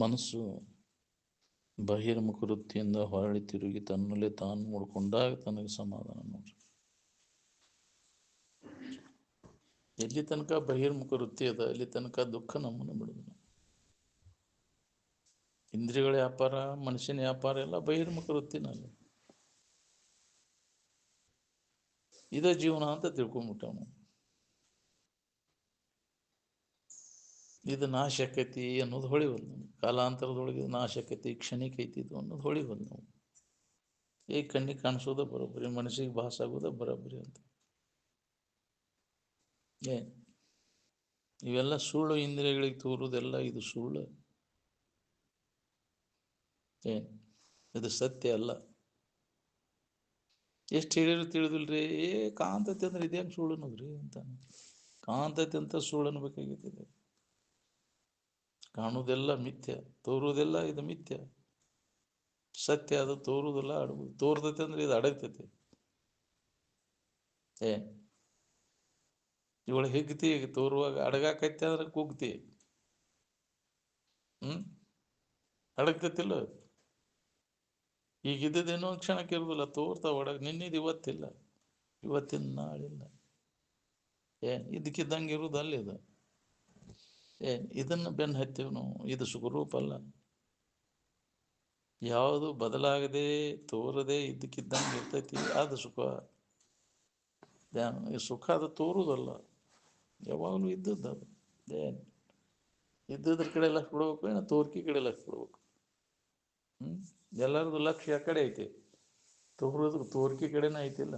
ಮನಸ್ಸು ಬಹಿರ್ಮುಖ ವೃತ್ತಿಯಿಂದ ಹೊರಳಿ ತಿರುಗಿ ತನ್ನಲ್ಲೇ ತಾನು ನೋಡಿಕೊಂಡಾಗ ತನಗೆ ಸಮಾಧಾನ. ನೋಡ್ರಿ, ಎಲ್ಲಿ ತನಕ ಬಹಿರ್ಮುಖ ವೃತ್ತಿ ಅದ ಅಲ್ಲಿ ತನಕ ದುಃಖ ನಮ್ಮನ್ನು ಬಿಡುದಿಲ್ಲ. ಇಂದ್ರಿಯಗಳ ವ್ಯಾಪಾರ, ಮನುಷ್ಯನ ವ್ಯಾಪಾರ ಎಲ್ಲ ಬಹಿರ್ಮುಖ ವೃತ್ತಿನಲ್ಲಿ. ಇದೇ ಜೀವನ ಅಂತ ತಿಳ್ಕೊಂಡ್ಬಿಟ್ಟವನು. ಇದು ನಾಶಕತಿ ಅನ್ನೋದು ಹೊಳಿವಲ್ಲ ನಮ್ಗೆ. ಕಾಲಾಂತರದೊಳಗೆ ನಾಶಕತಿ ಕ್ಷಣಿಕ ಐತಿದ್ದು ಅನ್ನೋದು ಹೊಳಿವಲ್ಲ ನಾವು. ಕಣ್ಣಿಗೆ ಕಾಣಿಸೋದ ಬರೋಬ್ಬರಿ, ಮನಸ್ಸಿಗೆ ಭಾಸ ಆಗೋದ ಬರೋಬ್ಬರಿ ಅಂತ. ಇವೆಲ್ಲ ಸುಳ್ಳು. ಇಂದ್ರಿಯಗಳಿಗೆ ತೋರುವುದೆಲ್ಲ ಇದು ಸುಳ್ಳು. ಇದು ಸತ್ಯ ಅಲ್ಲ. ಎಷ್ಟು ಹೇಳಿದ್ರು ತಿಳಿದಿಲ್ರಿ. ಕಾಂತತೆ ಅಂದ್ರೆ ಇದೇನು ಸುಳ್ಳು ಅನ್ನೋದ್ರಿ ಅಂತ. ಕಾಂತತೆ ಅಂತ ಸುಳ್ಳು ಅನ್ಬೇಕಾಗಿತ್ತು. ಕಾಣುವುದೆಲ್ಲ ಮಿಥ್ಯ, ತೋರುವುದೆಲ್ಲ ಇದು ಮಿಥ್ಯ. ಸತ್ಯ ಅದು ತೋರುವುದಿಲ್ಲ, ಅಡಗುದು. ತೋರ್ತೈತೆ ಅಂದ್ರೆ ಇದು ಅಡಗ್ತೈತಿ. ಇವಳು ಹಿಗ್ತಿ, ತೋರುವಾಗ ಅಡಗಾಕೈತೆ ಅಂದ್ರೆ ಕುಗ್ತಿ. ಅಡಗ್ತೈತಿಲ್ಲ. ಈಗಿದ್ದೇನೋ ಕ್ಷಣಕ್ಕೆ ಇರುದಿಲ್ಲ, ತೋರ್ತಾವ ಒಳಗೆ. ನಿನ್ನಿದು ಇವತ್ತಿಲ್ಲ, ಇವತ್ತಿನ ನಾಳಿಲ್ಲ. ಇದಕ್ಕಿದ್ದಂಗೆ ಇರುವುದು ಅಲ್ಲಿದು. ಇದನ್ನು ಬೆನ್ನು ಹತ್ತೀವಿ ನಾವು. ಇದು ಸುಖರೂಪ ಅಲ್ಲ. ಯಾವುದು ಬದಲಾಗದೆ ತೋರದೆ ಇದ್ದಕ್ಕಿದ್ದಂಗೆ ಇರ್ತೈತಿ ಅದು ಸುಖ. ಸುಖ ಅದು ತೋರುವುದಲ್ಲ, ಯಾವಾಗಲೂ ಇದ್ದದ್ದು ಅದು. ಇದ್ದದ್ರ ಕಡೆ ಲಕ್ಷ ಬಿಡ್ಬೇಕು, ಏನೋ ತೋರ್ಕಿ ಕಡೆ ಲಕ್ಷ ಬಿಡ್ಬೇಕು. ಎಲ್ಲರದು ಲಕ್ಷ್ಯ ಆ ಕಡೆ ಐತಿ, ತೋರ್ಕಿ ಕಡೆನೇ ಐತಿಲ್ಲ.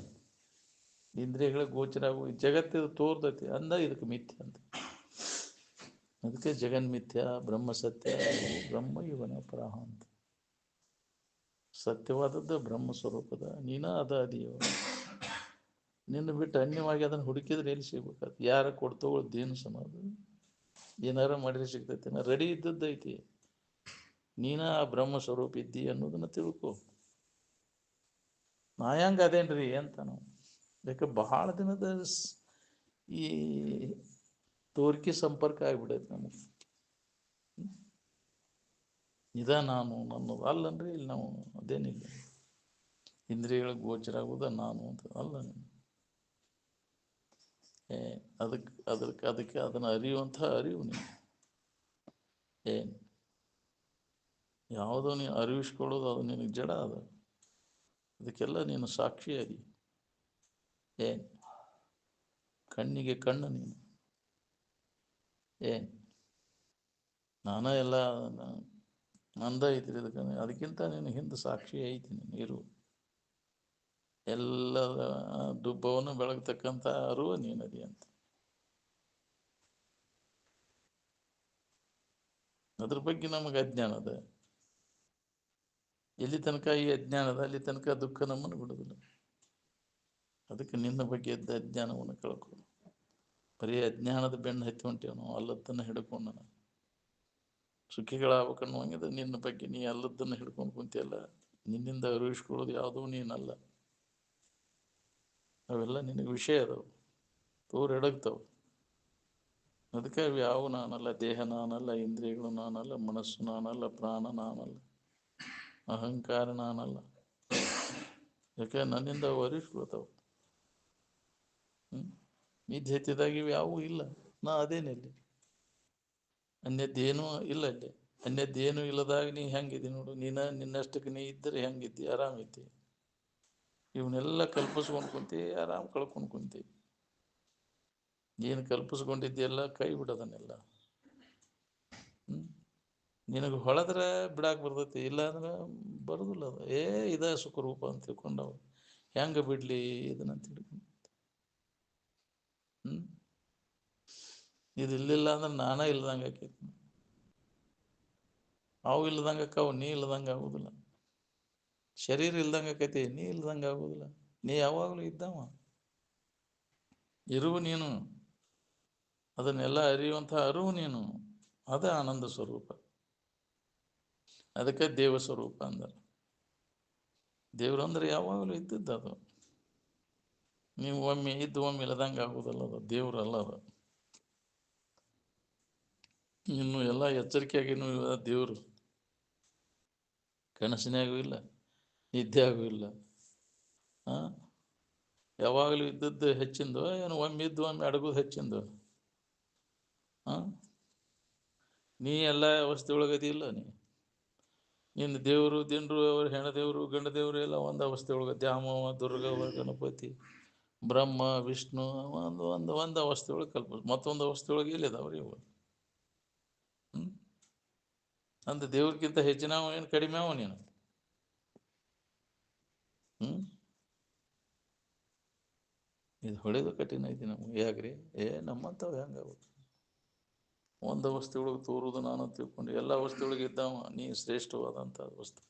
ಇಂದ್ರಿಯಗಳ ಗೋಚರ ಆಗು ಜಗತ್ತಿದು ತೋರ್ತೈತಿ ಅಂದ ಇದಕ್ಕೆ ಮಿಥ್ಯ ಅಂತ. ಅದಕ್ಕೆ ಜಗನ್ಮಿಥ್ಯ, ಬ್ರಹ್ಮ ಸತ್ಯ, ಬ್ರಹ್ಮ ಇವನ ಪರಹ ಅಂತ. ಸತ್ಯವಾದದ್ದು ಬ್ರಹ್ಮ ಸ್ವರೂಪದ ನೀನ ಅದ ಅದಿಯೋ. ನಿನ್ನ ಬಿಟ್ಟು ಅನ್ಯವಾಗಿ ಅದನ್ನು ಹುಡುಕಿದ್ರೆ ಎಲ್ಲಿ ಸಿಗ್ಬೇಕಾದ? ಯಾರ ಕೊಡ್ತೋದೇನು ಸಮಾಧ? ಏನಾರ ಮಾಡಿದ್ರೆ ಸಿಗ್ತೈತಿ? ರೆಡಿ ಇದ್ದದ್ದೈತಿ. ನೀನ ಆ ಬ್ರಹ್ಮ ಸ್ವರೂಪ ಇದ್ದಿ ಅನ್ನೋದನ್ನ ತಿಳ್ಕೊ. ನಾ ಹೆಂಗ ಅದೇನ್ರಿ ಅಂತ ನಾವು. ಯಾಕೆ ಬಹಳ ದಿನದ ಈ ತೋರಿಕೆ ಸಂಪರ್ಕ ಆಗ್ಬಿಡೈತೆ ನಮಗೆ. ಇದ ನಾನು ನನ್ನದು ಅಲ್ಲನ್ರಿ. ಇಲ್ಲಿ ನಾವು ಅದೇನಿಲ್ಲ, ಇಂದ್ರಿಯಗಳ ಗೋಚರ ಆಗುವುದ ನಾನು ಅಂತ ಅಲ್ಲ. ಅದಕ್ಕೆ ಅದನ್ನು ಅರಿಯುವಂತಹ ಅರಿವು ನೀನು. ಯಾವುದೋ ನೀನು ಅರಿವಿಸ್ಕೊಳ್ಳೋದು ಅದು ನಿನಗೆ ಜಡ ಅದ. ಅದಕ್ಕೆಲ್ಲ ನೀನು ಸಾಕ್ಷಿಯಾಗಿ. ಕಣ್ಣಿಗೆ ಕಣ್ಣು ನೀನು. ನಾನ ಎಲ್ಲ ನಂದ ಐತ್ರಿ ಇದಕ್ಕೆ. ಅದಕ್ಕಿಂತ ನೀನು ಹಿಂದೆ ಸಾಕ್ಷಿ ಐತಿ. ನೀನು ಇರು. ಎಲ್ಲ ದುಬ್ಬವನ್ನು ಬೆಳಗ್ತಕ್ಕಂಥ ಅರುವ ನೀನದಿ ಅಂತ. ಅದ್ರ ಬಗ್ಗೆ ನಮಗೆ ಅಜ್ಞಾನ ಅದ. ಎಲ್ಲಿ ತನಕ ಈ ಅಜ್ಞಾನ ಅದ ಅಲ್ಲಿ ತನಕ ದುಃಖ ನಮ್ಮನ್ನು ಬಿಡುವುದಿಲ್ಲ. ಅದಕ್ಕೆ ನಿನ್ನ ಬಗ್ಗೆ ಎದ್ದ ಅಜ್ಞಾನವನ್ನು ಕಳ್ಕೊ. ಬರೀ ಅಜ್ಞಾನದ ಬೆನ್ನು ಹತ್ತಿ ಹೊಂಟೇವ ನಾವು. ಅಲ್ಲದನ್ನು ಹಿಡ್ಕೊಂಡು ನಾನು ಸುಖಿಗಳಾಗಬೇಕನ್ನುವಂಗಿದೆ. ನಿನ್ನ ಬಗ್ಗೆ ನೀ ಅಲ್ಲದನ್ನು ಹಿಡ್ಕೊಂಡು ಕುಂತಿಯಲ್ಲ. ನಿನ್ನಿಂದ ಅರಿವಿಸ್ಕೊಳ್ಳೋದು ಯಾವುದೂ ನೀನಲ್ಲ. ಅವೆಲ್ಲ ನಿನಗೆ ವಿಷಯ ಅದಾವು, ಎಡಗ್ತಾವ. ಅದಕ್ಕೆ ಅವು ಯಾವ ನಾನಲ್ಲ. ದೇಹ ನಾನಲ್ಲ, ಇಂದ್ರಿಯಗಳು ನಾನಲ್ಲ, ಮನಸ್ಸು ನಾನಲ್ಲ, ಪ್ರಾಣ ನಾನಲ್ಲ, ಅಹಂಕಾರ ನಾನಲ್ಲ. ಯಾಕೆ ನನ್ನಿಂದ ಅವು ಅರಿವಿಸ್ಕೊಳ್ತಾವ. ಮಿಥ್ಯತೆದಾಗ ಇವು ಯಾವೂ ಇಲ್ಲ. ನಾ ಅದೇನಲ್ಲಿ ಅನ್ಯದ್ದೇನೂ ಇಲ್ಲ. ಅಲ್ಲಿ ಅನ್ಯದ್ದೇನೂ ಇಲ್ಲದಾಗ ನೀ ಹೆಂಗಿದ್ದಿ ನೋಡು. ನಿನ್ನಷ್ಟಕ್ಕೆ ನೀ ಇದ್ದರೆ ಹೆಂಗಿದ್ದಿ? ಆರಾಮಿದ್ದಿ. ಇವನ್ನೆಲ್ಲ ಕಲ್ಪಿಸ್ಕೊಂಡು ಕುಂತಿ, ಆರಾಮ್ ಕಳ್ಕೊಂಡು ಕುಂತಿ. ಏನು ಕಲ್ಪಿಸ್ಕೊಂಡಿದ್ದೆಲ್ಲ ಕೈ ಬಿಡೋದನ್ನೆಲ್ಲ. ನಿನಗೆ ಹೊಳೆದ್ರೆ ಬಿಡಾಕ್ ಬರ್ತೈತಿ, ಇಲ್ಲ ಅಂದ್ರೆ ಬರೋದಿಲ್ಲ ಅದು. ಇದ ಸುಖರೂಪ ಅಂತ ತಿಳ್ಕೊಂಡವು ಹೆಂಗೆ ಬಿಡ್ಲಿ ಇದನ್ನ ತಿಳ್ಕೊಂಡು. ಇದು ಇಲ್ಲಿಲ್ಲ ಅಂದ್ರೆ ನಾನೇ ಇಲ್ದಂಗೆ ಆಕೈತಿ. ಅವು ಇಲ್ದಂಗೆ ಅಕ್ಕಾವು, ನೀ ಇಲ್ದಂಗೆ ಆಗೋದಿಲ್ಲ. ಶರೀರ ಇಲ್ದಂಗೆ ಆಕೈತಿ, ನೀ ಇಲ್ದಂಗೆ ಆಗೋದಿಲ್ಲ. ನೀ ಯಾವಾಗಲೂ ಇದ್ದವ ಇರುವು ನೀನು. ಅದನ್ನೆಲ್ಲ ಅರಿಯುವಂಥ ಅರಿವು ನೀನು. ಅದೇ ಆನಂದ ಸ್ವರೂಪ. ಅದಕ್ಕೆ ದೇವ ಸ್ವರೂಪ ಅಂದರೆ. ದೇವ್ರು ಅಂದ್ರೆ ಯಾವಾಗಲೂ ಇದ್ದದ್ದು ಅದು. ನೀವು ಒಮ್ಮೆ ಇದ್ದು ಒಮ್ಮೆ ಇಲ್ಲದಂಗೆ ಆಗೋದಲ್ಲ ಅದು. ದೇವ್ರಲ್ಲ ಅದು. ಇನ್ನು ಎಲ್ಲ ಎಚ್ಚರಿಕೆಯಾಗಿನೂ ದೇವರು ಕನಸಿನಾಗೂ ಇಲ್ಲ, ನಿದ್ದೆಯಾಗೂ ಇಲ್ಲ. ಹಾಂ, ಯಾವಾಗಲೂ ಇದ್ದದ್ದು ಹೆಚ್ಚಿಂದು ಏನು ಒಮ್ಮೆ ಇದ್ದು ಒಮ್ಮೆ ಅಡಗೋದು ಹೆಚ್ಚಿಂದು. ಹಾಂ, ನೀ ಎಲ್ಲ ಅವಸ್ಥೆ ಒಳಗದಿ ಇಲ್ಲ. ನಿನ್ನ ದೇವರು ದಿಂಡ್ರು ಅವ್ರ ಹೆಣ ದೇವರು ಗಂಡ ದೇವರು ಎಲ್ಲ ಒಂದು ಅವಸ್ಥೆ ಒಳಗೆ, ದ್ಯಾಮವ್ವ ದುರ್ಗವ್ವ ಗಣಪತಿ ಬ್ರಹ್ಮ ವಿಷ್ಣು ಒಂದು ಅವಸ್ಥೆ ಒಳಗೆ ಮತ್ತೊಂದು ಅವಸ್ಥೆ ಒಳಗೆ ಎಲ್ಲಿದಾವ್ರಿ ಇವು? ಅಂದ ದೇವ್ರಿಗಿಂತ ಹೆಚ್ಚಿನವ ಏನು ಕಡಿಮೆ ಅವ ನೀನು? ಇದು ಹೊಳೆದು ಕಠಿಣ ಐತಿ ನಮ್ಗೆ. ಯಾಕ್ರಿ? ನಮ್ಮಂಥವು ಹೆಂಗ ಒಂದು ಅವಸ್ಥೆ ಒಳಗೆ ತೋರುವುದು ನಾನು ತಿಳ್ಕೊಂಡು ಎಲ್ಲ ಅವಸ್ಥೆ ಒಳಗೆ ಇದ್ದಾವ ನೀ ಶ್ರೇಷ್ಠವಾದಂಥ ವಸ್ತು.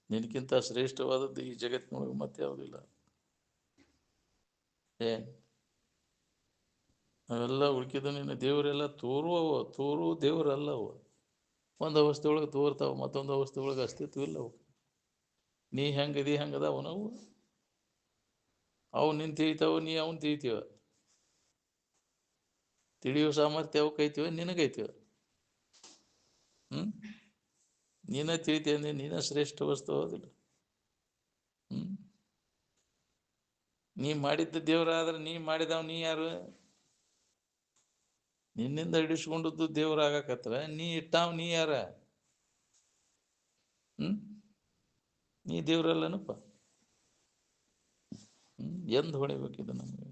ನಿನಗಿಂತ ಶ್ರೇಷ್ಠವಾದದ್ದು ಈ ಜಗತ್ತಿನೊಳಗೆ ಮತ್ತೆ ಯಾವುದಿಲ್ಲ. ಅವೆಲ್ಲ ಉಳ್ಕಿದ್ದು ನಿನ್ನ ದೇವರೆಲ್ಲ ತೋರು ದೇವರಲ್ಲ ಅವು. ಒಂದು ಅವಸ್ಥೆ ಒಳಗೆ ತೋರ್ತಾವ, ಮತ್ತೊಂದು ಅವಸ್ಥೆ ಒಳಗೆ ಅಸ್ತಿತ್ವ ಇಲ್ಲ ಅವು. ನೀ ಹೆಂಗದಿ ಹಂಗದ ನಾವು ಅವು ನಿನ್ ತಿಳಿತಾವ, ನೀ ಅವನ್ ತಿಳಿತೀವ. ತಿಳಿಯೋ ಸಾಮರ್ಥ್ಯ ಅವಕ್ಕೆ ಐತಿವ, ನಿನಗೈತಿವ. ನೀನ ತಿಳಿತೀಯ ಅಂದ್ರೆ ನೀನ ಶ್ರೇಷ್ಠ ವಸ್ತು ಹೌದಿಲ್ಲ. ನೀ ಮಾಡಿದ್ದ ದೇವ್ರ ಆದ್ರೆ ನೀ ಮಾಡಿದವ್ ನೀ ಯಾರು? ನಿನ್ನಿಂದ ಹಿಡಿಸ್ಕೊಂಡದ್ದು ದೇವ್ರ ಆಗಾಕತ್ರ, ನೀ ಇಟ್ಟಾವ್ ನೀ ಯಾರ? ನೀ ದೇವ್ರಲ್ಲನಪ್ಪ. ಎಂದು ಹೊಳಿಬೇಕಿದೆ ನಮಗೆ?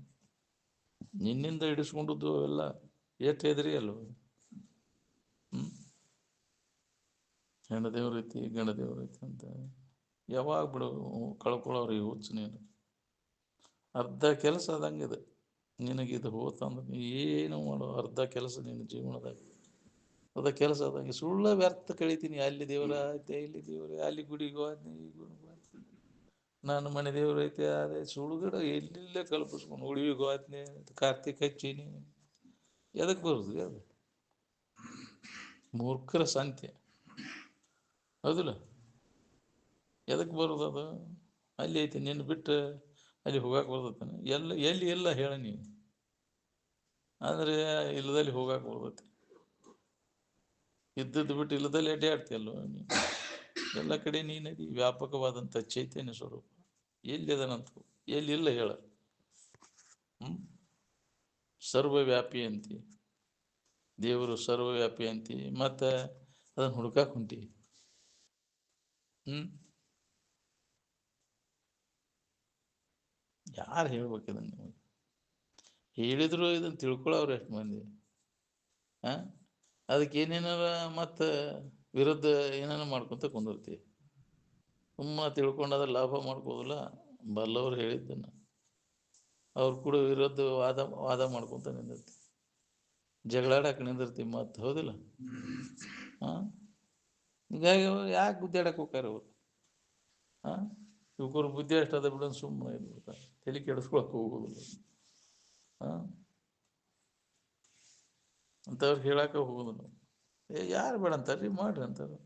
ನಿನ್ನಿಂದ ಹಿಡಿಸ್ಕೊಂಡದ್ದು ಅವೆಲ್ಲ ಎಷ್ಟು ಹೆದರಿ ಅಲ್ವ? ಹೆಣ್ಣ ದೇವ್ರೈತಿ ಗಂಡ ದೇವ್ರೈತಿ ಅಂತ ಯಾವಾಗ ಬಿಡು ಕಳ್ಕೊಳ್ಳೋರು ಹುಚ್ಚು ನೀನು. ಅರ್ಧ ಕೆಲಸ ಆದಂಗಿದೆ ನಿನಗಿದು ಹೋತಂದ್ರೆ ಏನು ಮಾಡೋ ಅರ್ಧ ಕೆಲಸ ನಿನ್ನ ಜೀವನದಾಗ ಅದ ಕೆಲಸ ಆದಂಗೆ. ಸುಳ್ಳ ವ್ಯರ್ಥ ಕಳಿತೀನಿ. ಅಲ್ಲಿ ದೇವರ ಐತೆ, ಇಲ್ಲಿ ದೇವ್ರ, ಅಲ್ಲಿ ಗುಡಿಗೆ ಹೋದ್ನಿ, ಈ ಗುಡಿಗೆ ಹೋದ್ನಿ, ನಾನು ಮನೆ ದೇವ್ರ ಐತೆ, ಅದೇ ಸುಳ್ಳುಗಡ ಎಲ್ಲಿಲ್ಲೇ ಕಲ್ಪಿಸ್ಕೊಂಡು ಉಳಿವಿಗೆ ಹೋದ್ನಿ, ಕಾರ್ತಿಕ್ ಹಚ್ಚೀನಿ. ಎದಕ್ಕೆ ಬರುದು ಅದು? ಮೂರ್ಖರ ಸಂತೆ ಹೌದಿಲ್ಲ? ಎದಕ್ಕೆ ಬರೋದು ಅದು? ಅಲ್ಲಿ ಐತಿ, ನಿನ್ನ ಬಿಟ್ಟು ಅಲ್ಲಿ ಹೋಗಕ್ಕೆ ಬರ್ತೈತಾನೆ? ಎಲ್ಲಿ ಎಲ್ಲ ಹೇಳ ನೀನು. ಅಂದರೆ ಇಲ್ಲದಲ್ಲಿ ಹೋಗಕ್ಕೆ ಬರ್ತೈತಿ. ಇದ್ದದ್ದು ಬಿಟ್ಟು ಇಲ್ಲದಲ್ಲಿ ಅಡ್ಡಾಡ್ತೀಯಲ್ವ ನೀನು. ಎಲ್ಲ ಕಡೆ ನೀನದಿ ವ್ಯಾಪಕವಾದಂಥ ಚೈತನ್ಯ ಸ್ವರೂಪ. ಎಲ್ಲಿದನಂತ ಎಲ್ಲಿಲ್ಲ ಹೇಳ. ಸರ್ವವ್ಯಾಪಿ ಅಂತಿ, ದೇವರು ಸರ್ವವ್ಯಾಪಿ ಅಂತಿ, ಮತ್ತೆ ಅದನ್ನು ಹುಡ್ಕಾಕ್ ಹೊಂಟಿ. ಯಾರು ಹೇಳ್ಬೇಕಿದನ್ನು ನಿಮಗೆ? ಹೇಳಿದ್ರು ಇದನ್ನು ತಿಳ್ಕೊಳ್ಳೋರು ಎಷ್ಟು ಮಂದಿ? ಅದಕ್ಕೆ ಏನೇನಾರ ಮತ್ತು ವಿರುದ್ಧ ಏನೇನೋ ಮಾಡ್ಕೊತ ಕುಂದಿರ್ತೀವಿ. ತಿಳ್ಕೊಂಡಾದ್ರೆ ಲಾಭ ಮಾಡ್ಕೋದಿಲ್ಲ. ಬಲ್ಲವ್ರು ಹೇಳಿದ್ದನ್ನು ಅವ್ರು ಕೂಡ ವಿರುದ್ಧ ವಾದ ಮಾಡ್ಕೊತ ನಿಂದಿರ್ತೀವಿ, ಜಗಳಾಡಕ್ಕೆ ನಿಂದಿರ್ತೀವಿ ಮತ್ತೆ. ಹೌದಿಲ್ಲ? ಹೀಗಾಗಿ ಯಾಕೆ ಗುದ್ದಾಡಕ್ಕೆ ಹೋಗ್ತಾರೆ ಅವರು? ಇವ್ರು ಬುದ್ಧಿ ಅಷ್ಟದ ಬಿಡೋದು, ಸುಮ್ಮನೆ ಇದ್ಬಿಡ್ತಾರೆ, ತಲೆ ಕೆಡಿಸ್ಕೊಳಕ್ಕೆ ಹೋಗೋದಿಲ್ಲ. ಅಂತವ್ರಿಗೆ ಹೇಳಕ್ಕೆ ಹೋಗೋದು ನಾವು. ಯಾರು ಬೇಡ ಅಂತಾರ್ರಿ, ಮಾಡ್ರಿ ಅಂತಾರೆ.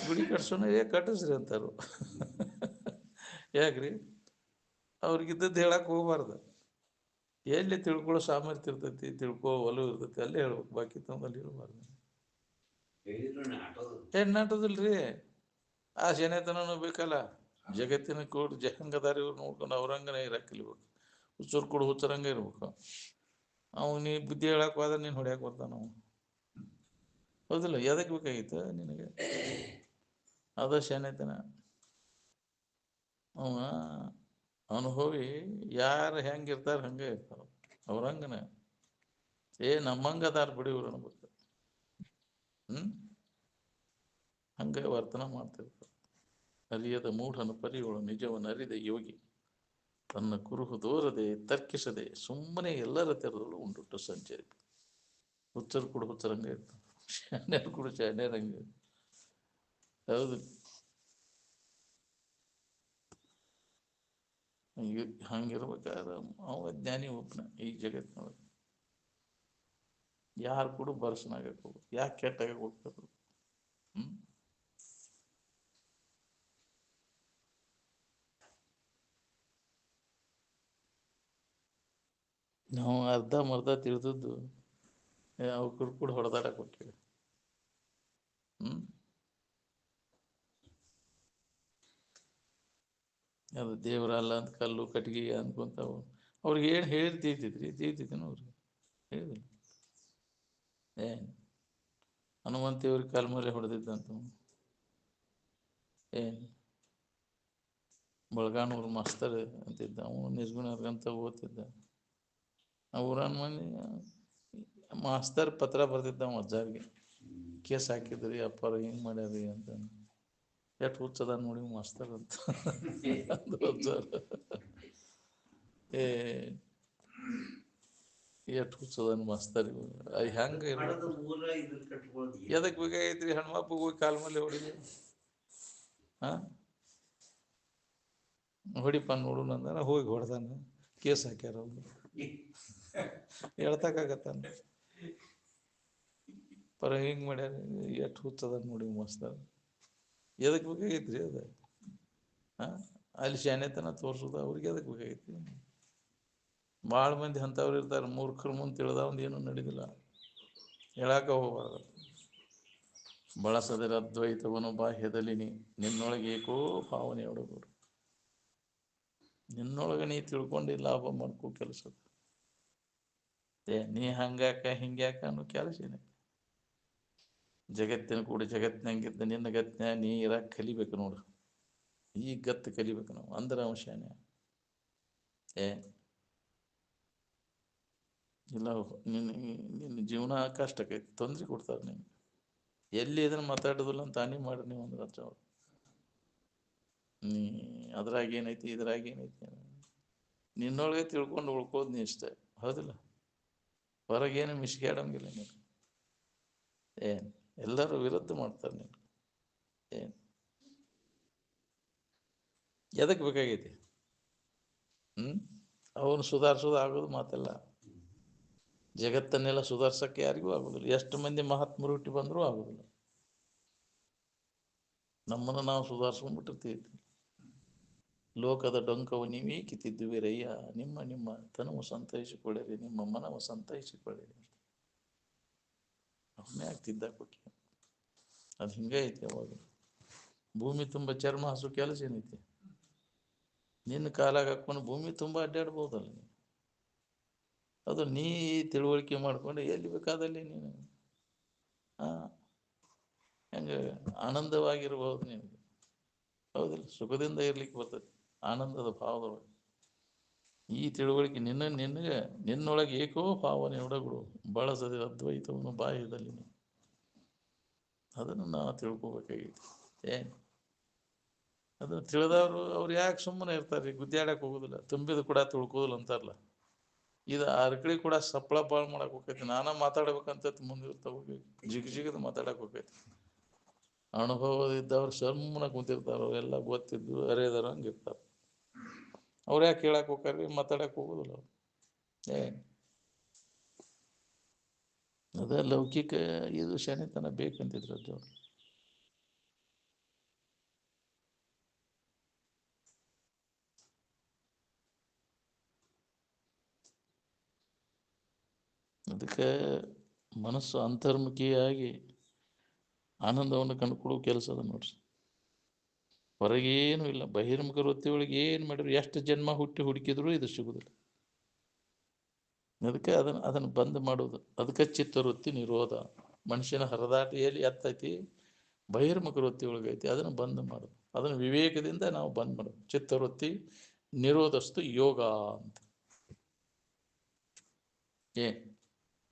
ಗುಡಿ ಕಟ್ಸೋಣ, ಕಟ್ಟಿಸ್ರಿ ಅಂತಾರು. ಯಾಕ್ರಿ? ಅವ್ರಿಗಿದ್ದದ್ದು ಹೇಳಕ್ಕೆ ಹೋಗ್ಬಾರ್ದು. ಎಲ್ಲಿ ತಿಳ್ಕೊಳ್ಳೋ ಸಾಮರ್ಥ್ಯ ಇರ್ತೈತಿ, ತಿಳ್ಕೊ ಒಲವು ಇರ್ತೈತಿ, ಅಲ್ಲೇ ಹೇಳ್ಬೇಕು. ಬಾಕಿ ತಂದಲ್ಲಿ ಹೇಳ್ಬಾರ್ದು. ನಾಟೋದಿಲ್ರಿ. ಆ ಶನೇತನೂ ಬೇಕಲ್ಲ. ಜಗತ್ತಿನ ಕೂಡ ಜಹಂಗದಾರಿ ಇವ್ರು ನೋಡ್ಕೊಂಡು ಅವ್ರಂಗನೇ ಇರಕ್ಕೆ ಕಲಿಬೇಕು. ಹುಚ್ಚೂರು ಕೂಡ ಹುಚ್ಚರಂಗ ಇರ್ಬೇಕು. ಅವ್ನು ನೀ ಬುದ್ಧಿ ಹೇಳಕ್ಕೆ ಹೋದ್ರೆ ನೀನು ಹೊಡ್ಯಾಕೆ ಬರ್ತಾನ ನಾವು. ಹೌದಿಲ್ಲ? ಎದಕ್ಕೆ ಬೇಕಾಗಿತ್ತು ನಿನಗೆ? ಅದ ಶನೇತನ. ಅವ ಅನುಭವಿ. ಯಾರು ಹೆಂಗಿರ್ತಾರೆ ಹಂಗೆ ಇರ್ತಾರ ಅವ್ರಂಗನ. ನಮ್ಮಂಗದಾರ ಬಿಡಿ ಇವ್ರು ಅನ್ಬೇಕು. ಹಂಗೆ ವರ್ತನ ಮಾಡ್ತಿರ್ತಾರೆ. ಅರಿಯದ ಮೂಢನ ಪರಿಗಳು ನಿಜವನ್ನು ಅರಿದ ಯೋಗಿ ತನ್ನ ಕುರುಹು ದೋರದೆ ತರ್ಕಿಸದೆ ಸುಮ್ಮನೆ ಎಲ್ಲರ ತೆರದಳು ಉಂಡುಟ್ಟು ಸಂಚರಿ. ಹುಚ್ಚರು ಕೂಡ ಹುಚ್ಚರಂಗೆ ಇರ್ತಾರೆ, ಶಾಣ್ಯರು ಕೂಡ ಶಾಣ್ಯರಂಗೆ. ಹೌದು. ಹಂಗಿರ್ಬೇಕಾದ್ರೆ ಅವ ಜ್ಞಾನಿ ಒಬ್ಬನ ಈ ಜಗತ್ತಿನೊಳಗೆ. ಯಾರು ಕೂಡ ಬರಸನಾಗಕ್ಕೆ ಹೋಗ್ಬೇಕು, ಯಾಕೆ ಕೆಟ್ಟಾಗ ಹೋಗ್ತಾರೆ? ನಾವು ಅರ್ಧ ಮರ್ಧ ತಿಳಿದದ್ದು ಅವ್ರು ಕೂಡ ಹೊಡೆದಾಡಕ್ಕೆ ಹೋಗ್ತೀವಿ. ಅದು ದೇವರಲ್ಲ ಅಂತ ಕಲ್ಲು ಕಟ್ಟಿಗೆ ಅನ್ಕೊಂತಾವು. ಅವ್ರಿಗೆ ಏನು ಹೇಳಿ ತೀರ್ತಿದ್ದೇನೆ ಅವ್ರಿಗೆ ಹೇಳಿದ್ರು. ಏನು ಹನುಮಂತೇವ್ರಿಗೆ ಕಾಲ ಮೇಲೆ ಹೊಡೆದಿದ್ದಂತ. ಏನು ಬಳಗಾನೂರು ಮಾಸ್ತರ್ ಅಂತಿದ್ದ, ಅವನು ನಿರ್ಗುಣರ್ಗಂತ ಓದ್ತಿದ್ದ. ಆ ಊರನ್ ಮಂದಿ ಮಾಸ್ತರ್ ಪತ್ರ ಬರ್ತಿದ್ದ ಅವ ಅಜ್ಜಾರಿಗೆ, ಕೇಸ್ ಹಾಕಿದ್ರಿ ಅಪ್ಪಾರ ಹಿಂಗೆ ಮಾಡ್ಯಾರಿ ಅಂತ. ಎಷ್ಟು ಹುಚ್ಚದ ನೋಡಿ ಮಾಸ್ತರ್ ಅಂತ ಅಜ್ಜಾರ. ಎಷ್ಟು ಹುಚ್ಚದನ್ ಮಾಸ್ತರ್ ಹೆಂಗೆ ಎದಕ್ ಬೇಕಾಗೈತ್ರಿ ಹನುಮಪ್ಪ ಹೋಗಿ ಕಾಲ ಮೇಲೆ ಹೊಡಿಲಿ? ಹೊಡಿಪ ನೋಡು ಅಂದಾರ, ಹೋಗಿ ಹೊಡೆದಾನ, ಕೇಸ್ ಹಾಕ್ಯಾರ. ಅವ್ರು ಹೇಳ್ತಕ್ಕಾಗತ್ತಾನ ಪರ ಹಿಂಗೆ ಮಾಡ್ಯಾರ. ಎಷ್ಟು ಹುಚ್ಚದ ನೋಡಿ ಮಾಸ್ತರ್. ಎದಕ್ಕೆ ಬೇಕಾಗೈತ್ರಿ ಅದು? ಅಲ್ಲಿ ಶಾನೆತನ ತೋರ್ಸೋದು ಅವ್ರಿಗೆ ಎದಕ್ಕೆ ಬೇಕಾಗೈತಿ? ಭಾಳ ಮಂದಿ ಅಂಥವ್ರು ಇರ್ತಾರೆ, ಮೂರ್ಖರ ಮುಂದೆ ತಿಳಿದ ಒಂದು ಏನೂ ನಡೆದಿಲ್ಲ, ಹೇಳಾಕ ಹೋಗಬಾರ್ದು. ಬಳಸದಿರ ಅದ್ವೈತವನು ಬಾಹ್ಯದಲ್ಲಿನಿ, ನಿನ್ನೊಳಗೆ ಏಕೋ ಭಾವನೆ ಒಡಗೂಡು. ನಿನ್ನೊಳಗೆ ನೀ ತಿಳ್ಕೊಂಡು ಲಾಭ ಮಾಡ್ಕೋ ಕೆಲಸ. ನೀ ಹಂಗಾಕ ಹಿಂಗ್ಯಾಕ ಅನ್ನೋ ಕೆಲಸ ಏನ? ಜಗತ್ತಿನ ಕೂಡ ಜಗತ್ತಿನಂಗಿದ್ದ ನಿನ್ನ ಗತ್ನ ನೀ ಇರಕ್ಕೆ ಕಲಿಬೇಕು ನೋಡು. ಈ ಗತ್ತು ಕಲಿಬೇಕು ನಾವು, ಅಂದ್ರೆ ಅಂಶನೇ ಇಲ್ಲ. ನಿನ್ನ ಜೀವನ ಕಷ್ಟಕ್ಕೈತಿ, ತೊಂದರೆ ಕೊಡ್ತಾರೆ ನಿಮ್ಗೆ. ಎಲ್ಲಿ ಇದನ್ನು ಮಾತಾಡೋದಿಲ್ಲ ಅಂತ ಹಾನಿ ಮಾಡಿ ನೀವು ಅಂದ್ರೆ ಅರ್ಥ ಅವ್ರು. ಅದ್ರಾಗ ಏನೈತಿ ಇದ್ರಾಗ ಏನೈತಿ ನಿನ್ನೊಳಗೆ ತಿಳ್ಕೊಂಡು ಉಳ್ಕೋದು ನೀ ಇಷ್ಟ, ಹೌದಿಲ್ಲ? ಹೊರಗೇನು ಮಿಸ್ಕ್ಯಾಡಂಗಿಲ್ಲ ನೀನು. ಎಲ್ಲರೂ ವಿರುದ್ಧ ಮಾಡ್ತಾರೆ ನೀನು. ಎದಕ್ಕೆ ಬೇಕಾಗೈತಿ? ಅವನು ಸುಧಾರಿಸೋದು ಆಗೋದು ಮಾತೆಲ್ಲ. ಜಗತ್ತನ್ನೆಲ್ಲ ಸುಧಾರ್ಸಕ್ಕೆ ಯಾರಿಗೂ ಆಗೋದಿಲ್ಲ. ಎಷ್ಟು ಮಂದಿ ಮಹಾತ್ಮರು ಹುಟ್ಟಿ ಬಂದರೂ ಆಗೋದಿಲ್ಲ. ನಮ್ಮನ್ನು ನಾವು ಸುಧಾರಿಸ್ಕೊಂಡ್ಬಿಟ್ಟಿರ್ತೀವಿ. ಲೋಕದ ಡೊಂಕವು ನೀವೇ ಕಿತ್ತಿದ್ದುವಿರಯ್ಯ, ನಿಮ್ಮ ನಿಮ್ಮ ತನವು ಸಂತೈಸಿಕೊಳ್ಳಿರಿ, ನಿಮ್ಮ ಮನವು ಸಂತೈಸಿಕೊಳ್ಳಿರಿ. ಅವನೇ ಆಗ್ತಿದ್ದ ಕೊಕ್ಕಿ. ಅದು ಹಿಂಗೆ ಐತಿ. ಅವಾಗ ಭೂಮಿ ತುಂಬ ಚರ್ಮ ಹಸು ಕೆಲಸ ಏನೈತಿ? ನಿನ್ನ ಕಾಲಾಗ ಹಾಕೊಂಡು ಭೂಮಿ ತುಂಬ ಅಡ್ಡಾಡ್ಬೋದಲ್ಲ ನೀನು. ಅದು ನೀ ತಿಳುವಳಿಕೆ ಮಾಡ್ಕೊಂಡು ಎಲ್ಲಿ ಬೇಕಾದಲ್ಲಿ ನೀನು ಹೆಂಗೆ ಆನಂದವಾಗಿರ್ಬೋದು ನಿನಗೆ, ಹೌದಿಲ್ಲ? ಸುಖದಿಂದ ಇರ್ಲಿಕ್ಕೆ ಬರ್ತದೆ, ಆನಂದದ ಭಾವದೊಳಗೆ. ಈ ತಿಳುವಳಿಕೆ ನಿನಗೆ ನಿನ್ನೊಳಗೆ ಏಕೋ ಭಾವನೆ ಒಡಗುಡು, ಬಳಸದೆ ಅದ್ವೈತವನ್ನು ಬಾಹ್ಯದಲ್ಲಿ. ಅದನ್ನು ನಾವು ತಿಳ್ಕೊಬೇಕಾಗಿತ್ತು. ಅದನ್ನು ತಿಳಿದವರು ಅವ್ರು ಯಾಕೆ ಸುಮ್ಮನೆ ಇರ್ತಾರೆ? ಗುದ್ದಾಡಕ್ಕೆ ಹೋಗೋದಿಲ್ಲ, ತುಂಬಿದ ಕೂಡ ತಿಳ್ಕೋದಿಲ್ಲ ಅಂತಾರಲ್ಲ. ಇದು ಅರ್ಕಳಿ ಕೂಡ ಸಪ್ಪಳ ಬಾಳ್ ಮಾಡಕ್ ಹೋಗೈತಿ. ನಾನ ಮಾತಾಡ್ಬೇಕಂತ ಮುಂದಿರ್ತಾವ, ಜಿಗದ ಮಾತಾಡಕ್ ಹೋಗೈತಿ. ಅನುಭವದಿದ್ದವ್ರು ಸುಮ್ಮನೆ ಕುಂತಿರ್ತಾರ, ಅವೆಲ್ಲ ಗೊತ್ತಿದ್ದು ಅರೇದಾರ ಹಂಗಿರ್ತಾರ. ಅವ್ರು ಯಾಕೆ ಕೇಳಕ್ ಹೋಗ್ರಿ? ಮಾತಾಡಕ್ ಹೋಗೋದಿಲ್ಲ ಅವ್ರು. ಅದ ಲೌಕಿಕ ಇದು ಶಾನೆತನ ಬೇಕಂತಿದ್ರು ಅಜ್ಜವ್ರು. ಅದಕ್ಕೆ ಮನಸ್ಸು ಅಂತರ್ಮುಖಿಯಾಗಿ ಆನಂದವನ್ನು ಕಂಡುಕೊಳ್ಳುವ ಕೆಲಸ ಅದ ನೋಡ್ರಿ. ಹೊರಗೇನು ಇಲ್ಲ. ಬಹಿರ್ಮುಖ ವೃತ್ತಿ ಒಳಗೆ ಏನು ಮಾಡಿದ್ರು, ಎಷ್ಟು ಜನ್ಮ ಹುಡುಕಿದ್ರು ಇದು ಸಿಗುದಿಲ್ಲ. ಅದಕ್ಕೆ ಅದನ್ನು ಬಂದ್ ಮಾಡೋದು. ಅದಕ್ಕೆ ಚಿತ್ತವೃತ್ತಿ ನಿರೋಧ. ಮನುಷ್ಯನ ಹರದಾಟಿಯಲ್ಲಿ ಎತ್ತೈತಿ, ಬಹಿರ್ಮುಖ ವೃತ್ತಿ ಒಳಗೈತಿ. ಅದನ್ನು ಬಂದ್ ಮಾಡೋದು, ಅದನ್ನು ವಿವೇಕದಿಂದ ನಾವು ಬಂದ್ ಮಾಡೋದು. ಚಿತ್ತವೃತ್ತಿ ನಿರೋಧಸ್ತು ಯೋಗ ಅಂತ.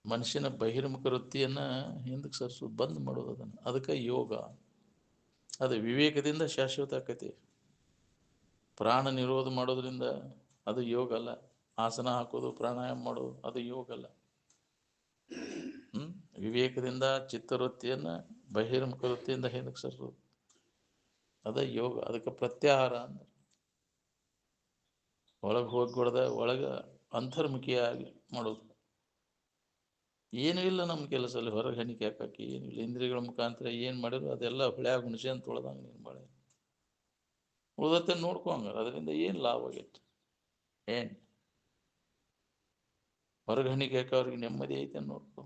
ಮನುಷ್ಯನ ಬಹಿರ್ಮುಖ ವೃತ್ತಿಯನ್ನ ಹಿಂದಕ್ಕೆ ಸರ್ಸೋದು, ಬಂದ್ ಮಾಡೋದು ಅದನ್ನು. ಅದಕ್ಕೆ ಯೋಗ. ಅದು ವಿವೇಕದಿಂದ ಶಾಶ್ವತ ಆಕತಿ. ಪ್ರಾಣ ನಿರೋಧ ಮಾಡೋದ್ರಿಂದ ಅದು ಯೋಗ ಅಲ್ಲ. ಆಸನ ಹಾಕೋದು, ಪ್ರಾಣಾಯಾಮ ಮಾಡೋದು ಅದು ಯೋಗ ಅಲ್ಲ. ವಿವೇಕದಿಂದ ಚಿತ್ತವೃತ್ತಿಯನ್ನ ಬಹಿರ್ಮುಖ ವೃತ್ತಿಯಿಂದ ಹಿಂದಕ್ಕೆ ಸರ್ಸೋದು ಅದ ಯೋಗ. ಅದಕ್ಕೆ ಪ್ರತ್ಯಾಹಾರ ಅಂದ್ರೆ ಒಳಗೆ ಹೋಗ್ಬಿಡ್ದ ಒಳಗೆ ಅಂತರ್ಮುಖಿಯಾಗಿ ಮಾಡೋದು. ಏನೂ ಇಲ್ಲ ನಮ್ಮ ಕೆಲಸದಲ್ಲಿ ಹೊರಗೆ ಹಣಿಕೆ ಹಾಕಿ ಏನಿಲ್ಲ. ಇಂದ್ರಿಯಗಳ ಮುಖಾಂತರ ಏನು ಮಾಡಿದ್ರು ಅದೆಲ್ಲ ಹುಳ್ಯಾಗ ಹುಣಸೆ ಅಂತ ತೊಳೆದಂಗೆ ನೀನು ಬಾಳೆ ಉಳ್ದತ್ತೆ ನೋಡ್ಕೊಂಗಾರ. ಅದರಿಂದ ಏನು ಲಾಭ ಆಗೈತೆ? ಹೊರಗೆ ಹಣಿಕೆ ಹಾಕೋರಿಗೆ ನೆಮ್ಮದಿ ಐತೆ ನೋಡ್ಕೊ.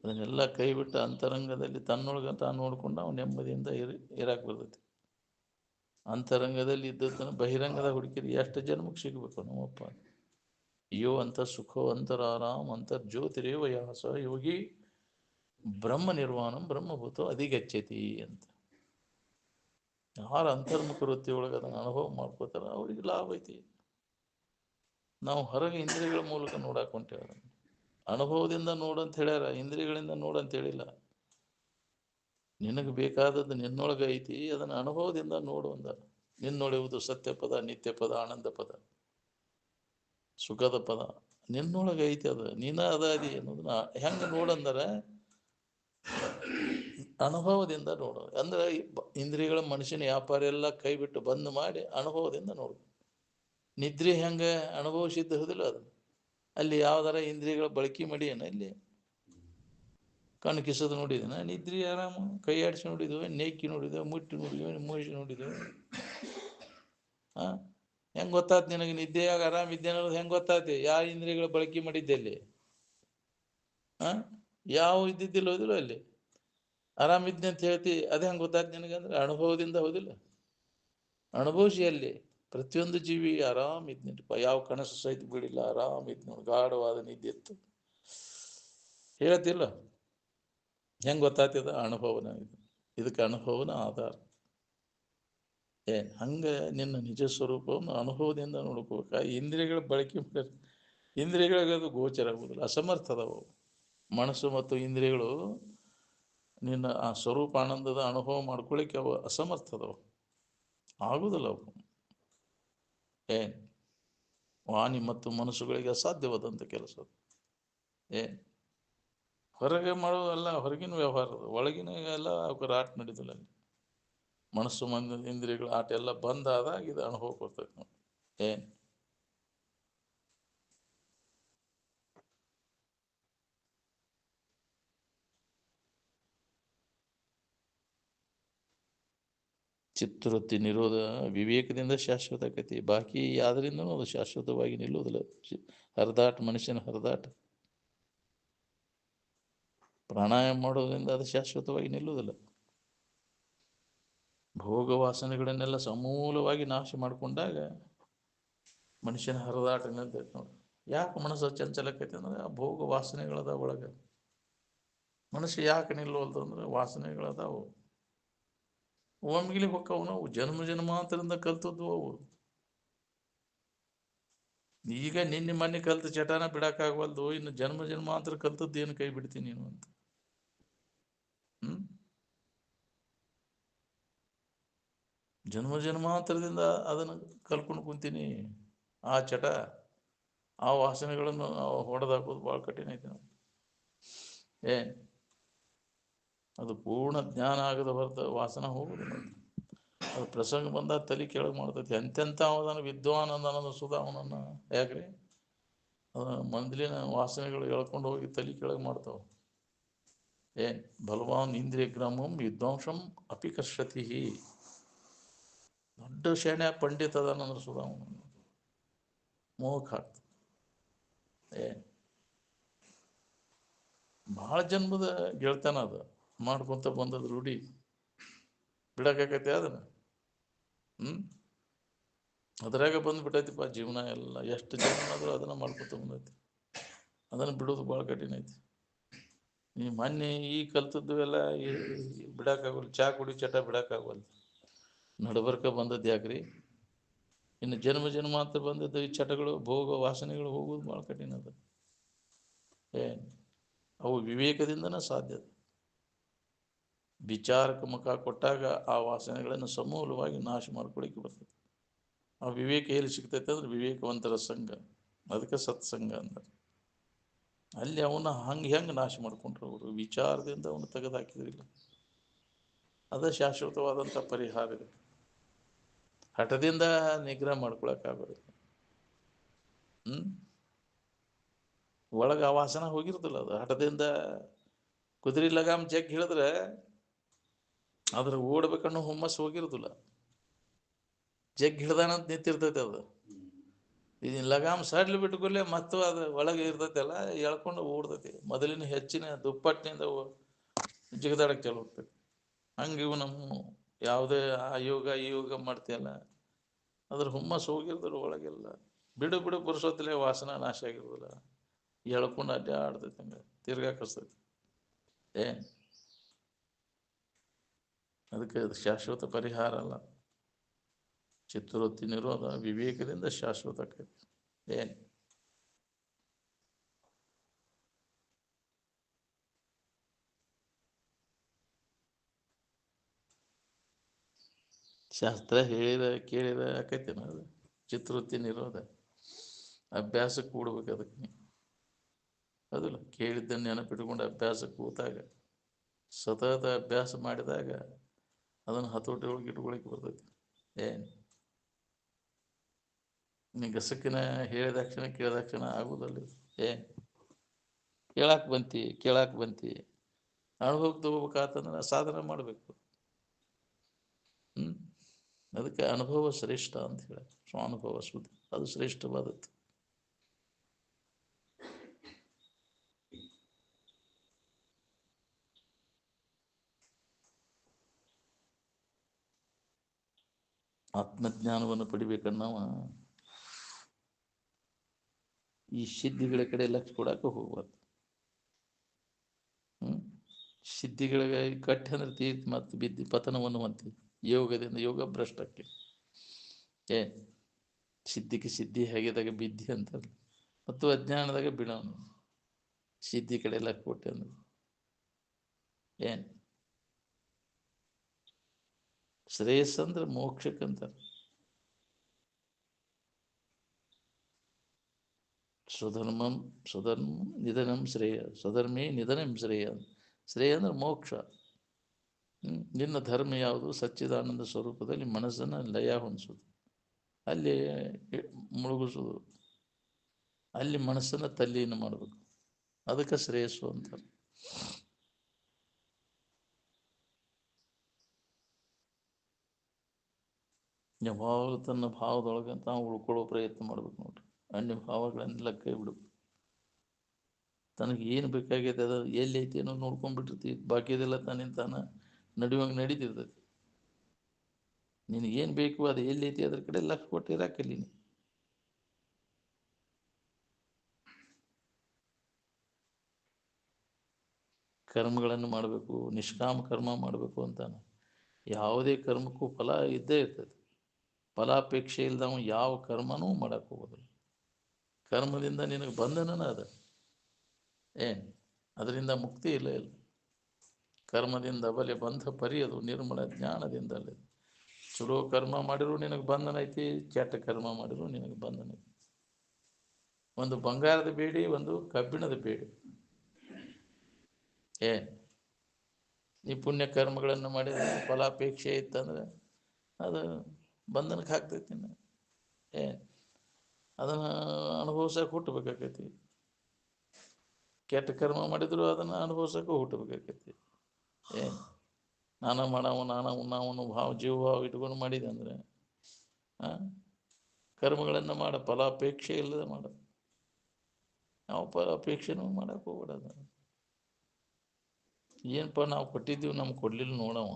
ಅದನ್ನೆಲ್ಲ ಕೈ ಬಿಟ್ಟು ಅಂತರಂಗದಲ್ಲಿ ತನ್ನೊಳಗೆ ತಾನು ನೋಡ್ಕೊಂಡು ನಾವು ನೆಮ್ಮದಿಯಿಂದ ಇರಕ್ಕೆ ಬರ್ತೈತಿ. ಅಂತರಂಗದಲ್ಲಿ ಇದ್ದದ್ದನ್ನು ಬಹಿರಂಗದ ಹುಡುಕಿರಿ ಎಷ್ಟು ಜನ್ಮಕ್ಕೆ ಸಿಗಬೇಕು ನಮ್ಮಪ್ಪ. ಅಯ್ಯೋ ಅಂತ ಸುಖೋ ಅಂತರಾರಾಮ್ ಅಂತರ್ಜ್ಯೋತಿರೇವ ಯಾಸ ಯೋಗಿ ಬ್ರಹ್ಮ ನಿರ್ವಾಣಂ ಬ್ರಹ್ಮಭೂತೋ ಅಧಿಗಚ್ಚತಿ ಅಂತ. ಯಾರು ಅಂತರ್ಮುಖ ವೃತ್ತಿ ಒಳಗೆ ಅದನ್ನು ಅನುಭವ ಮಾಡ್ಕೋತಾರ ಅವ್ರಿಗೆ ಲಾಭ ಐತಿ. ನಾವು ಹೊರಗೆ ಇಂದ್ರಿಯಗಳ ಮೂಲಕ ನೋಡಕ್ಕೆ ಹೊಂಟೇವೆ. ಅದನ್ನು ಅನುಭವದಿಂದ ನೋಡಂತ ಹೇಳ್ಯಾರ, ಇಂದ್ರಿಯಗಳಿಂದ ನೋಡಂತ ಹೇಳಿಲ್ಲ. ನಿನಗೆ ಬೇಕಾದದ್ದು ನಿನ್ನೊಳಗೆ ಐತಿ, ಅದನ್ನು ಅನುಭವದಿಂದ ನೋಡು ಅಂದ. ನಿನ್ನೊಳೆಯುವುದು ಸತ್ಯ ಪದ, ನಿತ್ಯ ಪದ, ಆನಂದ ಪದ, ಸುಖದ ಪದ ನಿನ್ನೊಳಗೆ ಐತಿ. ಅದು ನೀನ ಅದಿ ಅನ್ನೋದನ್ನ ಹೆಂಗೆ ನೋಡಂದರೆ ಅನುಭವದಿಂದ ನೋಡು. ಅಂದ್ರೆ ಇಂದ್ರಿಯಗಳ ಮನುಷ್ಯನ ವ್ಯಾಪಾರ ಎಲ್ಲ ಕೈ ಬಿಟ್ಟು ಬಂದ್ ಮಾಡಿ ಅನುಭವದಿಂದ ನೋಡು. ನಿದ್ರೆ ಹೆಂಗೆ ಅನುಭವಿಸಿದ್ದ ಅದು. ಅಲ್ಲಿ ಯಾವ್ದಾರ ಇಂದ್ರಿಯಗಳ ಬಳಕೆ ಮಾಡಿಯೇನ? ಇಲ್ಲಿ ಕಣ್ಣು ಕಿಸದು ನೋಡಿದನ ನಿದ್ರಿ ಆರಾಮ, ಕೈ ಆಡಿಸಿ ನೋಡಿದ್ವಿ, ನೇಕಿ ನೋಡಿದ್ವಿ, ಮುಟ್ಟಿ ನೋಡಿದ್ವಿ, ಮೂಸಿ ನೋಡಿದ್ವಿ. ಹೆಂಗೆ ಗೊತ್ತಾಯ್ತು ನಿನಗೆ ನಿದ್ದೆಯಾಗ ಆರಾಮಿದ್ದೆ ಅನ್ನೋದು? ಹೆಂಗೆ ಗೊತ್ತಾಯ್ತು? ಯಾವ ಇಂದ್ರಿಯಗಳ ಬಳಕೆ ಮಾಡಿದ್ದೆ ಅಲ್ಲಿ? ಯಾವ ಇದ್ದಿದ್ದಿಲ್ಲ ಹೋದಿಲ್ಲ ಅಲ್ಲಿ. ಆರಾಮಿದ್ದೆ ಅಂತ ಹೇಳ್ತಿ, ಅದೇ ಹೆಂಗೆ ಗೊತ್ತಾಯ್ತು ನಿನಗಂದ್ರೆ ಅನುಭವದಿಂದ ಹೋದಿಲ್ಲ. ಅನುಭವಿಸಿ ಅಲ್ಲಿ ಪ್ರತಿಯೊಂದು ಜೀವಿ ಆರಾಮಿದ್ನಪ್ಪ, ಯಾವ ಕನಸು ಸಹಿತ ಬಿಡಿಲ್ಲ, ಆರಾಮಿದ್ ನೋಡಿ, ಗಾಢವಾದ ನಿದ್ದೆ ಇತ್ತು. ಹೇಳ್ತಿಲ್ಲ ಹೆಂಗೆ ಗೊತ್ತಾಗ್ತದ? ಅನುಭವನ. ಇದಕ್ಕೆ ಅನುಭವನ ಆಧಾರ. ಹಂಗೆ ನಿನ್ನ ನಿಜ ಸ್ವರೂಪವನ್ನು ಅನುಭವದಿಂದ ನೋಡ್ಕೋಬೇಕ. ಇಂದ್ರಿಯಗಳ ಬಳಕೆ ಮಾಡಿದ್ರೆ ಇಂದ್ರಿಯಗಳಿಗೆ ಅದು ಗೋಚರ ಆಗುವುದಿಲ್ಲ, ಅಸಮರ್ಥ ಅದಾವು. ಮನಸ್ಸು ಮತ್ತು ಇಂದ್ರಿಯಗಳು ನಿನ್ನ ಆ ಸ್ವರೂಪ ಆನಂದದ ಅನುಭವ ಮಾಡ್ಕೊಳ್ಳಿಕ್ಕೆ ಅವು ಅಸಮರ್ಥ ಅದಾವು, ಆಗುವುದಿಲ್ಲ ಅವು. ವಾಣಿ ಮತ್ತು ಮನಸ್ಸುಗಳಿಗೆ ಅಸಾಧ್ಯವಾದಂಥ ಕೆಲಸ. ಹೊರಗೆ ಮಾಡೋದಲ್ಲ, ಹೊರಗಿನ ವ್ಯವಹಾರ. ಒಳಗಿನ ಎಲ್ಲ ಅವರ ಆಟ ನಡೀತಿಲ್ಲ. ಅಲ್ಲಿ ಮನಸ್ಸು ಇಂದ್ರಿಯಗಳ ಆಟ ಎಲ್ಲ ಬಂದಾದಾಗ ಇದು ಅನುಭವ ಕೊಡ್ತೈತೆ ನೋಡಿ. ಚಿತ್ತವೃತ್ತಿ ನಿರೋಧ ವಿವೇಕದಿಂದ ಶಾಶ್ವತ ಆಕತಿ. ಬಾಕಿ ಯಾವ್ದ್ರಿಂದನೂ ಅದು ಶಾಶ್ವತವಾಗಿ ನಿಲ್ಲುವುದಿಲ್ಲ. ಹರಿದಾಟ, ಮನುಷ್ಯನ ಹರಿದಾಟ. ಪ್ರಾಣಾಯಾಮ ಮಾಡೋದ್ರಿಂದ ಅದು ಶಾಶ್ವತವಾಗಿ ನಿಲ್ಲುವುದಿಲ್ಲ. ಭೋಗ ವಾಸನೆಗಳನ್ನೆಲ್ಲ ಸಮೂಲವಾಗಿ ನಾಶ ಮಾಡಿಕೊಂಡಾಗ ಮನುಷ್ಯನ ಹರಿದಾಟ ನಿಲ್ತೈತೆ ನೋಡಿ. ಯಾಕೆ ಮನಸ್ಸು ಚಂಚಲಕ್ಕೈತೆ ಅಂದ್ರೆ ಆ ಭೋಗ ವಾಸನೆಗಳದ ಒಳಗೆ. ಮನಸ್ಸು ಯಾಕೆ ನಿಲ್ಲುವಲ್ದು ಅಂದ್ರೆ ವಾಸನೆಗಳದಾವು. ಒಮ್ಗಿಲಿ ಹೊಕ್ಕವು. ನಾವು ಜನ್ಮ ಜನ್ಮಾಂತರದಿಂದ ಕಲ್ತದ್ದು ಅವು. ಈಗ ನಿನ್ನೆ ಮೊನ್ನೆ ಕಲ್ತು ಚಟಾನ ಬಿಡಕ್ಕಾಗವಲ್ದು, ಇನ್ನು ಜನ್ಮ ಜನ್ಮಾಂತರ ಕಲ್ತದ್ದು ಏನು ಕೈ ಬಿಡ್ತೀನಿ ನೀನು ಅಂತ. ಜನ್ಮ ಜನ್ಮಾಂತರದಿಂದ ಅದನ್ನು ಕಲ್ಕೊಂಡು ಕುಂತೀನಿ. ಆ ಚಟ, ಆ ವಾಸನೆಗಳನ್ನು ನಾವು ಹೊಡೆದಾಕೋದು ಭಾಳ ಕಠಿಣ ಐತೆ ನಾವು. ಅದು ಪೂರ್ಣ ಜ್ಞಾನ ಆಗದ ಹೊರತು ವಾಸನ ಹೋಗುದು. ಅದು ಪ್ರಸಂಗ ಬಂದಾಗ ತಲೆ ಕೆಳಗೆ ಮಾಡ್ತೈತಿ. ಎಂತೆಂಥ ಅವನ ವಿದ್ವಾನ್ ಅನ್ನೋದು ಸುಧಾ ಅವನನ್ನು ಯಾಕ್ರಿ ಮಂದಲಿನ ವಾಸನೆಗಳು ಎಳ್ಕೊಂಡು ಹೋಗಿ ತಲೆ ಕೆಳಗೆ ಮಾಡ್ತಾವ. ಬಲವಾನ್ ಇಂದ್ರಿಯ ಗ್ರಾಮಂ ವಿದ್ವಾಂಸಂ ಅಪಿಕರ್ಷತಿ. ದೊಡ್ಡ ಶೇಣೆ ಪಂಡಿತ ಅದಾನಂದ್ರೆ ಸುಧಾ ಅವನು ಮೋಹಕ್ಕೆ ಹಾಕ್ತ. ಭಾಳ ಜನ್ಮದ ಗೆಳ್ತಾನ ಅದು ಮಾಡ್ಕೊಂತ ಬಂದದ್ದು ರೂಢಿ. ಬಿಡಕಾಕೈತಿ ಅದನ್ನ. ಅದ್ರಾಗ ಬಂದ್ಬಿಟ್ಟೈತಿಪ್ಪ ಜೀವನ ಎಲ್ಲ. ಎಷ್ಟು ಜನ್ಮ ಆದ್ರೂ ಅದನ್ನ ಮಾಡ್ಕೊತ ಬಂದೈತಿ. ಅದನ್ನು ಬಿಡೋದು ಭಾಳ ಕಠಿಣ ಐತಿ. ಈ ಮೊನ್ನೆ ಈ ಕಲ್ತದ್ದು ಎಲ್ಲ ಬಿಡಕ್ಕಾಗಲ್ಲ. ಚಾ ಕುಡಿ ಚಟ ಬಿಡಕ್ಕಾಗಲ್ಲ. ನಡಬರ್ಕ ಬಂದದ್ದು ಯಾಕ್ರಿ? ಇನ್ನು ಜನ್ಮ ಜನ್ಮಾಂತರ ಬಂದದ್ದು ಈ ಚಟಗಳು, ಭೋಗ ವಾಸನೆಗಳು ಹೋಗೋದು ಭಾಳ ಕಠಿಣ ಅದ. ಅವು ವಿವೇಕದಿಂದನೇ ಸಾಧ್ಯ. ವಿಚಾರಕ್ಕೆ ಮುಖ ಕೊಟ್ಟಾಗ ಆ ವಾಸನೆಗಳನ್ನು ಸಮೂಲವಾಗಿ ನಾಶ ಮಾಡ್ಕೊಳಿಕ್ಕೆ ಬರ್ತದೆ. ಆ ವಿವೇಕ ಎಲ್ಲಿ ಸಿಗ್ತೈತೆ ಅಂದ್ರೆ ವಿವೇಕವಂತರ ಸಂಘ. ಅದಕ್ಕೆ ಸತ್ಸಂಗ ಅಂದ್ರೆ. ಅಲ್ಲಿ ಅವನ್ನ ಹೆಂಗೆ ನಾಶ ಮಾಡ್ಕೊಂಡ್ರು ಅವರು? ವಿಚಾರದಿಂದ ಅವನು ತೆಗೆದುಹಾಕಿದ್ರಿಲ್ಲ. ಅದ ಶಾಶ್ವತವಾದಂಥ ಪರಿಹಾರ ಇದೆ. ಹಠದಿಂದ ನಿಗ್ರಹ ಮಾಡ್ಕೊಳಕ್ಕಾಗೋದಿಲ್ಲ. ಒಳಗೆ ಆ ವಾಸನ ಹೋಗಿರ್ತಲ್ಲ. ಅದು ಹಠದಿಂದ ಕುದುರೆ ಲಗಾಮ್ ಜಗ್ ಹಿಡಿದ್ರೆ ಅದ್ರ ಓಡ್ಬೇಕನ್ನೋ ಹುಮ್ಮಸ್ ಹೋಗಿರುದಿಲ್ಲ. ಜಗ್ ಹಿಡ್ದಾನಂತ ನಿಂತಿರ್ತೈತೆ ಅದು. ಇದನ್ನ ಲಗಾಮ್ ಸಡ್ಲಿ ಬಿಟ್ಕೊಲ್ಲೇ ಮತ್ತು ಅದು ಒಳಗೆ ಇರ್ತೈತಲ್ಲ ಎಳ್ಕೊಂಡು ಓಡ್ತೈತಿ. ಮೊದಲಿನ ಹೆಚ್ಚಿನ ದುಪ್ಪಟ್ಟಿನಿಂದ ಜಿಗದಾಡಕ್ಕೆ ಚಲೋ ಹೋಗ್ತೈತಿ. ಹಂಗೆ ಇವು ನಮ್ಮ ಯಾವುದೇ ಆ ಯೋಗ ಈ ಯೋಗ ಮಾಡ್ತೀಯಲ್ಲ ಅದ್ರ ಹುಮ್ಮಸ್ ಹೋಗಿರ್ದ್ರು ಒಳಗೆಲ್ಲ. ಬಿಡು ಬಿಡು ಪುರುಷೊತ್ತಲೇ ವಾಸನ ನಾಶ ಆಗಿರೋದಿಲ್ಲ. ಎಳ್ಕೊಂಡು ಅಡ್ಡ ಆಡ್ತೈತಿ, ಹಂಗೆ ತಿರ್ಗಾಕಸ್ತೈತಿ. ಏನ್ ಅದಕ್ಕೆ ಅದು ಶಾಶ್ವತ ಪರಿಹಾರ ಅಲ್ಲ. ಚಿತ್ತವೃತ್ತಿ ನಿರೋಧ ವಿವೇಕದಿಂದ ಶಾಶ್ವತ ಆಕೈತಿ. ಏನ್ ಶಾಸ್ತ್ರ ಹೇಳಿದ ಕೇಳಿದ ಆಕೈತೇನ ಅದು ಚಿತ್ತವೃತ್ತಿ ನಿರೋಧ. ಅಭ್ಯಾಸಕ್ಕೆ ಕೂಡ್ಬೇಕು ಅದಕ್ಕೆ ನೀ. ಅದಲ್ಲ ಕೇಳಿದ್ದನ್ನು ನೆನಪಿಟ್ಕೊಂಡು ಅಭ್ಯಾಸಕ್ಕೆ ಕೂತಾಗ ಸತತ ಅಭ್ಯಾಸ ಮಾಡಿದಾಗ ಅದನ್ನು ಹತೋಟಿ ಒಳಗೆ ಇಟ್ಕೊಳಿಕ್ಕೆ ಬರ್ತೈತಿ. ಏನು ನೀ ಗಸಕಿನ ಹೇಳಿದ ಕ್ಷಣ ಕೇಳಿದ ಕ್ಷಣ ಆಗುವುದಲ್ಲಿ. ಏನು ಕೇಳಾಕ್ ಬಂತಿ ಅನುಭವಕ್ಕೆ ತಗೋಬೇಕಾತಂದ್ರೆ ಸಾಧನೆ ಮಾಡಬೇಕು. ಅದಕ್ಕೆ ಅನುಭವ ಶ್ರೇಷ್ಠ ಅಂತ ಹೇಳ. ಸ್ವಾನುಭವ ಸುದ್ದಿ ಅದು ಶ್ರೇಷ್ಠವಾದದ್ದು. ಆತ್ಮಜ್ಞಾನವನ್ನು ಪಡಿಬೇಕನ್ನವ ಈ ಸಿದ್ಧಿಗಳ ಕಡೆ ಲಕ್ಷ್ಯ ಕೊಡಕ್ಕೆ ಹೋಗ್ಬಾರ್ದು. ಸಿದ್ಧಿಗಳಿಗೆ ಕಟ್ಟಿ ಅಂದ್ರೆ ತೀರ್ಥ ಮತ್ತು ಬಿದ್ದಿ ಪತನವನ್ನು ಹೊಂತಿ ಯೋಗದಿಂದ ಯೋಗ ಭ್ರಷ್ಟಕ್ಕೆ. ಏನ್ ಸಿದ್ಧಿಗೆ ಸಿದ್ಧಿ ಹೇಗಿದಾಗ ಬಿದ್ದಿ ಅಂತಾರೆ. ಮತ್ತು ಅಜ್ಞಾನದಾಗ ಬಿಡೋನು ಸಿದ್ಧಿ ಕಡೆ ಲಕ್ಷ್ಯ ಕೊಟ್ಟೆ ಅಂದ್ರೆ ಏನ್ ಶ್ರೇಯಸ್ ಅಂದ್ರೆ ಮೋಕ್ಷಕ್ಕಂತಾರೆ. ಸ್ವಧರ್ಮಂ ನಿಧನಂ ಶ್ರೇಯ, ಸ್ವಧರ್ಮೇ ನಿಧನಂ ಶ್ರೇಯ. ಶ್ರೇಯ ಅಂದ್ರೆ ಮೋಕ್ಷ. ನಿನ್ನ ಧರ್ಮ ಯಾವುದು? ಸಚ್ಚಿದಾನಂದ ಸ್ವರೂಪದಲ್ಲಿ ಮನಸ್ಸನ್ನು ಲಯ ಹೊಂದಿಸೋದು, ಅಲ್ಲಿ ಮುಳುಗಿಸೋದು, ಅಲ್ಲಿ ಮನಸ್ಸನ್ನು ತಲ್ಲೀನ ಮಾಡಬೇಕು. ಅದಕ್ಕೆ ಶ್ರೇಯಸ್ಸು ಅಂತಾರೆ. ಯಾವಾಗಲೂ ತನ್ನ ಭಾವದೊಳಗೆ ತಾವು ಉಳ್ಕೊಳ್ಳೋ ಪ್ರಯತ್ನ ಮಾಡ್ಬೇಕು ನೋಡ್ರಿ. ಅನ್ಯ ಭಾವಗಳೆಲ್ಲ ಕೈ ಬಿಡ್ಬೇಕು. ತನಗೆ ಏನು ಬೇಕಾಗಿದೆ ಅದು ಎಲ್ಲಿ ಐತಿ ಅನ್ನೋ ನೋಡ್ಕೊಂಡ್ಬಿಟ್ಟಿರ್ತೀವಿ. ಬಾಕಿದೆಲ್ಲ ತಾನ ನಡಿವಂಗೆ ನಡೀತಿರ್ತೈತಿ. ನಿನಗೇನು ಬೇಕು ಅದು ಎಲ್ಲಿ ಐತಿ ಅದ್ರ ಕಡೆ ಲಕ್ಷ್ಯ ಕೊಟ್ಟಿರಾಕಲ್ಲಿ. ಕರ್ಮಗಳನ್ನು ಮಾಡಬೇಕು, ನಿಷ್ಕಾಮ ಕರ್ಮ ಮಾಡಬೇಕು ಅಂತಾನೆ. ಯಾವುದೇ ಕರ್ಮಕ್ಕೂ ಫಲ ಇದ್ದೇ ಇರ್ತದೆ. ಫಲಾಪೇಕ್ಷೆ ಇಲ್ದವ ಯಾವ ಕರ್ಮನೂ ಮಾಡಕ್ಕೆ ಹೋಗೋದಿಲ್ಲ. ಕರ್ಮದಿಂದ ನಿನಗೆ ಬಂಧನನ ಅದ. ಏನು ಅದರಿಂದ ಮುಕ್ತಿ ಇಲ್ಲ. ಕರ್ಮದಿಂದ ಬಲೆ ಬಂಧ ಪರಿಯದು ನಿರ್ಮಲ ಜ್ಞಾನದಿಂದಲೇ. ಚಲೋ ಕರ್ಮ ಮಾಡಿದ್ರು ನಿನಗೆ ಬಂಧನ ಐತಿ, ಕೆಟ್ಟ ಕರ್ಮ ಮಾಡಿದ್ರು ನಿನಗೆ ಬಂಧನ ಐತಿ. ಒಂದು ಬಂಗಾರದ ಬೇಡಿ, ಒಂದು ಕಬ್ಬಿಣದ ಬೇಡಿ. ಏನು ಈ ಪುಣ್ಯ ಕರ್ಮಗಳನ್ನು ಮಾಡಿದ್ರೆ ಫಲಾಪೇಕ್ಷೆ ಇತ್ತಂದ್ರೆ ಅದು ಬಂಧನಕ್ಕೆ ಹಾಕ್ತೈತಿ. ಏನು ಅದನ್ನು ಅನುಭವಿಸಕ್ಕೆ ಹುಟ್ಟಬೇಕಾಕೈತಿ. ಕೆಟ್ಟ ಕರ್ಮ ಮಾಡಿದ್ರು ಅದನ್ನು ಅನುಭವಿಸಕ್ಕೂ ಹುಟ್ಟಬೇಕಾಕೈತಿ. ಏನು ನಾನ ಮಾಡವ ನಾನ ಉಣ್ಣವನು ಭಾವ ಜೀವಭಾವ ಇಟ್ಕೊಂಡು ಮಾಡಿದೆ ಅಂದರೆ ಕರ್ಮಗಳನ್ನು ಮಾಡ, ಫಲಾಪೇಕ್ಷೆ ಇಲ್ಲದೆ ಮಾಡ. ಯಾವ ಫಲಾಪೇಕ್ಷೆನೂ ಮಾಡಕ್ಕೆ ಹೋಗ್ಬಿಡೋದು. ಏನಪ್ಪ ನಾವು ಕೊಟ್ಟಿದ್ದೀವಿ, ನಮ್ಗೆ ಕೊಡಲಿಲ್ಲ ನೋಡವ,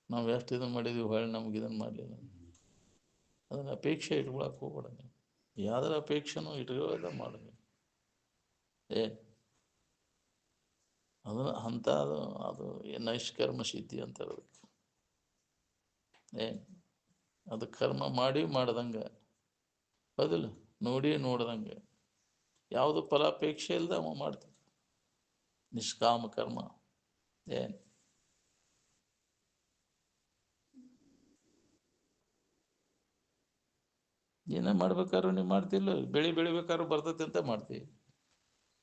ನಾವು ಎಷ್ಟು ಇದನ್ನು ಮಾಡಿದ್ದೀವಿ ಹೊಳ್ಳಿ ನಮ್ಗೆ ಇದನ್ನು ಮಾಡಲಿಲ್ಲ. ಅದನ್ನು ಅಪೇಕ್ಷೆ ಇಟ್ಕೊಳಕ್ಕೆ ಹೋಗ್ಬಿಡೋದು. ಯಾವ್ದಾರ ಅಪೇಕ್ಷೆನೂ ಇಟ್ಕೊಳ್ಳೋದ ಮಾಡೋದು. ಏನು ಅದನ್ನು ಅದು ನೈಷ್ಕರ್ಮ ಸಿದ್ಧಿ ಅಂತಾರೆ ಅದಕ್ಕೆ. ಏನು ಅದು ಕರ್ಮ ಮಾಡಿ ಮಾಡ್ದಂಗೆ, ಹೌದಿಲ್ಲ, ನೋಡಿ ನೋಡ್ದಂಗೆ, ಯಾವುದು ಫಲಾಪೇಕ್ಷೆ ಇಲ್ಲದೆ ಅವ ಮಾಡ್ತೀವಿ ನಿಷ್ಕಾಮ ಕರ್ಮ. ಏನು ಏನೇ ಮಾಡ್ಬೇಕಾದ್ರೂ ನೀವು ಮಾಡ್ತಿಲ್ಲ. ಬೆಳಿಬೇಕಾದ್ರೂ ಬರ್ತೈತೆ ಅಂತ ಮಾಡ್ತೀವಿ.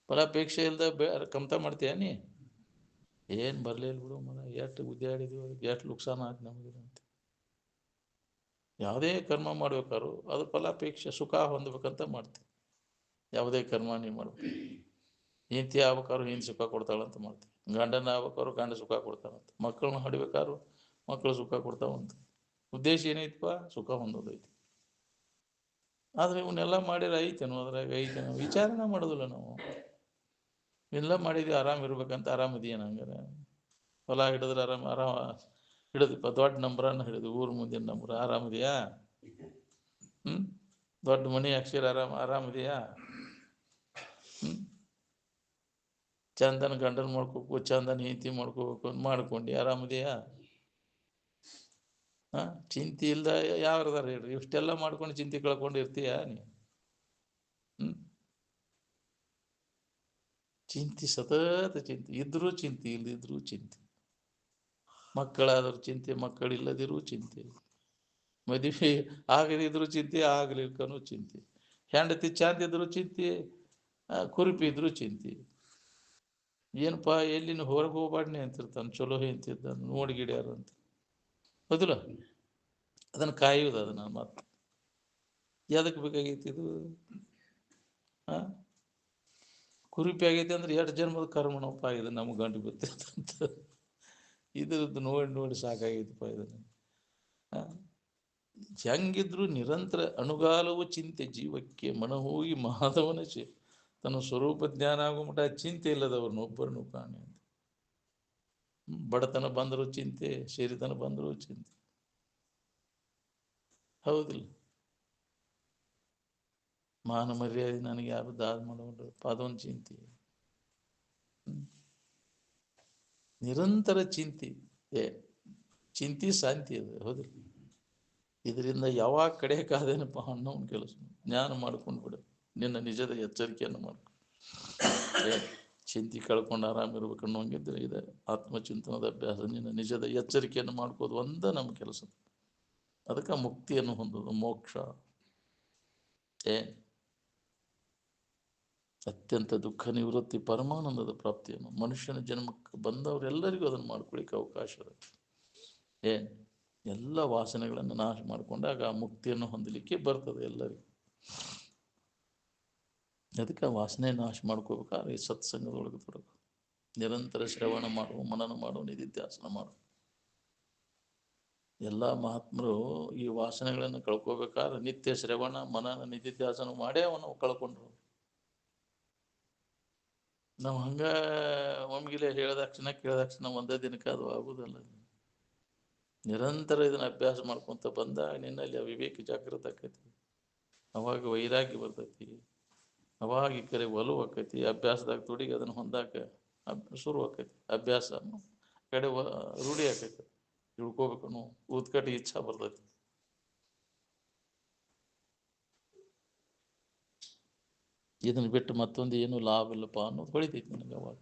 ಫಲಾಪೇಕ್ಷೆ ಇಲ್ಲದೆ ಕಮ್ತ ಮಾಡ್ತೀಯ ನೀ? ಏನು ಬರಲಿಲ್ಲ ಬಿಡು ಮನ, ಎಷ್ಟು ಉದ್ಯಾಡಿದ್ವಿ, ಎಷ್ಟು ನುಕ್ಸಾನ ಆಯ್ತು ನಮಗೆ ಅಂತ. ಯಾವುದೇ ಕರ್ಮ ಮಾಡ್ಬೇಕಾದ್ರು ಅದು ಫಲಾಪೇಕ್ಷೆ ಸುಖ ಹೊಂದಬೇಕಂತ ಮಾಡ್ತೀವಿ. ಯಾವುದೇ ಕರ್ಮ ನೀವು ಮಾಡ್ಬೇಕು. ಹೆಂಡತಿ ಆಗ್ಬೇಕಾದ್ರು ಹೆಂಡತಿ ಸುಖ ಕೊಡ್ತಾಳಂತ ಮಾಡ್ತೀವಿ. ಗಂಡನ ಆಗ್ಬೇಕಾದ್ರು ಗಂಡ ಸುಖ ಕೊಡ್ತಾಳಂತ. ಮಕ್ಕಳನ್ನ ಹಡಿಬೇಕಾದ್ರು ಮಕ್ಕಳು ಸುಖ ಕೊಡ್ತಾವಂತ. ಉದ್ದೇಶ ಏನೈತಪ್ಪ? ಸುಖ ಹೊಂದೋದೈತಿ. ಆದ್ರೆ ಇವನ್ನೆಲ್ಲ ಮಾಡಿದ್ರೆ ಐತೇನೋ ಅದ್ರಾಗ ಐತೇನೋ ವಿಚಾರಣೆ ಮಾಡೋದಿಲ್ಲ ನಾವು. ಎಲ್ಲ ಮಾಡಿದ್ವಿ ಆರಾಮ್ ಇರ್ಬೇಕಂತ ಆರಾಮದೀಯ ಹಂಗಾರೆ ಹೊಲ ಹಿಡಿದ್ರೆ ಆರಾಮ ಹಿಡಿದಪ್ಪ ದೊಡ್ಡ ನಂಬರನ್ನ ಹಿಡಿದು ಊರ್ ಮುಂದಿನ ನಂಬರ್ ಆರಾಮದಿಯಾ? ದೊಡ್ಡ ಮನಿ ಅಕ್ಷರ ಆರಾಮದಿಯಾ? ಚಂದನ ಗಂಡನ್ ಮಾಡ್ಕೋಬೇಕು, ಚಂದನ ಹೆಂಡತಿ ಮಾಡ್ಕೋಬೇಕು ಮಾಡ್ಕೊಂಡು ಆರಾಮದಿಯಾ? ಚಿಂತೆ ಇಲ್ದ ಯಾವ್ದಾರ ಹೇಳ್ರಿ, ಇಷ್ಟೆಲ್ಲ ಮಾಡ್ಕೊಂಡು ಚಿಂತೆ ಕಳ್ಕೊಂಡು ಇರ್ತೀಯ ನೀ? ಚಿಂತೆ ಸತತ ಚಿಂತೆ, ಇದ್ರೂ ಚಿಂತೆ ಇಲ್ಲದಿದ್ರೂ ಚಿಂತೆ, ಮಕ್ಕಳಾದ್ರೂ ಚಿಂತೆ, ಮಕ್ಕಳಿಲ್ಲದಿರೂ ಚಿಂತೆ, ಮದುವೆ ಆಗದಿದ್ರು ಚಿಂತೆ, ಆಗ್ಲಿಕ್ಕೂ ಚಿಂತೆ, ಹೆಂಡತಿ ಚಂದ ಇದ್ರು ಚಿಂತೆ, ಕುರುಪಿ ಇದ್ರು ಚಿಂತೆ. ಏನಪ್ಪಾ ಎಲ್ಲಿನ ಹೊರಗೆ ಹೋಗ್ಬಾಡ್ನಿ ಅಂತಿರ್ತಾನೆ ಚಲೋ ಅಂತಿದ್ದ ನೋಡಿ ಗಿಡ್ಯಾರ ಅಂತ, ಹೌದಿಲ್ಲ? ಅದನ್ನು ಕಾಯುವುದು, ಅದನ್ನ ಮಾತು ಎದಕ್ಕೆ ಬೇಕಾಗೈತಿ ಇದು? ಕುರುಪಿ ಆಗೈತಿ ಅಂದ್ರೆ ಎರಡು ಜನ್ಮದ ಕರ್ಮಣಪ್ಪ, ಇದು ನಮ್ಗೆ ಗಂಟು ಗೊತ್ತಿರ್ತಂತ ಇದ್ರದ್ದು ನೋಡಿ ನೋಡಿ ಸಾಕಾಗೈತಪ್ಪ ಇದನ್ನು. ಹೆಂಗಿದ್ರು ನಿರಂತರ ಅಣುಗಾಲವು ಚಿಂತೆ ಜೀವಕ್ಕೆ ಮನ ಹೋಗಿ ಮಾಧವನ ತನ್ನ ಸ್ವರೂಪ ಜ್ಞಾನ ಆಗೋ ಮಟ್ಟ ಚಿಂತೆ ಇಲ್ಲದವ್ರನ್ನ ಒಬ್ಬರನ್ನು ಕಾಣಿ ಅಂತ. ಬಡತನ ಬಂದರೂ ಚಿಂತೆ, ಸಿರಿತನ ಬಂದರೂ ಚಿಂತೆ, ಹೌದಿಲ್ಲ? ಮಾನ ಮರ್ಯಾದೆ ನನಗೆ ಯಾರು ದಾದ ಮಾಡೋರು ಅದೊಂದು ಚಿಂತೆ, ನಿರಂತರ ಚಿಂತೆ. ಚಿಂತೆ ಶಾಂತಿ ಅದು, ಹೌದಿಲ್ಲ? ಇದರಿಂದ ಯಾವಾಗ ಕಡೆಯಕಾದೇನಪ್ಪ ಅನ್ನೋನ್ ಕೆಲಸ ಜ್ಞಾನ ಮಾಡ್ಕೊಂಡು ಬಿಡು, ನಿನ್ನ ನಿಜದ ಎಚ್ಚರಿಕೆಯನ್ನು ಮಾಡ್ಕೊ. ಚಿಂತೆ ಕಳ್ಕೊಂಡು ಆರಾಮಿರ್ಬೇಕು ಅನ್ನೋಂಗಿದ್ರೆ ಇದೆ ಆತ್ಮಚಿಂತನದ ಅಭ್ಯಾಸ. ನಿನ್ನ ನಿಜದ ಎಚ್ಚರಿಕೆಯನ್ನು ಮಾಡ್ಕೋದು ಒಂದ ನಮ್ಮ ಕೆಲಸ. ಅದಕ್ಕೆ ಮುಕ್ತಿಯನ್ನು ಹೊಂದೋದು, ಮೋಕ್ಷ. ಅತ್ಯಂತ ದುಃಖ ನಿವೃತ್ತಿ, ಪರಮಾನಂದದ ಪ್ರಾಪ್ತಿಯನ್ನು ಮನುಷ್ಯನ ಜನ್ಮಕ್ಕೆ ಬಂದವರೆಲ್ಲರಿಗೂ ಅದನ್ನು ಮಾಡ್ಕೊಳ್ಳಿಕ್ಕೆ ಅವಕಾಶ ಇದೆ. ಎಲ್ಲ ವಾಸನೆಗಳನ್ನು ನಾಶ ಮಾಡಿಕೊಂಡಾಗ ಆ ಮುಕ್ತಿಯನ್ನು ಹೊಂದಲಿಕ್ಕೆ ಬರ್ತದೆ ಎಲ್ಲರಿಗೂ. ಅದಕ್ಕೆ ವಾಸನೆ ನಾಶ ಮಾಡ್ಕೋಬೇಕಾದ್ರೆ ಈ ಸತ್ಸಂಗದೊಳಗೆ ತೊಡಗು, ನಿರಂತರ ಶ್ರವಣ ಮಾಡು, ಮನನ ಮಾಡು, ನಿಧಿಧ್ಯಾಸನ ಮಾಡು. ಎಲ್ಲ ಮಹಾತ್ಮರು ಈ ವಾಸನೆಗಳನ್ನು ಕಳ್ಕೋಬೇಕಾದ್ರೆ ನಿತ್ಯ ಶ್ರವಣ ಮನನ ನಿಧಿಧ್ಯಾಸನ ಮಾಡೇ ಅವನು ಕಳ್ಕೊಂಡ್ರು. ನಾವು ಹಂಗ ಒಮ್ಗಿಲೆ ಹೇಳಿದಾಕ್ಷಣ ಕೇಳಿದಾಕ್ಷಣ ಒಂದೇ ದಿನಕ್ಕೆ ಅದು ಆಗುವುದಲ್ಲ. ನಿರಂತರ ಇದನ್ನ ಅಭ್ಯಾಸ ಮಾಡ್ಕೊಂತ ಬಂದಾಗ ನಿನ್ನಲ್ಲಿ ವಿವೇಕ ಜಾಗೃತ ಆಕೈತಿ, ಅವಾಗ ವೈರಾಗ್ಯ ಬರ್ತೈತಿ, ಅವಾಗ ಈ ಕಡೆ ಒಲವು ಆಕೈತಿ, ಅಭ್ಯಾಸದಾಗ ತೊಡಿಗೆ ಅದನ್ನು ಹೊಂದಾಕ ಶುರು ಆಕೈತಿ, ಅಭ್ಯಾಸ ಕಡೆ ರೂಢಿ ಆಕೈತಿ, ತಿಳ್ಕೊಬೇಕನ್ನು ಉತ್ಕಟ ಇಚ್ಛಾ ಬರ್ತೈತಿ. ಇದನ್ನು ಬಿಟ್ಟು ಮತ್ತೊಂದು ಏನು ಲಾಭ ಇಲ್ಲಪ್ಪ ಅನ್ನೋದು ಹೊಳಿತೈತಿ ನನಗೆ ಅವಾಗ.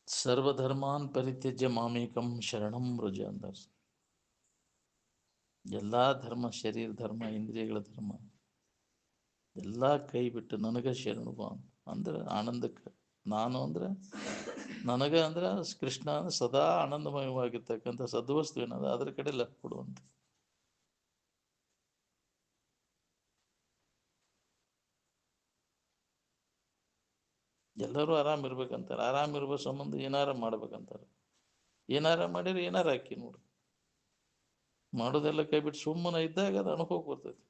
ಸರ್ವಧರ್ಮಾನ್ ಪರಿತ್ಯಜ್ಯ ಮಾಮೇಕಂ ಶರಣಂ ವ್ರಜ ಅಂದಾರ. ಎಲ್ಲಾ ಧರ್ಮ, ಶರೀರ ಧರ್ಮ, ಇಂದ್ರಿಯಗಳ ಧರ್ಮ ಎಲ್ಲ ಕೈ ಬಿಟ್ಟು ನನಗೆ ಶರಣು ಬಾ ಅಂದ್ರೆ ಆನಂದಕ್ಕೆ. ನಾನು ಅಂದ್ರೆ ನನಗೆ ಅಂದ್ರೆ ಕೃಷ್ಣ ಅಂದ್ರೆ ಸದಾ ಆನಂದಮಯವಾಗಿರ್ತಕ್ಕಂಥ ಸದ್ವಸ್ತು ಏನದ ಅದ್ರ ಕಡೆ ಲಕ್ಷ್ಯ ಕೊಡುವಂತ. ಎಲ್ಲರೂ ಆರಾಮ್ ಇರ್ಬೇಕಂತಾರೆ, ಆರಾಮ್ ಇರ್ಬೋ ಸಂಬಂಧ ಏನಾರ ಮಾಡ್ಬೇಕಂತಾರೆ. ಏನಾರ ಮಾಡಿದ್ರೆ ಏನಾರ ಹಾಕಿ ನೋಡು, ಮಾಡೋದೆಲ್ಲ ಕೈ ಬಿಟ್ಟು ಸುಮ್ಮನೆ ಇದ್ದಾಗ ಅದು ಅನುಭವ ಬರ್ತೈತಿ.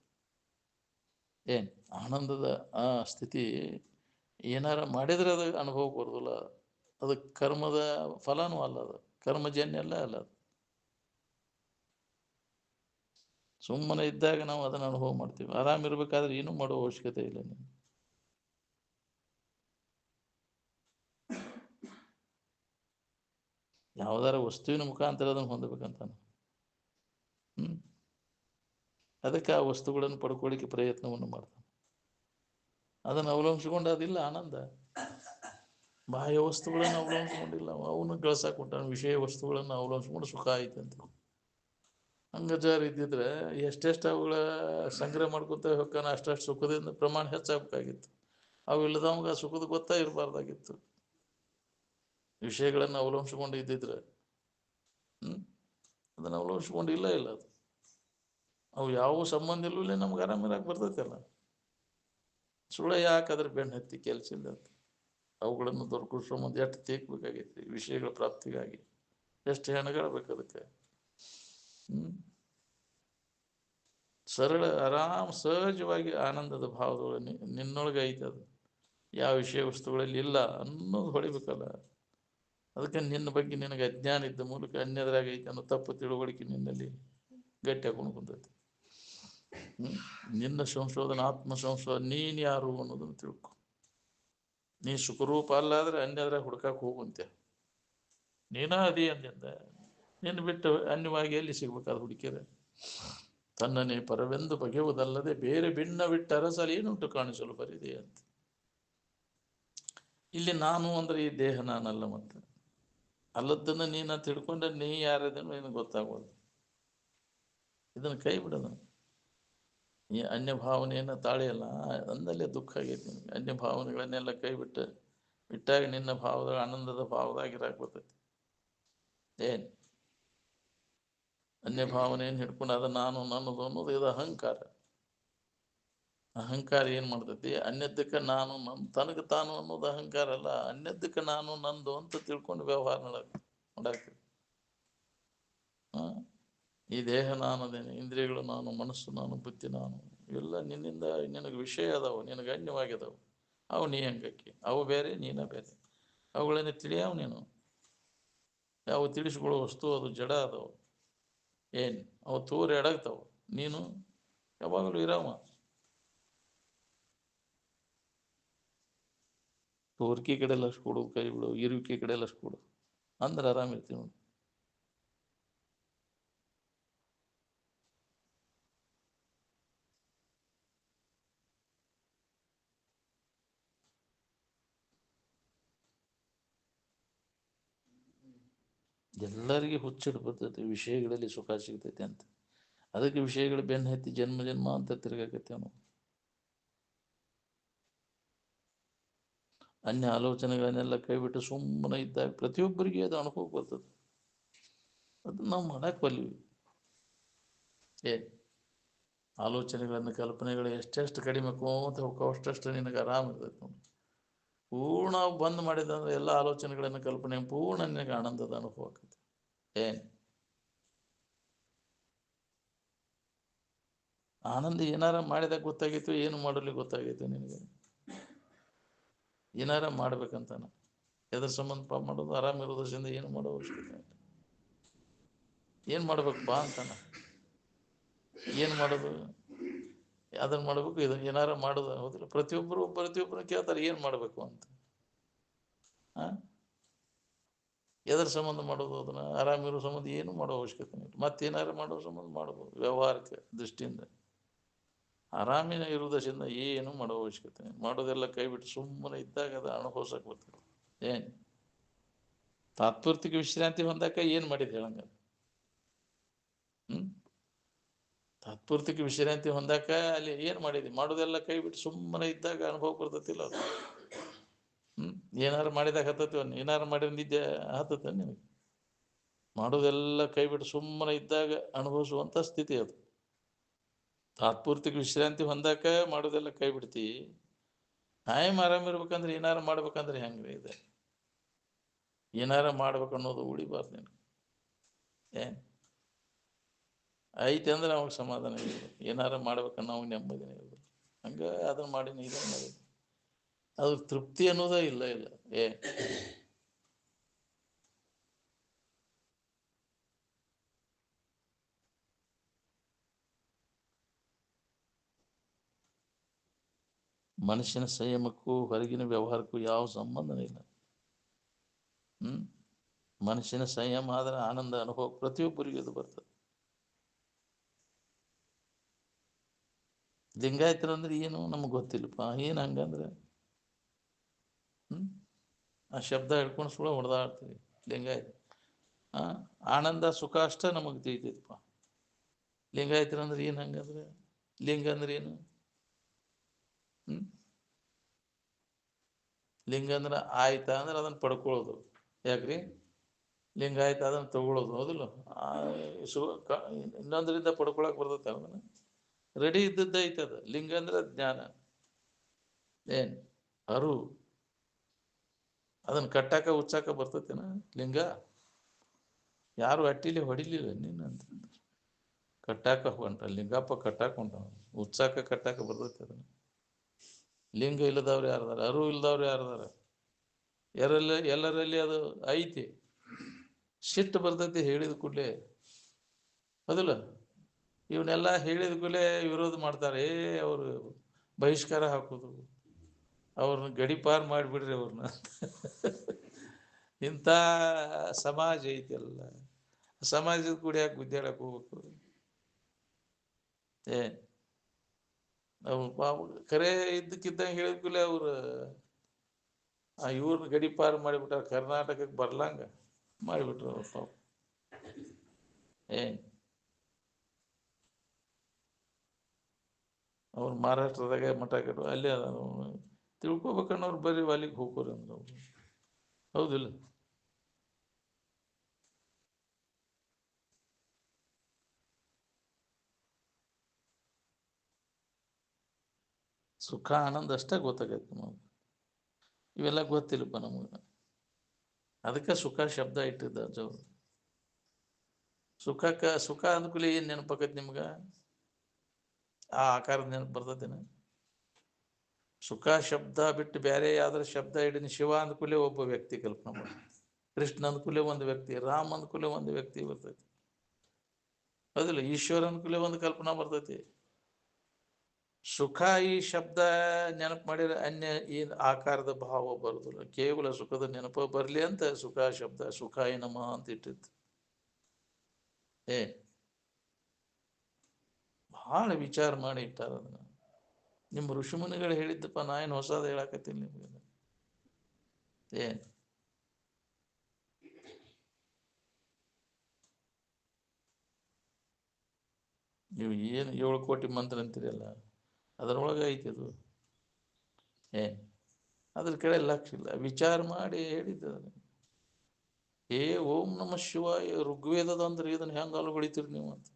ಆನಂದದ ಆ ಸ್ಥಿತಿ ಏನಾರ ಮಾಡಿದ್ರೆ ಅದು ಅನುಭವ ಬರೋದಿಲ್ಲ. ಅದು ಕರ್ಮದ ಫಲನೂ ಅಲ್ಲ, ಅದು ಕರ್ಮಜನ್ಯ ಅಲ್ಲ ಅದು. ಸುಮ್ಮನೆ ಇದ್ದಾಗ ನಾವು ಅದನ್ನು ಅನುಭವ ಮಾಡ್ತೀವಿ. ಆರಾಮ್ ಇರ್ಬೇಕಾದ್ರೆ ಏನೂ ಮಾಡೋ ಅವಶ್ಯಕತೆ ಇಲ್ಲ. ನೀವು ಯಾವ್ದಾರ ವಸ್ತುವಿನ ಮುಖಾಂತರ ಅದನ್ನು ಹೊಂದಬೇಕಂತಾನೆ. ಅದಕ್ಕೆ ಆ ವಸ್ತುಗಳನ್ನು ಪಡ್ಕೊಳ್ಳಿಕ್ಕೆ ಪ್ರಯತ್ನವನ್ನು ಮಾಡ್ತಾನೆ. ಅದನ್ನು ಅವಲಂಬಿಸಿಕೊಂಡು ಅದಿಲ್ಲ ಆನಂದ. ಬಾಹ್ಯ ವಸ್ತುಗಳನ್ನು ಅವಲಂಬಿಸ್ಕೊಂಡಿಲ್ಲ, ಅವನು ಗಳಿಸಾಕೊಟ್ಟಾನ. ವಿಷಯ ವಸ್ತುಗಳನ್ನು ಅವಲಂಬಿಸ್ಕೊಂಡು ಸುಖ ಆಯ್ತಂತ ಹಂಗಜಾರ ಇದ್ದಿದ್ರೆ ಎಷ್ಟೆಷ್ಟು ಅವುಗಳ ಸಂಗ್ರಹ ಮಾಡ್ಕೊತ ಹೊಕ್ಕಾನ ಅಷ್ಟಷ್ಟು ಸುಖದಿಂದ ಪ್ರಮಾಣ ಹೆಚ್ಚಾಗಬೇಕಾಗಿತ್ತು. ಅವು ಇಲ್ಲದವಂಗ ಸುಖದ ಗೊತ್ತಾ ಇರಬಾರ್ದಾಗಿತ್ತು. ವಿಷಯಗಳನ್ನು ಅವಲಂಬಿಸಿಕೊಂಡು ಇದ್ದಿದ್ರೆ ಅದನ್ನು ಅವಲಂಬಿಸ್ಕೊಂಡು ಇಲ್ಲ ಅದು ಅವು ಯಾವ ಸಂಬಂಧ ಇಲ್ಲೇ ನಮ್ಗೆ ಆರಾಮಿರಾಗಿ ಬರ್ತೈತಲ್ಲ. ಸುಳ್ಳ ಯಾಕೆ ಅದ್ರ ಬೆನ್ನು ಹತ್ತಿ ಕೆಲಸ ಇಲ್ಲ ಅಂತ ಅವುಗಳನ್ನು ದೊರಕಿಸೋ ಮುಂದೆ ಎಷ್ಟು ತೇಕ್ಬೇಕಾಗೈತಿ ವಿಷಯಗಳ ಪ್ರಾಪ್ತಿಗಾಗಿ, ಎಷ್ಟು ಹೆಣಗಳಬೇಕು ಅದಕ್ಕೆ. ಸರಳ ಆರಾಮ್ ಸಹಜವಾಗಿ ಆನಂದದ ಭಾವದೊಳಗೆ ನಿನ್ನೊಳಗೆ ಐತೆ ಅದು. ಯಾವ ವಿಷಯ ವಸ್ತುಗಳಲ್ಲಿ ಇಲ್ಲ ಅನ್ನೋದು ಹೊಳಿಬೇಕಲ್ಲ. ಅದಕ್ಕೆ ನಿನ್ನ ಬಗ್ಗೆ ನಿನಗೆ ಅಜ್ಞಾನ ಇದ್ದ ಮೂಲಕ ಅನ್ಯದ್ರಾಗ ಐತೆ ಅನ್ನೋ ತಪ್ಪು ತಿಳುವಳಿಕೆ ನಿನ್ನಲ್ಲಿ ಗಟ್ಟಿ ಹಾಕೊಂಡು ಕುಂತೈತಿ. ನಿನ್ನ ಸಂಶೋಧನೆ ಆತ್ಮ ಸಂಶೋಧನೆ ನೀನು ಯಾರು ಅನ್ನೋದನ್ನು ತಿಳ್ಕೊ. ನೀ ಸುಖರೂಪ ಅಲ್ಲಾದ್ರೆ ಅನ್ಯದ್ರಾಗ ಹುಡ್ಕಕ್ಕೆ ಹೋಗುವಂತೆ. ನೀನ ಅದಿ ಅಂದಿಂದ ನಿನ್ನ ಬಿಟ್ಟು ಅನ್ಯವಾಗಿ ಎಲ್ಲಿ ಸಿಗ್ಬೇಕಾದ್ರೆ ಹುಡುಕಿರೆ. ತನ್ನನೇ ಪರವೆಂದು ಬಗೆಯುವುದಲ್ಲದೆ ಬೇರೆ ಭಿನ್ನ ಬಿಟ್ಟ ಅರಸಲು ಏನುಂಟು ಕಾಣಿಸಲು ಬರಿದೆ ಅಂತ. ಇಲ್ಲಿ ನಾನು ಅಂದ್ರೆ ಈ ದೇಹ ನಾನಲ್ಲ. ಮತ್ತೆ ಅಲ್ಲದನ್ನ ನೀನು ತಿಳ್ಕೊಂಡ್ರೆ ನೀ ಯಾರದನ್ನು ನಿನಗೆ ಗೊತ್ತಾಗೋದು. ಇದನ್ನು ಕೈ ಬಿಡೋದು. ಈ ಅನ್ಯ ಭಾವನೆಯನ್ನು ತಾಳೆಯಲ್ಲ ಅಂದಲ್ಲೇ ದುಃಖ ಆಗೈತಿ ನಿನಗೆ. ಅನ್ಯ ಭಾವನೆಗಳನ್ನೆಲ್ಲ ಕೈ ಬಿಟ್ಟಾಗ ನಿನ್ನ ಭಾವದ ಆನಂದದ ಭಾವದಾಗಿರಾಕ್ ಬರ್ತೈತಿ. ಏನ್ ಅನ್ಯ ಭಾವನೆಯನ್ನು ಹಿಡ್ಕೊಂಡು ಅದು ನಾನು ನನ್ನದು ಅನ್ನೋದು ಇದು ಅಹಂಕಾರ. ಅಹಂಕಾರ ಏನ್ ಮಾಡ್ತೈತಿ? ಅನ್ಯದಕ್ಕೆ ನಾನು ತನಗೆ ತಾನು ಅನ್ನೋದು ಅಹಂಕಾರ ಅಲ್ಲ, ಅನ್ಯದಕ್ಕೆ ನಾನು ನಂದು ಅಂತ ತಿಳ್ಕೊಂಡು ವ್ಯವಹಾರ ಮಾಡಾಕ್ತೀವಿ. ಈ ದೇಹ ನಾನದೇನೆ, ಇಂದ್ರಿಯಗಳು ನಾನು, ಮನಸ್ಸು ನಾನು, ಬುದ್ಧಿ ನಾನು, ಇವೆಲ್ಲ ನಿನ್ನಿಂದ ನಿನಗೆ ವಿಷಯ ಅದಾವು, ನಿನಗೆ ಅನ್ಯವಾಗಿದಾವು. ಅವು ನೀ ಹಂಗಕ್ಕೆ, ಅವು ಬೇರೆ ನೀನ ಬೇರೆ. ಅವುಗಳನ್ನ ತಿಳಿಯಾವ ನೀನು. ಯಾವ ತಿಳಿಸ್ಕೊಳ್ಳೋ ವಸ್ತು ಅದು ಜಡ ಅದಾವು. ಏನು ಅವು ತೂರು ಎಡಗ್ತಾವ. ನೀನು ಯಾವಾಗಲೂ ಇರಾಮ. ತೋರಿಕೆ ಕಡೆ ಲಕ್ಷ ಕೊಡು, ಕೈ ಬಿಡು, ಇರುವಿಕೆ ಕಡೆ ಲಕ್ಷ ಕೊಡು, ಅಂದ್ರೆ ಆರಾಮಿರ್ತೀವಿ ನೋಡಿ. ಎಲ್ಲರಿಗೆ ಹುಚ್ಚಿಟ್ಟು ಬರ್ತೈತಿ ವಿಷಯಗಳಲ್ಲಿ ಸುಖ ಸಿಗ್ತೈತಿ ಅಂತ. ಅದಕ್ಕೆ ವಿಷಯಗಳು ಬೆನ್ನು ಹತ್ತಿ ಜನ್ಮ ಜನ್ಮ ಅಂತ ತಿರ್ಗಾಕತ್ತೇವ ನಾವು. ಅನ್ಯ ಆಲೋಚನೆಗಳನ್ನೆಲ್ಲ ಕೈ ಬಿಟ್ಟು ಸುಮ್ಮನೆ ಇದ್ದಾಗ ಪ್ರತಿಯೊಬ್ಬರಿಗೆ ಅದು ಅನುಭವ ಬರ್ತದೆ. ಅದನ್ನ ನಾವು ಮಾಡಕ್ಕೆ ಬಲ್ಲಿವಿ. ಆಲೋಚನೆಗಳನ್ನು ಕಲ್ಪನೆಗಳು ಎಷ್ಟೆಷ್ಟು ಕಡಿಮೆ ಕೋತ ಹೋಗ್ತಾವ ಅಷ್ಟಷ್ಟು ನಿನಗೆ ಆರಾಮ ಇರ್ತೈತೆ ನೋಡಿ. ಪೂರ್ಣ ಬಂದ್ ಮಾಡಿದಂದ್ರೆ ಎಲ್ಲ ಆಲೋಚನೆಗಳನ್ನು ಕಲ್ಪನೆ ಪೂರ್ಣ ನಿನಗೆ ಆನಂದದ ಅನುಭವ ಆಗ್ತೈತಿ. ಆನಂದ ಏನಾರ ಮಾಡಿದಾಗ ಗೊತ್ತಾಗೈತು, ಏನು ಮಾಡಲಿ ಗೊತ್ತಾಗೈತೆ ನಿನಗೆ. ಏನಾರ ಮಾಡ್ಬೇಕಂತಾನ ಎದ್ರ ಸಂಬಂಧ ಮಾಡೋದು, ಆರಾಮಿರೋದ್ರಿಂದ ಏನು ಮಾಡೋ ಅವಶ್ಯಕತೆ ಇಲ್ಲ. ಏನು ಮಾಡ್ಬೇಕಪ್ಪ ಅಂತಾನ, ಏನು ಮಾಡೋದು, ಅದನ್ನು ಮಾಡ್ಬೇಕು, ಇದನ್ನು ಏನಾರ ಮಾಡೋದು. ಹೌದಿಲ್ಲ? ಪ್ರತಿಯೊಬ್ಬರು ಕೇಳ್ತಾರೆ ಏನು ಮಾಡಬೇಕು ಅಂತ. ಎದ್ರ ಸಂಬಂಧ ಮಾಡೋದು? ಅದನ್ನ ಆರಾಮಿರೋ ಸಂಬಂಧ ಏನು ಮಾಡೋ ಅವಶ್ಯಕತೆ ಇಲ್ಲ. ಮತ್ತೇನಾರು ಮಾಡೋ ಸಂಬಂಧ ಮಾಡ್ಬೋದು ವ್ಯವಹಾರಕ್ಕೆ ದೃಷ್ಟಿಯಿಂದ. ಆರಾಮಿನ ಇರುವುದರಿಂದ ಏನು ಮಾಡೋ ಅವಶ್ಯಕತೆ ಇಲ್ಲ. ಮಾಡೋದೆಲ್ಲ ಕೈ ಬಿಟ್ಟು ಸುಮ್ಮನೆ ಇದ್ದಾಗ ಅದು ಅನುಭವಿಸಕ್ಕೆ ಬರ್ತದೆ. ತಾತ್ಪೂರ್ತಿಕ ವಿಶ್ರಾಂತಿ ಹೊಂದಾಕ ಏನು ಮಾಡಿದೆ ಹೇಳಂಗ? ತಾತ್ಪೂರ್ತಿಕ ವಿಶ್ರಾಂತಿ ಹೊಂದಾಕ ಅಲ್ಲಿ ಏನು ಮಾಡಿದೆ? ಮಾಡೋದೆಲ್ಲ ಕೈ ಬಿಟ್ಟು ಸುಮ್ಮನೆ ಇದ್ದಾಗ ಅನುಭವ ಬರ್ತತಿಲ್ಲ ಅದು. ಏನಾರು ಮಾಡಿದಾಗ ಹತ್ತತಿ, ಏನಾರು ಮಾಡಿದ್ರೆ ನಿದ್ದೆ ಹತ್ತತ್ತ ನಿನಗೆ. ಮಾಡೋದೆಲ್ಲ ಕೈ ಬಿಟ್ಟು ಸುಮ್ಮನೆ ಇದ್ದಾಗ ಅನುಭವಿಸುವಂಥ ಸ್ಥಿತಿ ಅದು. ತಾತ್ಪೂರ್ತಿಕ ವಿಶ್ರಾಂತಿ ಹೊಂದಾಕ ಮಾಡೋದೆಲ್ಲ ಕೈ ಬಿಡ್ತಿ. ಆರಾಮಿರ್ಬೇಕಂದ್ರೆ ಏನಾರು ಮಾಡ್ಬೇಕಂದ್ರೆ ಹೆಂಗ್ರಿ ಇದೆ? ಏನಾರ ಮಾಡ್ಬೇಕು ಅನ್ನೋದು ಉಳಿಬಾರ್ದು ನೀನು. ಐತೆ ಅಂದ್ರೆ ಅವಾಗ ಸಮಾಧಾನ ಇರೋದು. ಏನಾರ ಮಾಡ್ಬೇಕನ್ನೋ ಅವಾಗ ನೆಮ್ಮದಿನೇ ಇರೋದು. ಹಂಗೆ ಅದನ್ನ ಮಾಡಿ ಇದನ್ನು ಮಾಡಿ ಅದು ತೃಪ್ತಿ ಅನ್ನೋದೇ ಇಲ್ಲ. ಮನುಷ್ಯನ ಸಂಯಮಕ್ಕೂ ಹೊರಗಿನ ವ್ಯವಹಾರಕ್ಕೂ ಯಾವ ಸಂಬಂಧನೇ ಇಲ್ಲ. ಮನುಷ್ಯನ ಸಂಯಮ ಆದ್ರೆ ಆನಂದ ಅನುಭವ ಪ್ರತಿಯೊಬ್ಬರಿಗೂ ಇದು ಬರ್ತದೆ. ಲಿಂಗಾಯತರು ಅಂದ್ರೆ ಏನು ನಮ್ಗೆ ಗೊತ್ತಿಲ್ಲಪ್ಪ. ಏನು ಹಂಗಂದ್ರೆ ಆ ಶಬ್ದ ಹಿಡ್ಕೊಂಡು ಸುಳ್ಳು ಹೊಡೆದಾಡ್ತೀವಿ. ಲಿಂಗಾಯತ ಆನಂದ ಸುಖ ಅಷ್ಟೇ ನಮಗೆ ತಿಳಿತೈತಪ್ಪ. ಲಿಂಗಾಯತರು ಅಂದ್ರೆ ಏನು ಹಂಗಂದ್ರೆ? ಲಿಂಗ ಅಂದ್ರೆ ಏನು? ಲಿಂಗ ಅಂದ್ರೆ ಆಯ್ತಾ ಅಂದ್ರೆ ಅದನ್ನು ಪಡ್ಕೊಳ್ಳೋದು. ಯಾಕ್ರಿ ಲಿಂಗಾಯತ ಅದನ್ನು ತಗೊಳ್ಳೋದು ಹೌದಿಲ್ಲ ಇನ್ನೊಂದರಿಂದ ಪಡ್ಕೊಳಕ್ ಬರ್ತೈತೆ ಅದನ್ನ ರೆಡಿ ಇದ್ದದ್ದ ಐತೆ ಅದು ಲಿಂಗ ಅಂದ್ರೆ ಜ್ಞಾನ ಏನ್ ಅರು ಅದನ್ನ ಕಟ್ಟಾಕ ಉಚ್ಚಾಕ ಬರ್ತೈತೇನ ಲಿಂಗ ಯಾರು ಅಟ್ಟಿಲಿ ಹೊಡಿಲಿಲ್ಲ ನೀನು ಅಂತ ಕಟ್ಟಾಕ ಹೊಂಟ ಲಿಂಗಪ್ಪ ಕಟ್ಟಾಕ ಹೊಂಟ ಉಚ್ಚಾಕ ಕಟ್ಟಾಕ ಬರ್ತೈತೆ ಅದನ್ನ ಲಿಂಗ ಇಲ್ಲದವ್ರು ಯಾರದಾರ ಅರು ಇಲ್ಲದವ್ರು ಯಾರದಾರ ಎಲ್ಲರಲ್ಲಿ ಅದು ಐತಿ ಸಿಟ್ಟು ಬರ್ತೈತಿ ಹೇಳಿದ ಕೂಡಲೇ ಹೌದಿಲ್ಲ ಇವನ್ನೆಲ್ಲ ಹೇಳಿದ ಕೂಡಲೇ ವಿರೋಧ ಮಾಡ್ತಾರೆ ಅವರು ಬಹಿಷ್ಕಾರ ಹಾಕೋದು ಅವ್ರನ್ನ ಗಡಿಪಾರ್ ಮಾಡಿಬಿಡ್ರಿ ಅವ್ರನ್ನ ಇಂಥ ಸಮಾಜ ಐತೆಲ್ಲ ಸಮಾಜದ ಕೂಡ ಯಾಕೆ ಗುದ್ದಾಡಕ್ಕೆ ಹೋಗ್ಬೇಕು ಅವ್ರು ಖರೆ ಇದ್ದಕ್ಕಿದ್ದಂಗೆ ಹೇಳಿದ ಕೂಡಲೇ ಅವ್ರು ಇವ್ರನ್ನ ಗಡಿಪಾರ್ ಮಾಡಿಬಿಟ್ಟಾರ ಕರ್ನಾಟಕಕ್ಕೆ ಬರ್ಲಂಗ ಮಾಡಿಬಿಟ್ರು ಅವ್ರು ಪಾಪ ಅವ್ರು ಮಹಾರಾಷ್ಟ್ರದಾಗ ಮಠ ಕಟ್ಟು ಅಲ್ಲೇ ತಿಳ್ಕೊಬೇಕನ್ನೋರು ಬರೀ ಅಲ್ಲಿಗೆ ಹೋಗೋರು ಅಂದ್ರೆ ಅವ್ರು ಹೌದಿಲ್ಲ ಸುಖ ಆನಂದ ಅಷ್ಟೇ ಗೊತ್ತಾಗೈತೆ ನಮಗೆ ಇವೆಲ್ಲ ಗೊತ್ತಿಲ್ಲಪ್ಪ ನಮಗೆ ಅದಕ್ಕೆ ಸುಖ ಶಬ್ದ ಇಟ್ಟಿದ್ದ ಅಜ್ಜವ್ರು ಸುಖ ಅಂದ್ಕೂಲೆ ಏನು ನೆನಪಾಕೈತಿ ನಿಮ್ಗೆ ಆ ಆಕಾರದ ನೆನಪು ಬರ್ತದೇನ ಸುಖ ಶಬ್ದ ಬಿಟ್ಟು ಬೇರೆ ಯಾವ್ದಾರ ಶಬ್ದ ಹಿಡಿದು ಶಿವ ಅಂದ್ಕೂಲೆ ಒಬ್ಬ ವ್ಯಕ್ತಿ ಕಲ್ಪನೆ ಮಾಡಿ ಕೃಷ್ಣ ಅಂದ್ಕೂಲೆ ಒಂದು ವ್ಯಕ್ತಿ ರಾಮ್ ಅಂದ್ಕೂಲೆ ಒಂದು ವ್ಯಕ್ತಿ ಬರ್ತೈತಿ ಹೌದಿಲ್ಲ ಈಶ್ವರ ಅಂದ್ಕೂಲೆ ಒಂದು ಕಲ್ಪನಾ ಬರ್ತೈತಿ ಸುಖ ಈ ಶಬ್ದ ನೆನಪು ಮಾಡಿದ್ರೆ ಅನ್ಯ ಏನ್ ಆಕಾರದ ಭಾವ ಬರುದಿಲ್ಲ ಕೇವಲ ಸುಖದ ನೆನಪು ಬರ್ಲಿ ಅಂತ ಸುಖ ಶಬ್ದ ಸುಖಾಯ ನಮಃ ಅಂತ ಇಟ್ಟಿತ್ತು ಬಹಳ ವಿಚಾರ ಮಾಡಿ ಇಟ್ಟಾರ ಅದನ್ನ ನಿಮ್ಮ ಋಷಿಮುನಿಗಳು ಹೇಳಿದ್ದಪ್ಪ ನಾ ಏನು ಹೊಸದ ಹೇಳಕತ್ತೀನಿ ನಿಮ್ಗೆ ನೀವು ಏನು 7 ಕೋಟಿ ಮಂತ್ರ ಅಂತೀರಲ್ಲ ಅದರೊಳಗೆ ಐತಿ ಅದು ಅದ್ರ ಕಡೆ ಲಕ್ಷ ಇಲ್ಲ ವಿಚಾರ ಮಾಡಿ ಹೇಳಿದ್ದ ಓಂ ನಮ ಶಿವಾಯ ಋಗ್ವೇದದ ಅಂದ್ರೆ ಇದನ್ನ ಹೆಂಗ ಅಲುಗಳಿತೀರಿ ನೀವು ಅಂತ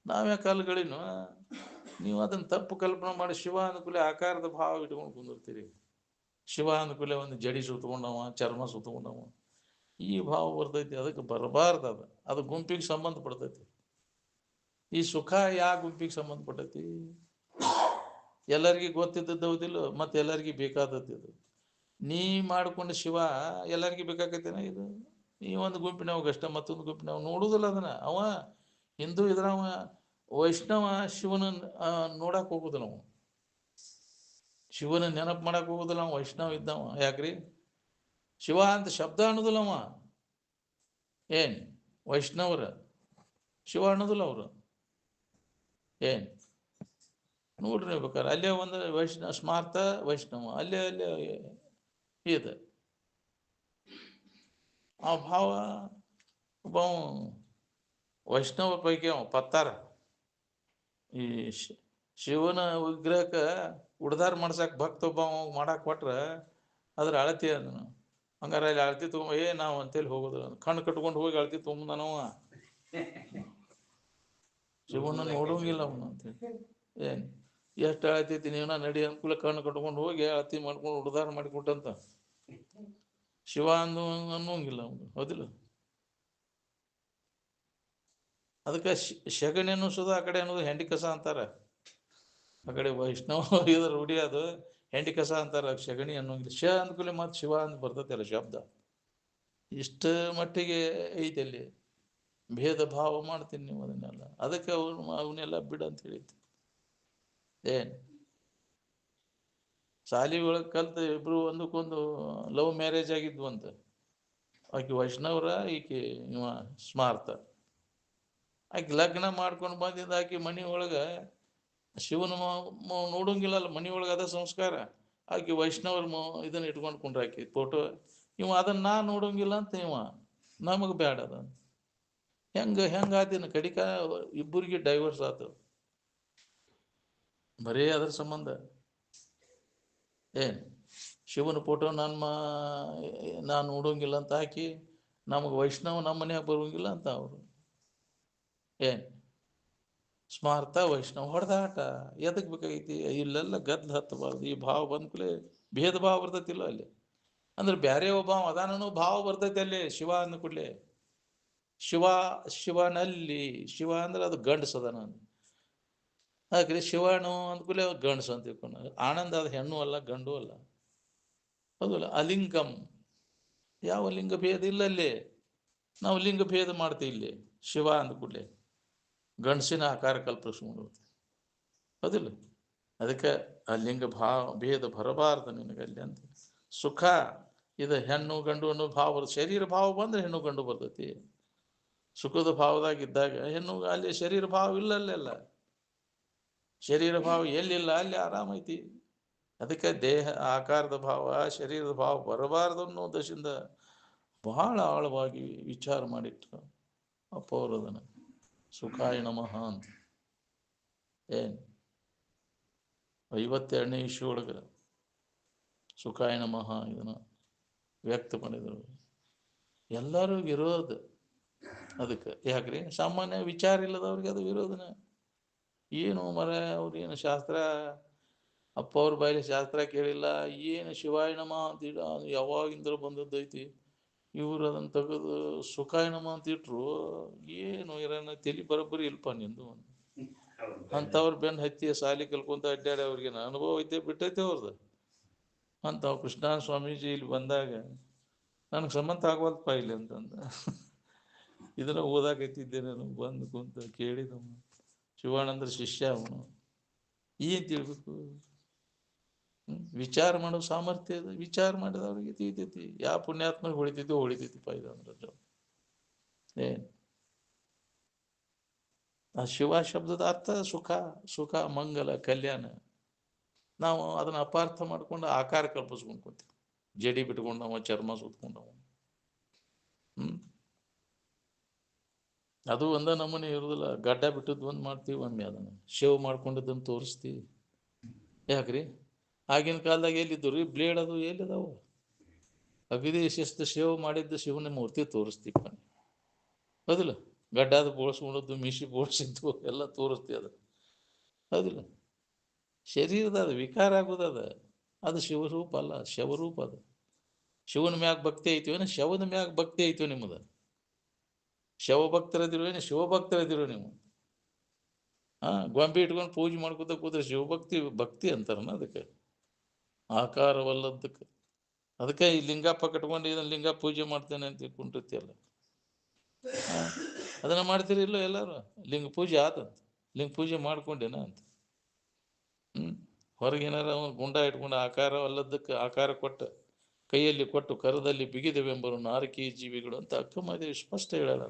ನಾವ್ಯಾಕೆ ಅಲುಗಳಿನು ನೀವು ಅದನ್ನ ತಪ್ಪು ಕಲ್ಪನೆ ಮಾಡಿ ಶಿವ ಅನುಕೂಲ ಆಕಾರದ ಭಾವ ಇಟ್ಕೊಂಡು ಕುಂದಿರ್ತೀರಿ ಶಿವ ಅನುಕೂಲ ಒಂದು ಜಡಿ ಸುತ್ತಕೊಂಡವ ಚರ್ಮ ಸುತ್ತಕೊಂಡವ ಈ ಭಾವ ಬರ್ತೈತಿ ಅದಕ್ಕೆ ಬರಬಾರ್ದು ಅದು ಗುಂಪಿಗೆ ಸಂಬಂಧಪಡ್ತೈತಿ ಈ ಸುಖ ಯಾವ ಗುಂಪಿಗೆ ಸಂಬಂಧಪಟ್ಟೈತಿ ಎಲ್ಲರಿಗೂ ಗೊತ್ತಿದ್ದದ್ದು ಹೌದಿಲ್ಲ ಮತ್ತೆ ಎಲ್ಲರಿಗೂ ಬೇಕಾದದ್ದು ಇದು ನೀ ಮಾಡ್ಕೊಂಡು ಶಿವ ಎಲ್ಲರಿಗೂ ಬೇಕಾಗತ್ತೇನ ಇದು ಈ ಒಂದು ಗುಂಪಿನವಾಗ ಅಷ್ಟ ಮತ್ತೊಂದು ಗುಂಪಿನವ ನೋಡುದಿಲ್ಲ ಅದನ್ನ ಅವ ಹಿಂದೂ ಇದ್ರವ ವೈಷ್ಣವ ಶಿವನ ನೋಡಕ್ ಹೋಗುದಿಲ್ಲ ನಾವು ಶಿವನ ನೆನಪು ಮಾಡಕ್ ಹೋಗುದಿಲ್ಲ ಅವ ವೈಷ್ಣವ ಇದ್ದವ ಯಾಕ್ರಿ ಶಿವ ಅಂತ ಶಬ್ದ ಅನ್ನೋದಿಲ್ಲ ಅವ ವೈಷ್ಣವರ ಶಿವ ಅನ್ನೋದಿಲ್ಲ ಅವರು ನೋಡ್ರಿ ಬೇಕಾರೆ ಅಲ್ಲೇ ಒಂದು ಸ್ಮಾರ್ತ ವೈಷ್ಣವ ಅಲ್ಲೇ ಇದೆ ಆ ಭಾವ ಒಬ್ಬ ವೈಷ್ಣವ ಪೈಕಿ ಅವ ಪತ್ತಾರ ಈ ಶಿವನ ವಿಗ್ರಹಕ್ಕೆ ಉಡ್ದಾರ ಮಾಡ್ಸಕ್ ಭಕ್ತ ಒಬ್ಬ ಮಾಡಾಕ್ ಕೊಟ್ರ ಅದ್ರ ಅಳತಿ ಅದನ್ನು ಹಂಗಾರ ಅಲ್ಲಿ ಅಳತಿ ತಗೊಂಡ್ ನಾವು ಅಂತೇಳಿ ಹೋಗೋದು ಕಣ್ಣು ಕಟ್ಕೊಂಡು ಹೋಗಿ ಅಳತಿ ತೊಗೊಂಬನವ ಶಿವನ ನೋಡೋಂಗಿಲ್ಲ ಅವನು ಅಂತೇಳಿ ಎಷ್ಟು ಅಳತೈತಿ ನೀವನ ನಡಿ ಅನುಕೂಲ ಕಣ್ಣು ಕಟ್ಕೊಂಡು ಹೋಗಿ ಅಳತಿ ಮಾಡ್ಕೊಂಡು ಉಡ್ದಾರ ಮಾಡಿಕೊಟ್ಟಂತ ಶಿವ ಅನ್ನೋಂಗಿಲ್ಲ ಅವನು ಹೌದಿಲ್ಲ ಅದಕ್ಕೆ ಶಗಣಿ ಅನ್ನಿಸೋದು ಆ ಕಡೆ ಅನ್ನೋದು ಹೆಂಡಿ ಕಸ ಅಂತಾರ ಆ ಕಡೆ ವೈಷ್ಣವ ಇದ್ರ ರೂಢಿ ಅದು ಹೆಂಡಿ ಕಸ ಅಂತಾರ ಶಗಣಿ ಅನ್ನೋಂಗಿಲ್ಲ ಶ ಅಂದ್ಕೂಲೆ ಮತ್ತೆ ಶಿವ ಅಂತ ಬರ್ತೈತಲ್ಲ ಶಬ್ದ ಇಷ್ಟ ಮಟ್ಟಿಗೆ ಐತಿ ಅಲ್ಲಿ ಭೇದ ಭಾವ ಮಾಡ್ತೀನಿ ನೀವು ಅದನ್ನೆಲ್ಲ ಅದಕ್ಕೆ ಅವನ್ನೆಲ್ಲ ಬಿಡ ಅಂತ ಹೇಳಿತ್ತು ಶಾಲಿ ಒಳಗೆ ಕಲ್ತ ಇಬ್ರು ಒಂದಕ್ಕೊಂದು ಲವ್ ಮ್ಯಾರೇಜ್ ಆಗಿದ್ವು ಅಂತ ಆಕೆ ವೈಷ್ಣವ್ರ ಈಕೆ ಇವ ಸ್ಮಾರ್ತ ಆಕೆ ಲಗ್ನ ಮಾಡ್ಕೊಂಡು ಬಂದಿದ್ದ ಆಕೆ ಮನಿ ಒಳಗ ಶಿವನ ನೋಡೋಂಗಿಲ್ಲ ಮನಿ ಒಳಗೆ ಅದ ಸಂಸ್ಕಾರ ಆಕೆ ವೈಷ್ಣವ್ರ ಇದನ್ನ ಇಟ್ಕೊಂಡು ಕೊಂಡ್ರ ಆಕಿ ಫೋಟೋ ಇವ ಅದನ್ನ ನಾ ನೋಡೋಂಗಿಲ್ಲ ಅಂತ ಇವ ನಮಗ್ ಬ್ಯಾಡ ಅದ ಹೆಂಗ ಆತಿನ ಕಡಿಕ ಇಬ್ಬರಿಗೆ ಡೈವರ್ಸ್ ಆತು ಬರೇ ಅದ್ರ ಸಂಬಂಧ ಶಿವನ ಫೋಟೋ ನಾನು ನೋಡೋಂಗಿಲ್ಲ ಅಂತ ಹಾಕಿ ನಮಗೆ ವೈಷ್ಣವ ನಮ್ಮ ಮನ್ಯಾಗ ಬರೋಂಗಿಲ್ಲ ಅಂತ ಅವರು. ಏನು ಸ್ಮಾರ್ಥ ವೈಷ್ಣವ ಹೊಡೆದಾಟ ಎದಕ್ಕೆ ಬೇಕಾಗೈತಿ? ಇಲ್ಲೆಲ್ಲ ಗದ್ಲ ಹತ್ತಬಾರ್ದು. ಈ ಭಾವ ಬಂದ್ಕೂಲೆ ಭೇದ ಭಾವ ಬರ್ತೈತಿಲ್ಲ ಅಲ್ಲಿ. ಅಂದ್ರೆ ಬೇರೆ ಒಬ್ಬ ಅದಾನೂ ಭಾವ ಬರ್ತೈತಿ ಅಲ್ಲಿ. ಶಿವ ಅಂದ ಕೂಡಲೇ ಶಿವ ಶಿವನಲ್ಲಿ ಶಿವ ಅಂದ್ರೆ ಅದು ಗಂಡಸದ ನಾನು ಹಾಕ್ರಿ. ಶಿವನು ಅಂದ್ಕೂಲೆ ಗಂಡಸು ಅಂತ ತಿಳ್ಕೊಂಡು. ಆನಂದ ಅದು ಹೆಣ್ಣು ಅಲ್ಲ ಗಂಡು ಅಲ್ಲ, ಹೌದಲ್ಲ. ಅಲಿಂಗಂ, ಯಾವ ಲಿಂಗ ಭೇದ ಇಲ್ಲ ಅಲ್ಲಿ. ನಾವು ಲಿಂಗ ಭೇದ ಮಾಡ್ತೀವಿ ಇಲ್ಲಿ. ಶಿವ ಅಂದ ಕೂಡಲೇ ಗಂಡಸಿನ ಆಕಾರ ಕಲ್ಪಿಸ್ಕೊಂಡು, ಹೌದಿಲ್ಲ. ಅದಕ್ಕೆ ಆ ಲಿಂಗ ಭೇದ ಬರಬಾರ್ದು ನಿನಗಲ್ಲಿ ಅಂತ. ಸುಖ ಇದು ಹೆಣ್ಣು ಗಂಡು ಅನ್ನೋ ಭಾವ ಬರ್ತದೆ. ಶರೀರ ಭಾವ ಬಂದ್ರೆ ಹೆಣ್ಣು ಗಂಡು ಬರ್ತೈತಿ. ಸುಖದ ಭಾವದಾಗಿದ್ದಾಗ ಹೆಣ್ಣು, ಅಲ್ಲಿ ಶರೀರ ಭಾವ ಇಲ್ಲ ಅಲ್ಲೆಲ್ಲ. ಶರೀರ ಭಾವ ಎಲ್ಲಿಲ್ಲ ಅಲ್ಲಿ ಆರಾಮೈತಿ. ಅದಕ್ಕೆ ದೇಹ ಆಕಾರದ ಭಾವ ಶರೀರದ ಭಾವ ಬರಬಾರ್ದು ಅನ್ನೋ ಉದ್ದೇಶದಿಂದ ಬಹಳ ಆಳವಾಗಿ ವಿಚಾರ ಮಾಡಿಟ್ರು ಅಪೌರದನ. ಸುಖಾಯ ನಮಃ ಅಂತ. ಏನು 52ನೇ ಇಶ್ಯೂ ಒಳಗೆ ಸುಖಾಯ ನಮಃ ಇದನ್ನು ವ್ಯಕ್ತ ಮಾಡಿದರು. ಎಲ್ಲರೂ ವಿರೋಧ ಅದಕ್ಕೆ. ಯಾಕ್ರಿ? ಸಾಮಾನ್ಯ ವಿಚಾರ ಇಲ್ಲದವ್ರಿಗೆ ಅದು ವಿರೋಧನ. ಏನು ಮರ ಅವ್ರೇನು ಶಾಸ್ತ್ರ, ಅಪ್ಪ ಅವ್ರ ಬಾಯಲ್ಲಿ ಶಾಸ್ತ್ರ ಕೇಳಿಲ್ಲ. ಏನು ಶಿವಾಯ ನಮಃ ಅಂತೀಡ ಯಾವಾಗಿಂದ ಬಂದದ್ದೈತಿ. ಇವ್ರು ಅದನ್ನು ತೆಗೆದು ಸುಖಾಯ ನಮಃ ಅಂತ ಇಟ್ರು. ಏನು ಇರೋಣ ತಲೆ ಬರೋಬ್ಬರಿ ಇಲ್ಪ ನಿಂದು ಅಂಥವ್ರು ಬೆನ್ನು ಹತ್ತಿ ಸಾಲಿ ಕಲ್ಕೊಂತ ಅಡ್ಡಾಡಿ ಅವ್ರಿಗೇನು ಅನುಭವ ಐತೆ ಬಿಟ್ಟೈತೆ ಅವ್ರದ್ದು. ಅಂಥವು ಕೃಷ್ಣ ಸ್ವಾಮೀಜಿ ಇಲ್ಲಿ ಬಂದಾಗ ನನಗೆ ಸಂಬಂಧ ಆಗವಲ್ಪಾ ಇಲ್ಲಿ ಅಂತಂದ. ಇದನ್ನ ಓದಾಕೈತಿದ್ದೆ ನಾನು. ಬಂದು ಕುಂತ ಕೇಳಿದ ಶಿವಾನಂದ್ರ ಶಿಷ್ಯ ಅವನು. ಏನು ತಿಳ್ಬೇಕು? ವಿಚಾರ ಮಾಡೋ ಸಾಮರ್ಥ್ಯ ಇದೆ. ವಿಚಾರ ಮಾಡಿದವ್ರಿಗೆ ತಿಳಿತೈತಿ. ಯಾವ ಪುಣ್ಯಾತ್ಮ ಹೊಳಿತೈತಿಪ್ಪ ಇದು ಅಂದ್ರೆ. ಏನು ಆ ಶಿವ ಶಬ್ದದ ಅರ್ಥ ಸುಖ, ಸುಖ ಮಂಗಲ ಕಲ್ಯಾಣ. ನಾವು ಅದನ್ನ ಅಪಾರ್ಥ ಮಾಡ್ಕೊಂಡು ಆಕಾರ ಕಲ್ಪಿಸ್ಕೊಂಡು ಕೂತೀವಿ. ಜಡಿ ಬಿಟ್ಕೊಂಡವ, ಚರ್ಮ ಸುತ್ಕೊಂಡವ. ಅದು ಒಂದ ನಮೂನೆ ಇರುದಿಲ್ಲ. ಗಡ್ಡ ಬಿಟ್ಟದ್ದು ಒಂದು ಮಾಡ್ತೀವಿ, ಒಮ್ಮೆ ಅದನ್ನು ಶೇವ್ ಮಾಡ್ಕೊಂಡಿದ್ದನ್ನು ತೋರಿಸ್ತೀವಿ. ಯಾಕ್ರಿ? ಆಗಿನ ಕಾಲದಾಗ ಎಲ್ಲಿದ್ದು ರೀ ಬ್ಲೇಡ್? ಅದು ಎಲ್ಲಿದಾವು? ಅಗದಿ ಶಿಸ್ತು ಶೇವ್ ಮಾಡಿದ್ದು ಶಿವನ ಮೂರ್ತಿ ತೋರಿಸ್ತೀವಿ. ಹೌದಿಲ್ಲ? ಗಡ್ಡಾದ ಬೋಳ್ಸ್ಕೊಂಡದ್ದು, ಮೀಸಿ ಬೋಳ್ಸಿದ್ದು ಎಲ್ಲ ತೋರಿಸ್ತೀವಿ. ಅದು ಹೌದಿಲ್ಲ? ಶರೀರದ ಅದು ವಿಕಾರ ಆಗೋದದ. ಅದು ಶಿವರೂಪ ಅಲ್ಲ, ಶವರೂಪ. ಅದು ಶಿವನ ಮ್ಯಾಗ ಭಕ್ತಿ ಐತಿವೇನ? ಶವದ ಮ್ಯಾಗ ಭಕ್ತಿ ಐತಿವ ನಿಮ್ಮದ? ಶವ ಭಕ್ತರದಿರುವೇನು? ಶಿವಭಕ್ತರದಿರೋ ನೀವು? ಗೊಂಬೆ ಇಟ್ಕೊಂಡು ಪೂಜೆ ಮಾಡ್ಕೊತ ಕೂತ್ರೆ ಶಿವಭಕ್ತಿ ಭಕ್ತಿ ಅಂತಾರನ ಅದಕ್ಕೆ? ಆಕಾರವಲ್ಲದಕ್ಕೆ. ಅದಕ್ಕೆ ಈ ಲಿಂಗಪ್ಪ ಕಟ್ಕೊಂಡು ಇದನ್ನ ಲಿಂಗ ಪೂಜೆ ಮಾಡ್ತೇನೆ ಅಂತ ಕುಂಟಿರ್ತಿಯಲ್ಲ, ಅದನ್ನ ಮಾಡ್ತೀರಿ ಇಲ್ಲೋ ಎಲ್ಲರೂ? ಲಿಂಗ ಪೂಜೆ ಆತಂತ. ಲಿಂಗ ಪೂಜೆ ಮಾಡ್ಕೊಂಡೇನ ಅಂತ. ಹೊರಗೇನಾರ ಅವನು ಗುಂಡ ಇಟ್ಕೊಂಡು ಆಕಾರವಲ್ಲದಕ್ಕೆ ಆಕಾರ ಕೊಟ್ಟ, ಕೈಯಲ್ಲಿ ಕೊಟ್ಟು ಕರದಲ್ಲಿ ಬಿಗಿದೆವೆಂಬರು ನಾರಕೀಯ ಜೀವಿಗಳು ಅಂತ ಅಕ್ಕಮಹಾದೇವಿ ಸ್ಪಷ್ಟ ಹೇಳಲ್ಲ.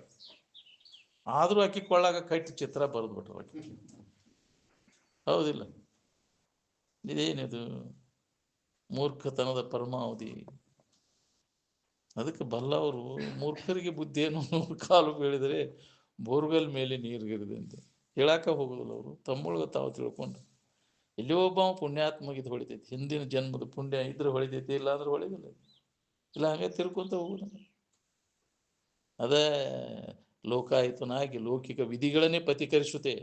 ಆದರೂ ಆಕಿ ಕೊಳ್ಳಾಗ ಕಟ್ಟಿ ಚಿತ್ರ ಬರೆದ್ಬಿಟ್ರು ಆಕಿ. ಹೌದಿಲ್ಲ? ಇದೇನಿದು ಮೂರ್ಖತನದ ಪರಮಾವಧಿ. ಅದಕ್ಕೆ ಬಲ್ಲವರು ಮೂರ್ಖರಿಗೆ ಬುದ್ಧಿ ಏನು ಕಾಲು ಬೀಳಿದರೆ ಬೋರ್ವೆಲ್ ಮೇಲೆ ನೀರಿಗಿರಿದೆ ಅಂತ ಹೇಳಾಕ ಹೋಗುದಿಲ್ಲ. ಅವರು ತಮ್ಮೊಳಗೆ ತಾವು ತಿಳ್ಕೊಂಡು ಎಲ್ಲಿ ಒಬ್ಬ ಪುಣ್ಯಾತ್ಮಗಿದ್ದು ಹೊಳಿತೈತಿ. ಹಿಂದಿನ ಜನ್ಮದ ಪುಣ್ಯ ಇದ್ರೆ ಹೊಳಿತೈತಿ, ಇಲ್ಲ ಅಂದ್ರೆ ಹೊಳಿದಿಲ್ಲ. ಇಲ್ಲ ಹಂಗೆ ತಿಳ್ಕೊಂತ ಹೋಗುದ. ಅದೇ ಲೋಕಾಯುತನಾಗಿ ಲೌಕಿಕ ವಿಧಿಗಳನ್ನೇ ಪಥೀಕರಿಸುತ್ತೆ.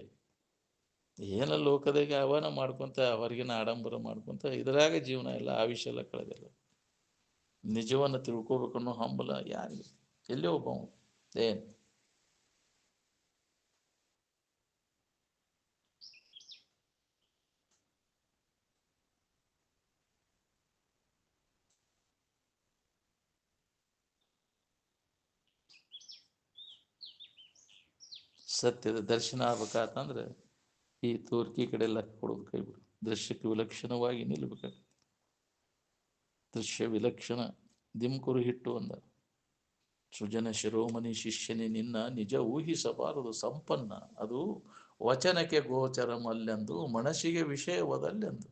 ಏನ ಲೋಕದಾಗ ಅವನ ಮಾಡ್ಕೊಂತ ಹೊರಗಿನ ಆಡಂಬರ ಮಾಡ್ಕೊಂತ ಇದರಾಗ ಜೀವನ ಎಲ್ಲ ಆವಿಷ್ಯ ಎಲ್ಲ ಕಳೆದಿಲ್ಲ. ನಿಜವನ್ನು ತಿಳ್ಕೊಬೇಕನ್ನೋ ಹಂಬಲ ಯಾರಿಗೆ? ಎಲ್ಲೇ ಒಬ್ಬ ಏನು ಸತ್ಯದ ದರ್ಶನ ಆಗ್ಬೇಕಾತಂದ್ರೆ ಈ ತೋರ್ಕಿ ಕಡೆ ಎಲ್ಲ ಕೊಡೋದು ಕೈ ಬಿಡು. ದೃಶ್ಯಕ್ಕೆ ವಿಲಕ್ಷಣವಾಗಿ ನಿಲ್ಬೇಕಾಗ್ತದೆ. ದೃಶ್ಯ ವಿಲಕ್ಷಣ ದಿಮ್ಕುರು ಹಿಟ್ಟು ಅಂದ. ಸೃಜನ ಶಿರೋಮಣಿ ಶಿಷ್ಯನೇ ನಿನ್ನ ನಿಜ ಊಹಿಸಬಾರದು ಸಂಪನ್ನ. ಅದು ವಚನಕ್ಕೆ ಗೋಚರಮಲ್ಲೆಂದು ಮನಸ್ಸಿಗೆ ವಿಷಯವದಲ್ಲೆಂದು.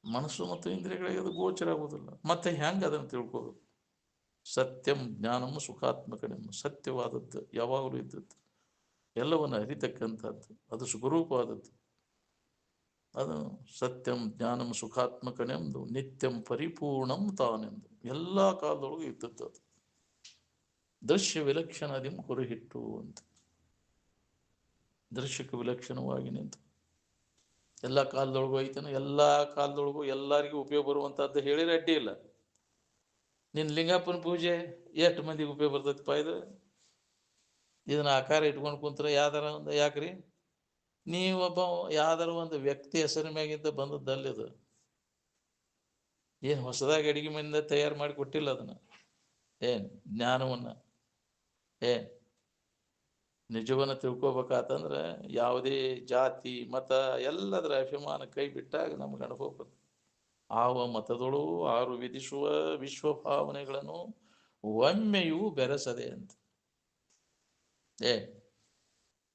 ಮನಸ್ಸು ಮತ್ತು ಇಂದ್ರಿಯಗಳಿಗೆ ಅದು ಗೋಚರ ಆಗುವುದಿಲ್ಲ. ಮತ್ತೆ ಹೆಂಗೆ ಅದನ್ನು ತಿಳ್ಕೋಬೇಕು? ಸತ್ಯಂ ಜ್ಞಾನಂ ಸುಖಾತ್ಮಕನೆಂಬ ಸತ್ಯವಾದದ್ದು ಯಾವಾಗಲೂ ಇದ್ದದ್ದು, ಎಲ್ಲವನ್ನು ಅರಿತಕ್ಕಂಥದ್ದು, ಅದು ಸುಖರೂಪವಾದದ್ದು. ಅದು ಸತ್ಯಂ ಜ್ಞಾನಂ ಸುಖಾತ್ಮಕನೆಂದು ನಿತ್ಯಂ ಪರಿಪೂರ್ಣಂ ತಾನೆಂದು ಎಲ್ಲ ಕಾಲದೊಳಗೂ ಇದ್ದದ್ದು ಅದು. ದೃಶ್ಯ ವಿಲಕ್ಷಣದಿಂ ಕುರುಹಿಟ್ಟು ಅಂತ, ದೃಶ್ಯಕ್ಕೆ ವಿಲಕ್ಷಣವಾಗಿ ನಿಂತು ಎಲ್ಲ ಕಾಲದೊಳಗೂ ಐತನ, ಎಲ್ಲ ಕಾಲದೊಳಗೂ ಎಲ್ಲರಿಗೂ ಉಪಯೋಗ ಬರುವಂಥದ್ದು ಹೇಳಿದ್ರೆ ಅಡ್ಡಿ ಇಲ್ಲ. ನಿನ್ನ ಲಿಂಗಪ್ಪನ ಪೂಜೆ ಎಷ್ಟು ಮಂದಿಗೆ ಉಪಯೋಗ ಬರ್ತೈತಿಪ್ಪ ಇದು? ಇದನ್ನ ಆಕಾರ ಇಟ್ಕೊಂಡು ಕುಂತ್ರೆ ಯಾವ್ದಾರ ಒಂದು ಯಾಕ್ರಿ? ನೀವೊಬ್ಬ ಯಾವ್ದಾರ ಒಂದು ವ್ಯಕ್ತಿ ಹೆಸರು ಮ್ಯಾಗಿಂದ ಬಂದದ್ದಲ್ಲಿದು. ಏನು ಹೊಸದಾಗಿ ಅಡಿಗೆ ಮನೆಯಿಂದ ತಯಾರು ಮಾಡಿ ಕೊಟ್ಟಿಲ್ಲ ಅದನ್ನ. ಏನು ಜ್ಞಾನವನ್ನ ನಿಜವನ್ನ ತಿಳ್ಕೊಬೇಕಾತಂದ್ರೆ ಯಾವುದೇ ಜಾತಿ ಮತ ಎಲ್ಲದರ ಅಭಿಮಾನ ಕೈ ಬಿಟ್ಟಾಗ ನಮ್ಗೆ ಅನುಭವ ಬರ್ತದೆ. ಆವ ಮತದೊಳು ಆರು ವಿಧಿಸುವ ವಿಶ್ವಭಾವನೆಗಳನ್ನು ಒಮ್ಮೆಯೂ ಬೆರೆಸದೆ ಅಂತ.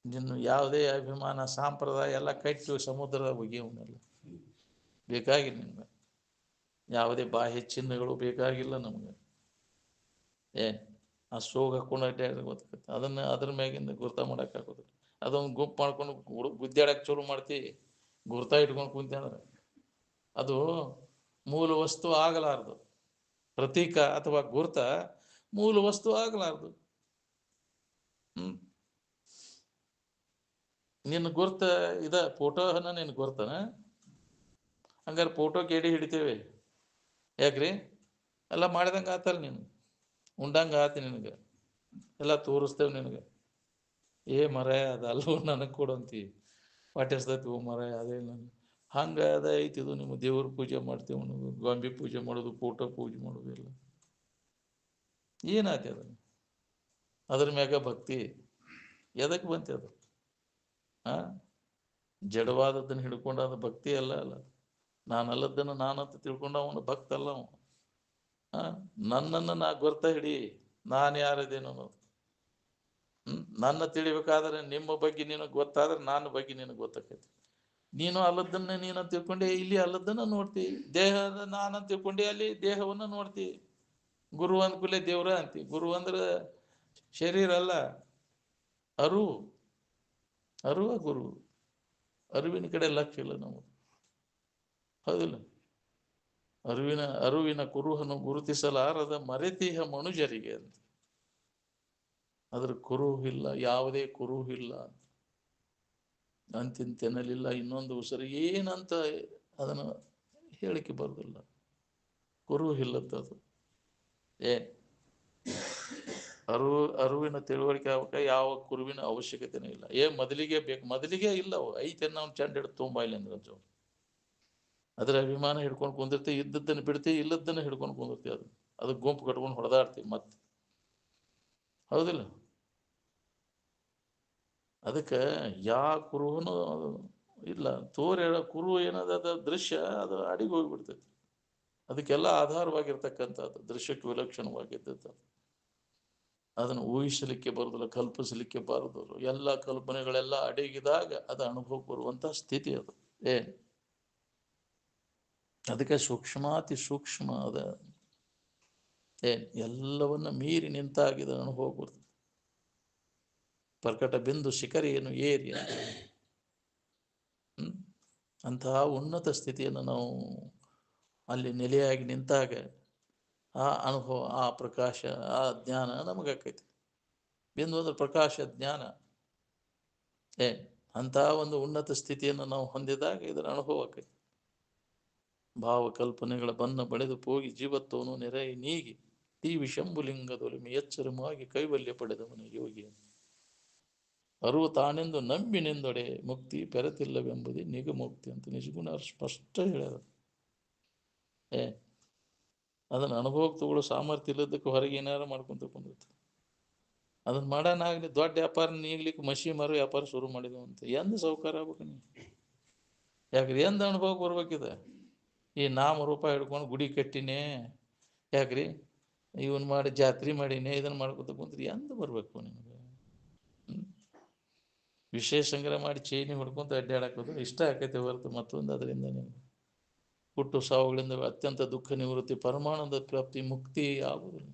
ನಿನ್ನ ಯಾವುದೇ ಅಭಿಮಾನ ಸಾಂಪ್ರದಾಯ ಎಲ್ಲ ಕಟ್ಟಿ ಸಮುದ್ರದ ಒಗೆಯವನ್ನೆಲ್ಲ ಬೇಕಾಗಿಲ್ಲ. ನಿಮ್ಗೆ ಯಾವುದೇ ಬಾಹ್ಯ ಚಿಹ್ನೆಗಳು ಬೇಕಾಗಿಲ್ಲ ನಮ್ಗೆ. ಆ ಸೋಗ ಹಾಕೊಂಡು ಗೊತ್ತಾಗುತ್ತೆ, ಅದನ್ನ ಅದ್ರ ಮ್ಯಾಗಿಂದ ಗುರ್ತ ಮಾಡೋಕ್ಕಾಗೋದಿಲ್ಲ. ಅದೊಂದು ಗುಂಪು ಮಾಡ್ಕೊಂಡು ಗುದ್ದಾಡಕ್ಕೆ ಶುರು ಮಾಡ್ತಿ, ಗುರ್ತ ಇಟ್ಕೊಂಡು ಕುಂತ ಅಂದ್ರೆ ಅದು ಮೂಲ ವಸ್ತು ಆಗಲಾರ್ದು. ಪ್ರತೀಕ ಅಥವಾ ಗುರ್ತ ಮೂಲ ವಸ್ತು ಆಗಲಾರ್ದು. ನಿನ್ನ ಗುರ್ತ ಇದ ಫೋಟೋನ ನಿನ್ ಗುರ್ತನ? ಹಂಗಾರೆ ಫೋಟೋಕ್ಕೆ ಎಡಿ ಹಿಡಿತೇವೆ ಯಾಕ್ರಿ? ಎಲ್ಲ ಮಾಡಿದಂಗೆ ಆತಲ್ಲ, ನೀನು ಉಂಡಂಗೆ ಆತಿ, ನಿನಗೆ ಎಲ್ಲ ತೋರಿಸ್ತೇವೆ ನಿನಗೆ. ಮರ ಅದಲ್ಲೂ ನನಗೆ ಕೊಡಂತಿ ಪಾಠಿಸ್ತೈತಿ ಮರ ಅದೇ ನನಗೆ ಹಂಗೆ ಅದ ಐತಿದು. ನಿಮ್ಮ ದೇವ್ರ ಪೂಜೆ ಮಾಡ್ತೇವೆ ಅನ್ನೋದು, ಗೊಂಬೆ ಪೂಜೆ ಮಾಡೋದು, ಫೋಟೋ ಪೂಜೆ ಮಾಡೋದು ಎಲ್ಲ ಏನಾಯ್ತು? ಅದು ಅದ್ರ ಮ್ಯಾಗ ಭಕ್ತಿ ಎದಕ್ಕೆ ಬಂತೆ? ಅದು ಜಡವಾದದ್ದನ್ನು ಹಿಡ್ಕೊಂಡು ಅದು ಭಕ್ತಿ ಅಲ್ಲ. ನಾನಲ್ಲದನ್ನು ನಾನಂತ ತಿಳ್ಕೊಂಡು ಅವನು ಭಕ್ತ ಅಲ್ಲ. ಅವನು ನನ್ನನ್ನು ನಾ ಗೊರ್ತ ಹಿಡಿ, ನಾನು ಯಾರದೇನು ಅನ್ನೋದು. ನನ್ನ ತಿಳಿಬೇಕಾದ್ರೆ ನಿಮ್ಮ ಬಗ್ಗೆ ನಿನಗೆ ಗೊತ್ತಾದ್ರೆ ನನ್ನ ಬಗ್ಗೆ ನಿನಗೆ ಗೊತ್ತಾಕೈತಿ. ನೀನು ಅಲ್ಲದನ್ನ ನೀನು ತಿಳ್ಕೊಂಡೆ, ಇಲ್ಲಿ ಅಲ್ಲದನ್ನ ನೋಡ್ತಿ. ದೇಹದ ನಾನಂತ ತಿಳ್ಕೊಂಡೆ, ಅಲ್ಲಿ ದೇಹವನ್ನ ನೋಡ್ತಿ. ಗುರು ಅಂದ್ಕೂಲೆ ದೇವ್ರ ಅಂತಿ. ಗುರು ಅಂದ್ರೆ ಶರೀರ ಅಲ್ಲ, ಅರುವ ಗುರು. ಅರಿವಿನ ಕಡೆ ಲಕ್ಷ್ಯ ಇಲ್ಲ ನಾವು, ಹೌದಿಲ್ಲ? ಅರಿವಿನ ಕುರುಹನ್ನು ಗುರುತಿಸಲಾರದ ಮರೆತಿಹ ಮನುಜರಿಗೆ ಅಂತ. ಅದ್ರ ಕುರುಹಿಲ್ಲ, ಯಾವುದೇ ಕುರುಹಿಲ್ಲ, ಅಂತಿಂತೆನಲಿಲ್ಲ, ಇನ್ನೊಂದು ಉಸಿರು ಏನಂತ ಅದನ್ನು ಹೇಳಿಕೆ ಬರೋದಿಲ್ಲ. ಕುರುಹಿಲ್ಲತ್ತದು. ಅರಿವಿನ ತಿಳುವಳಿಕೆ ಆಗಕ್ಕೆ ಯಾವ ಕುರುವಿನ ಅವಶ್ಯಕತೆನೇ ಇಲ್ಲ. ಮೊದಲಿಗೆ ಬೇಕು, ಮೊದಲಿಗೆ ಇಲ್ಲವು ಐತೆ. ನಾವು ಚಂಡ ಹಿಡಿದು ತುಂಬ ಇಲ್ಲ ಅಂದ್ರೆ ಅದ್ರ ಅಭಿಮಾನ ಹಿಡ್ಕೊಂಡು ಕುಂದಿರ್ತಿ. ಇದ್ದದ್ದನ್ನು ಬಿಡ್ತಿ, ಇಲ್ಲದನ್ನು ಹಿಡ್ಕೊಂಡು ಕುಂದಿರ್ತಿ. ಅದು ಗುಂಪು ಕಟ್ಕೊಂಡು ಹೊಡೆದಾಡ್ತಿ ಮತ್ತೆ, ಹೌದಿಲ್ಲ? ಅದಕ್ಕೆ ಯಾವ ಕುರುಹನು ಇಲ್ಲ. ಹೇಳ ಕುರು ಏನದ ದೃಶ್ಯ, ಅದು ಅಡಿಗೆ ಹೋಗಿಬಿಡ್ತೈತಿ. ಅದಕ್ಕೆಲ್ಲ ಆಧಾರವಾಗಿರ್ತಕ್ಕಂಥದ್ದು ದೃಶ್ಯಕ್ಕೆ ವಿಲಕ್ಷಣವಾಗಿದ್ದದ್ದು. ಅದನ್ನು ಊಹಿಸಲಿಕ್ಕೆ ಬರೋದಿಲ್ಲ, ಕಲ್ಪಿಸಲಿಕ್ಕೆ ಬರೋದಿಲ್ಲ. ಎಲ್ಲ ಕಲ್ಪನೆಗಳೆಲ್ಲ ಅಡಗಿದಾಗ ಅದು ಅನುಭವ ಬರುವಂತ ಸ್ಥಿತಿ ಅದು. ಅದಕ್ಕೆ ಸೂಕ್ಷ್ಮಾತಿ ಸೂಕ್ಷ್ಮ ಅದ. ಎಲ್ಲವನ್ನ ಮೀರಿ ನಿಂತಾಗಿದ ಅನುಭವ ಬರ್ತದೆ. ಪ್ರಕಟ ಬಿಂದು ಶಿಖರಿಯನ್ನು ಏರಿ ಅಂತಹ ಉನ್ನತ ಸ್ಥಿತಿಯನ್ನು ನಾವು ಅಲ್ಲಿ ನೆಲೆಯಾಗಿ ನಿಂತಾಗ ಆ ಅನುಭವ, ಆ ಪ್ರಕಾಶ, ಆ ಜ್ಞಾನ ನಮಗಾಕೈತಿ. ಬಿಂದು ಅಂದ್ರೆ ಪ್ರಕಾಶ, ಜ್ಞಾನ. ಅಂತಹ ಒಂದು ಉನ್ನತ ಸ್ಥಿತಿಯನ್ನು ನಾವು ಹೊಂದಿದಾಗ ಇದರ ಅನುಭವ ಆಕೈತಿ. ಭಾವಕಲ್ಪನೆಗಳ ಬನ್ನ ಬಳೆದು ಹೋಗಿ ಜೀವತ್ವನು ನೆರೆ ನೀಗಿ ಶಂಭುಲಿಂಗದೊಲಿಮೆ ಎಚ್ಚರವಾಗಿ ಕೈವಲ್ಯ ಪಡೆದವನು ಯೋಗಿ. ಅರುವ ತಾನೆಂದು ನಂಬಿನೆಂದೊಡೆ ಮುಕ್ತಿ ಪೆರತಿಲ್ಲವೆಂಬುದೇ ನಿಗಮುಕ್ತಿ ಅಂತ ನಿಜಗುಣ ಸ್ಪಷ್ಟ ಹೇಳ್ಯಾರ. ಅದನ್ನ ಅನುಭವಕ್ಕೆ ತಗೊಳ್ಳೋ ಸಾಮರ್ಥ್ಯ ಇಲ್ಲದಕ್ಕೆ ಹೊರಗೆ ಏನಾರು ಮಾಡ್ಕೊಂತ ಬಂದಿತ್ತು. ಅದನ್ನ ಮಾಡೋಣಾಗ್ಲಿ, ದೊಡ್ಡ ವ್ಯಾಪಾರ ನೀಗ್ಲಿಕ್ಕೆ ಮಸಿ ಮಾರೋ ವ್ಯಾಪಾರ ಶುರು ಮಾಡಿದ್ವು ಅಂತ. ಎಂದ ಸೌಕಾರ ಆಗ್ಬೇಕು ನೀವು? ಯಾಕ್ರಿ ಎಂದ ಅನುಭವಕ್ಕೆ ಬರ್ಬೇಕಿದೆ? ಈ ನಾಮರೂಪ ಹಿಡ್ಕೊಂಡು ಗುಡಿ ಕಟ್ಟಿನೇ, ಯಾಕ್ರಿ ಇವನ್ ಮಾಡಿ ಜಾತ್ರೆ ಮಾಡಿನೇ, ಇದನ್ನ ಮಾಡ್ಕೊತ ಕುಂತ್ರಿ ಎಂದ ಬರ್ಬೇಕು ನಿಮ್ಗೆ? ವಿಷಯ ಸಂಗ್ರಹ ಮಾಡಿ ಚೈನಿ ಹೊಡ್ಕೊಂತ ಅಡ್ಡಾಡಕೋದು ಇಷ್ಟ ಆಕೈತೆ ಹೊರತು ಮತ್ತೊಂದು ಅದರಿಂದ ನಿಮ್ಗೆ ಹುಟ್ಟು ಸಾವುಗಳಿಂದ ಅತ್ಯಂತ ದುಃಖ ನಿವೃತ್ತಿ, ಪರಮಾನಂದ ಪ್ರಾಪ್ತಿ, ಮುಕ್ತಿ ಆಗುವುದಿಲ್ಲ.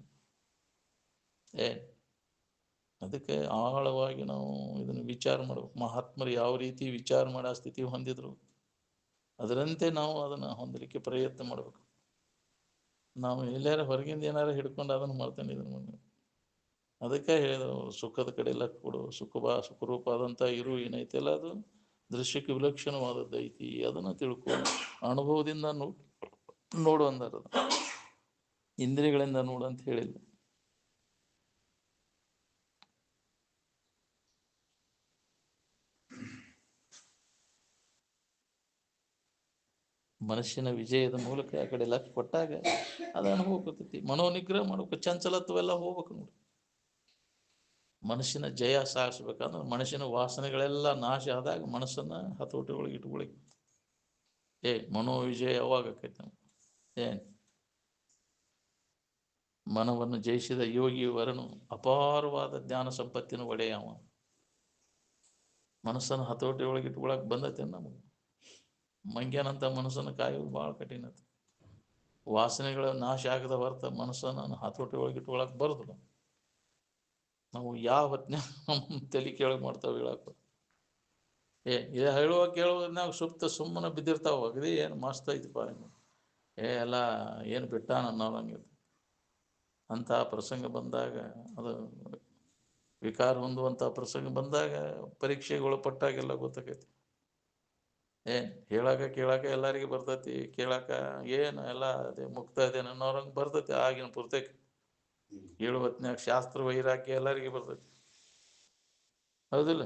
ಅದಕ್ಕೆ ಆಳವಾಗಿ ನಾವು ಇದನ್ನು ವಿಚಾರ ಮಾಡ್ಬೇಕು. ಮಹಾತ್ಮರು ಯಾವ ರೀತಿ ವಿಚಾರ ಮಾಡೋ ಸ್ಥಿತಿ ಹೊಂದಿದ್ರು, ಅದರಂತೆ ನಾವು ಅದನ್ನು ಹೊಂದಲಿಕ್ಕೆ ಪ್ರಯತ್ನ ಮಾಡಬೇಕು. ನಾವು ಎಲ್ಲಾರ ಹೊರಗಿಂದ ಏನಾರು ಹಿಡ್ಕೊಂಡು ಅದನ್ನು ಮಾಡ್ತಾನೆ ಇದನ್ನು ಮಾಡಿ. ಅದಕ್ಕೆ ಹೇಳಿದ್ರು ಸುಖದ ಕಡೆ ಲಕ್ ಕೊಡು, ಸುಖರೂಪ ಆದಂಥ ಇರು ಏನೈತೆಲ್ಲ ಅದು ದೃಶ್ಯಕ್ಕೆ ವಿಲಕ್ಷಣವಾದದ್ದು ಐತಿ, ಅದನ್ನು ತಿಳ್ಕೊ, ಅನುಭವದಿಂದ ನೋಡು ಅಂದಾರ. ಇಂದ್ರಿಯಗಳಿಂದ ನೋಡು ಅಂತ ಹೇಳಿಲ್ಲ. ಮನಸ್ಸಿನ ವಿಜಯದ ಮೂಲಕ ಆ ಕಡೆ ಲಕ್ ಕೊಟ್ಟಾಗ ಅದು ಅನುಭವ ಬರ್ತೈತಿ. ಮನೋನಿಗ್ರಹ ಮಾಡ್ಬೇಕು, ಚಂಚಲತ್ವೆಲ್ಲ ಹೋಗ್ಬೇಕು ನೋಡಿ. ಮನಸ್ಸಿನ ಜಯ ಸಾಧಿಸ್ಬೇಕಂದ್ರೆ ಮನಸ್ಸಿನ ವಾಸನೆಗಳೆಲ್ಲ ನಾಶ ಆದಾಗ ಮನಸ್ಸನ್ನ ಹತೋಟಿ ಒಳಗೆ ಇಟ್ಕೊಳ್ಳಿ. ಮನೋವಿಜಯ ಯಾವಾಗ ಆಕೈತೆ? ಏನ್ ಮನವನ್ನು ಜಯಿಸಿದ ಯೋಗಿ ವರನು ಅಪಾರವಾದ ಜ್ಞಾನ ಸಂಪತ್ತಿನ ಒಡೆಯವ. ಮನಸ್ಸನ್ನು ಹತೋಟಿ ಒಳಗೆ ಇಟ್ಕೊಳಕ್ ಬಂದತೆ ನಮಗೆ. ಮಂಗ್ಯನಂತ ಮನಸ್ಸನ್ನು ಕಾಯೋದು ಭಾಳ ಕಠಿಣ. ವಾಸನೆಗಳ ನಾಶ ಆಗದ ಹೊರತ ಮನಸ್ಸನ್ನು ಹತೋಟಿ ಒಳಗೆ ಇಟ್ಕೊಳಕ್ ಬರೋದಿಲ್ಲ. ನಾವು ಯಾವ ಹೊತ್ತಿನ ತಲೆ ಕೆಳಗೆ ಮಾಡ್ತಾವೆ ಹೇಳಕ್ಕೆ. ಇದು ಕೇಳುವಾಗ ನಾವು ಸುಮ್ಮನೆ ಬಿದ್ದಿರ್ತಾವ. ಅಗದಿ ಏನು ಮಸ್ತ್ ಐತಿಪ್ಪ ಎಲ್ಲ ಏನು ಬಿಟ್ಟ ಅನ್ನೋದಂಗೆ. ಅಂಥ ಪ್ರಸಂಗ ಬಂದಾಗ, ಅದು ವಿಕಾರ ಹೊಂದುವಂಥ ಪ್ರಸಂಗ ಬಂದಾಗ, ಪರೀಕ್ಷೆಗೆ ಒಳಪಟ್ಟಾಗೆಲ್ಲ ಗೊತ್ತಾಗೈತಿ. ಕೇಳಾಕ ಎಲ್ಲರಿಗೂ ಬರ್ತೈತಿ, ಕೇಳಾಕ ಏನು ಎಲ್ಲ ಅದೇ ಮುಕ್ತ ಅದೇನು ಅನ್ನೋರಂಗೆ ಬರ್ತೈತಿ. ಆಗಿನ ಪುಸ್ತಕ ಹೇಳುವತ್ನಾಗ ಶಾಸ್ತ್ರ ವೈರಾಗ್ಯ ಎಲ್ಲರಿಗೂ ಬರ್ತೈತಿ, ಹೌದಿಲ್ಲ?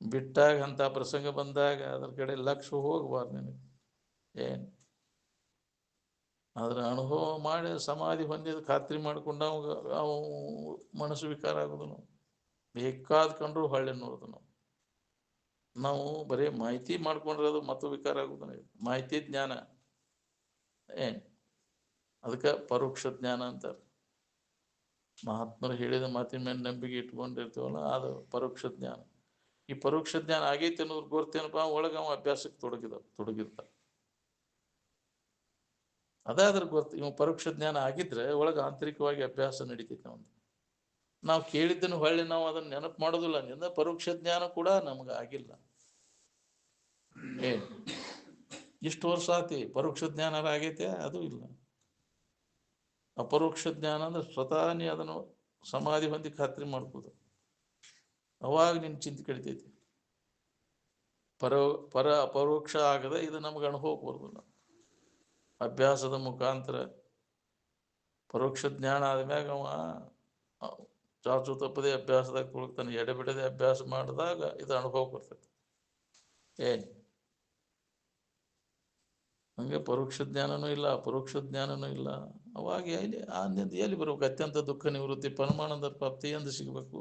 ಬಿಟ್ಟಾಗ ಅಂಥ ಪ್ರಸಂಗ ಬಂದಾಗ ಅದ್ರ ಕಡೆ ಲಕ್ಷ್ಯ ಹೋಗಬಾರ್ದು ನಿನಗೆ. ಅದರ ಅನುಭವ ಮಾಡಿ ಸಮಾಧಿ ಹೊಂದಿದ ಖಾತ್ರಿ ಮಾಡ್ಕೊಂಡು ಅವು ಮನಸ್ಸು ವಿಕಾರ ಆಗೋದು. ನಾವು ಬೇಕಾದ ಕಂಡ್ರು ಹೊಳ್ಳಿ ನೋಡೋದು. ನಾವು ಬರೀ ಮಾಹಿತಿ ಮಾಡ್ಕೊಂಡಿರೋದು ಮತ್ತು ವಿಕಾರ ಆಗೋದು. ಮಾಹಿತಿ ಜ್ಞಾನ ಅದಕ್ಕೆ ಪರೋಕ್ಷ ಜ್ಞಾನ ಅಂತಾರೆ. ಮಹಾತ್ಮರು ಹೇಳಿದ ಮಾತಿನ ಮೇಲೆ ನಂಬಿಕೆ ಇಟ್ಕೊಂಡಿರ್ತೀವಲ್ಲ, ಅದು ಪರೋಕ್ಷ ಜ್ಞಾನ. ಈ ಪರೋಕ್ಷ ಜ್ಞಾನ ಆಗೈತೆ ಅನ್ನೋದು ಗೊತ್ತೇನಪ್ಪ, ಒಳಗೆ ಅವ ಅಭ್ಯಾಸಕ್ಕೆ ತೊಡಗಿರ್ತಾರೆ. ಅದಾದ್ರೆ ಗೊತ್ತು. ಇವ ಪರೋಕ್ಷ ಜ್ಞಾನ ಆಗಿದ್ರೆ ಒಳಗೆ ಆಂತರಿಕವಾಗಿ ಅಭ್ಯಾಸ ನಡೀತೈತೆ ಅವನು. ನಾವು ಕೇಳಿದ್ದನ್ನು ಹೊಳ್ಳಿ ನಾವು ಅದನ್ನು ನೆನಪು ಮಾಡೋದಿಲ್ಲ. ಅಂದಿಂದ ಪರೋಕ್ಷ ಜ್ಞಾನ ಕೂಡ ನಮ್ಗೆ ಆಗಿಲ್ಲ. ಇಷ್ಟು ವರ್ಷ ಆತಿ, ಪರೋಕ್ಷ ಜ್ಞಾನ ಆಗೈತೆ? ಅದು ಇಲ್ಲ. ಅಪರೋಕ್ಷ ಜ್ಞಾನ ಅಂದ್ರೆ ಸ್ವತಃ ನೀ ಅದನ್ನು ಸಮಾಧಿ ಹೊಂದಿ ಖಾತ್ರಿ ಮಾಡ್ಬೋದು. ಅವಾಗ ನಿನ್ನ ಚಿಂತೆ ಕಡಿತೈತಿ. ಅಪರೋಕ್ಷ ಆಗದೆ ಇದು ನಮ್ಗೆ ಅನುಭವ ಬರೋದಿಲ್ಲ. ಅಭ್ಯಾಸದ ಮುಖಾಂತರ ಪರೋಕ್ಷ ಜ್ಞಾನ ಆದ್ಮ್ಯಾಗ ಅವ ಚಾಚು ತಪ್ಪದೆ ಅಭ್ಯಾಸದಾಗ ತೊಳಗ್ತಾನೆ. ಎಡೆಬಿಡದೆ ಅಭ್ಯಾಸ ಮಾಡಿದಾಗ ಇದು ಅನುಭವ ಬರ್ತೈತಿ. ಹಂಗೆ ಪರೋಕ್ಷ ಜ್ಞಾನನೂ ಇಲ್ಲ, ಅಪರೋಕ್ಷ ಜ್ಞಾನನೂ ಇಲ್ಲ. ಅವಾಗ ಎಲ್ಲಿ ಬರ್ಬೇಕು? ಅತ್ಯಂತ ದುಃಖ ನಿವೃತ್ತಿ, ಪರಮಾನಂದ ಪ್ರಾಪ್ತಿ ಎಂದು ಸಿಗಬೇಕು,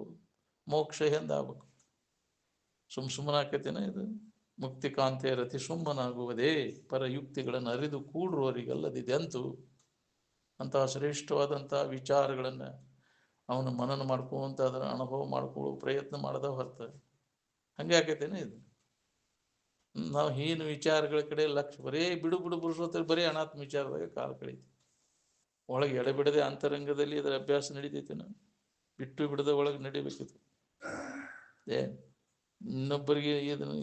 ಮೋಕ್ಷ ಎಂದಾಗಬೇಕು. ಸುಮ್ಮನೆ ಆಕೈತೇನ ಇದು? ಮುಕ್ತಿ ಕಾಂತೆ ರತಿ ಸುಮ್ಮನಾಗುವುದೇ, ಪರಯುಕ್ತಿಗಳನ್ನು ಅರಿದು ಕೂಡುವವರಿಗಲ್ಲದಿದೆಂತು. ಅಂತಹ ಶ್ರೇಷ್ಠವಾದಂತಹ ವಿಚಾರಗಳನ್ನು ಅವನು ಮನನ ಮಾಡ್ಕೊಂತ ಅದರ ಅನುಭವ ಮಾಡ್ಕೊಳ್ಳೋ ಪ್ರಯತ್ನ ಮಾಡದ ಹೊರತ ಹಂಗೆ ಆಕೈತೇನೆ ಇದು? ನಾವು ಹೀನ ವಿಚಾರಗಳ ಕಡೆ ಲಕ್ಷ್ಯ, ಬರೀ ಬಿಡು ಪುರುಷೋತ್ತರ ಬರೀ ಅನಾತ್ಮ ವಿಚಾರದಾಗ ಕಾಲ ಕಳೀತಿ. ಒಳಗೆ ಎಡೆಬಿಡದೆ ಅಂತರಂಗದಲ್ಲಿ ಇದರ ಅಭ್ಯಾಸ ನಡೀತೈತಿ. ನಾವು ಬಿಟ್ಟು ಬಿಡದ ಒಳಗೆ ನಡಿಬೇಕಿತ್ತು. ಇನ್ನೊಬ್ಬರಿಗೆ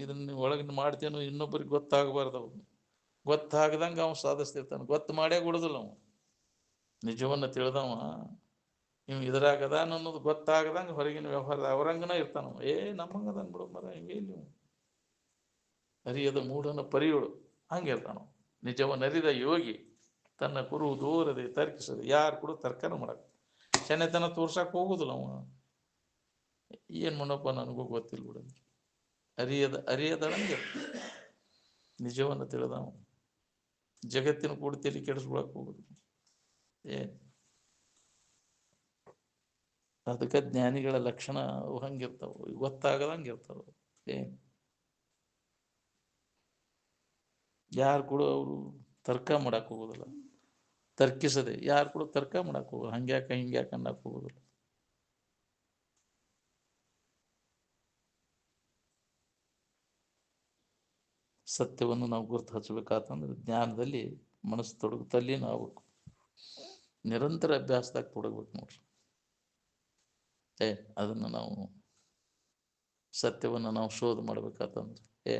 ಇದನ್ನ ಒಳಗಿನ ಮಾಡ್ತೇನೋ ಇನ್ನೊಬ್ಬರಿಗೆ ಗೊತ್ತಾಗಬಾರ್ದು. ಅವನು ಗೊತ್ತಾಗದಂಗೆ ಅವನು ಸಾಧಿಸ್ತಿರ್ತಾನೆ. ಗೊತ್ತು ಮಾಡೇ ಕೊಡೋದಿಲ್ಲ ಅವನು. ನಿಜವನ್ನು ತಿಳಿದವ ನೀವು ಇದ್ರಾಗದ ಅನ್ನೋದು ಗೊತ್ತಾಗದಂಗೆ ಹೊರಗಿನ ವ್ಯವಹಾರದ ಅವರಂಗನ ಇರ್ತಾನ. ನಮ್ಮಂಗದನ್ ಬಿಡು ಮರ, ಹಿಂಗೆ ಇಲ್ಲಿ ಅರಿಯದ ಮೂಢನ ಪರಿಯೋಳು ಹಂಗಿರ್ತಾನ. ನಿಜವನ್ನು ಅರಿದ ಯೋಗಿ ತನ್ನ ಕುರು ದೂರದೆ ತರ್ಕಿಸದೆ, ಯಾರು ಕೂಡ ತರ್ಕನ ಮಾಡಕ್ ಚೆನ್ನತನ ತೋರ್ಸಕ್ ಹೋಗುದಿಲ್ಲ ಅವ. ಏನ್ ಮಾಡಪ್ಪ ನನಗೂ ಗೊತ್ತಿಲ್ಲ ಬಿಡ. ಅರಿಯದಳಂಗೆ ನಿಜವನ್ನು ತಿಳಿದವ ಜಗತ್ತಿನ ಕೂಡ ತಲೆ ಕೆಡಿಸ್ಕೊಳಕ್ ಹೋಗುದು. ಅದಕ್ಕೆ ಜ್ಞಾನಿಗಳ ಲಕ್ಷಣ ಹಂಗಿರ್ತಾವ, ಗೊತ್ತಾಗದಂಗೆ ಇರ್ತಾವ. ಯಾರು ಕೂಡ ಅವರು ತರ್ಕ ಮಾಡಕ್ ಹೋಗೋದಿಲ್ಲ. ತರ್ಕಿಸದೆ ಯಾರು ಕೂಡ ತರ್ಕ ಮಾಡಕ್ ಹೋಗೋದು. ಹಿಂಗ್ಯಾಕ ಅನ್ನಕ್ ಹೋಗೋದಿಲ್ಲ. ಸತ್ಯವನ್ನು ನಾವು ಗುರುತು ಹಚ್ಚಬೇಕಾತಂದ್ರೆ ಜ್ಞಾನದಲ್ಲಿ ಮನಸ್ಸು ತೊಡಗುತ್ತಲ್ಲಿ ನಾವು ನಿರಂತರ ಅಭ್ಯಾಸದಾಗ ತೊಡಗ್ಬೇಕು ನೋಡ್ರಿ. ಅದನ್ನು ನಾವು ಸತ್ಯವನ್ನು ನಾವು ಶೋಧ ಮಾಡ್ಬೇಕಾತಂದ್ರೆ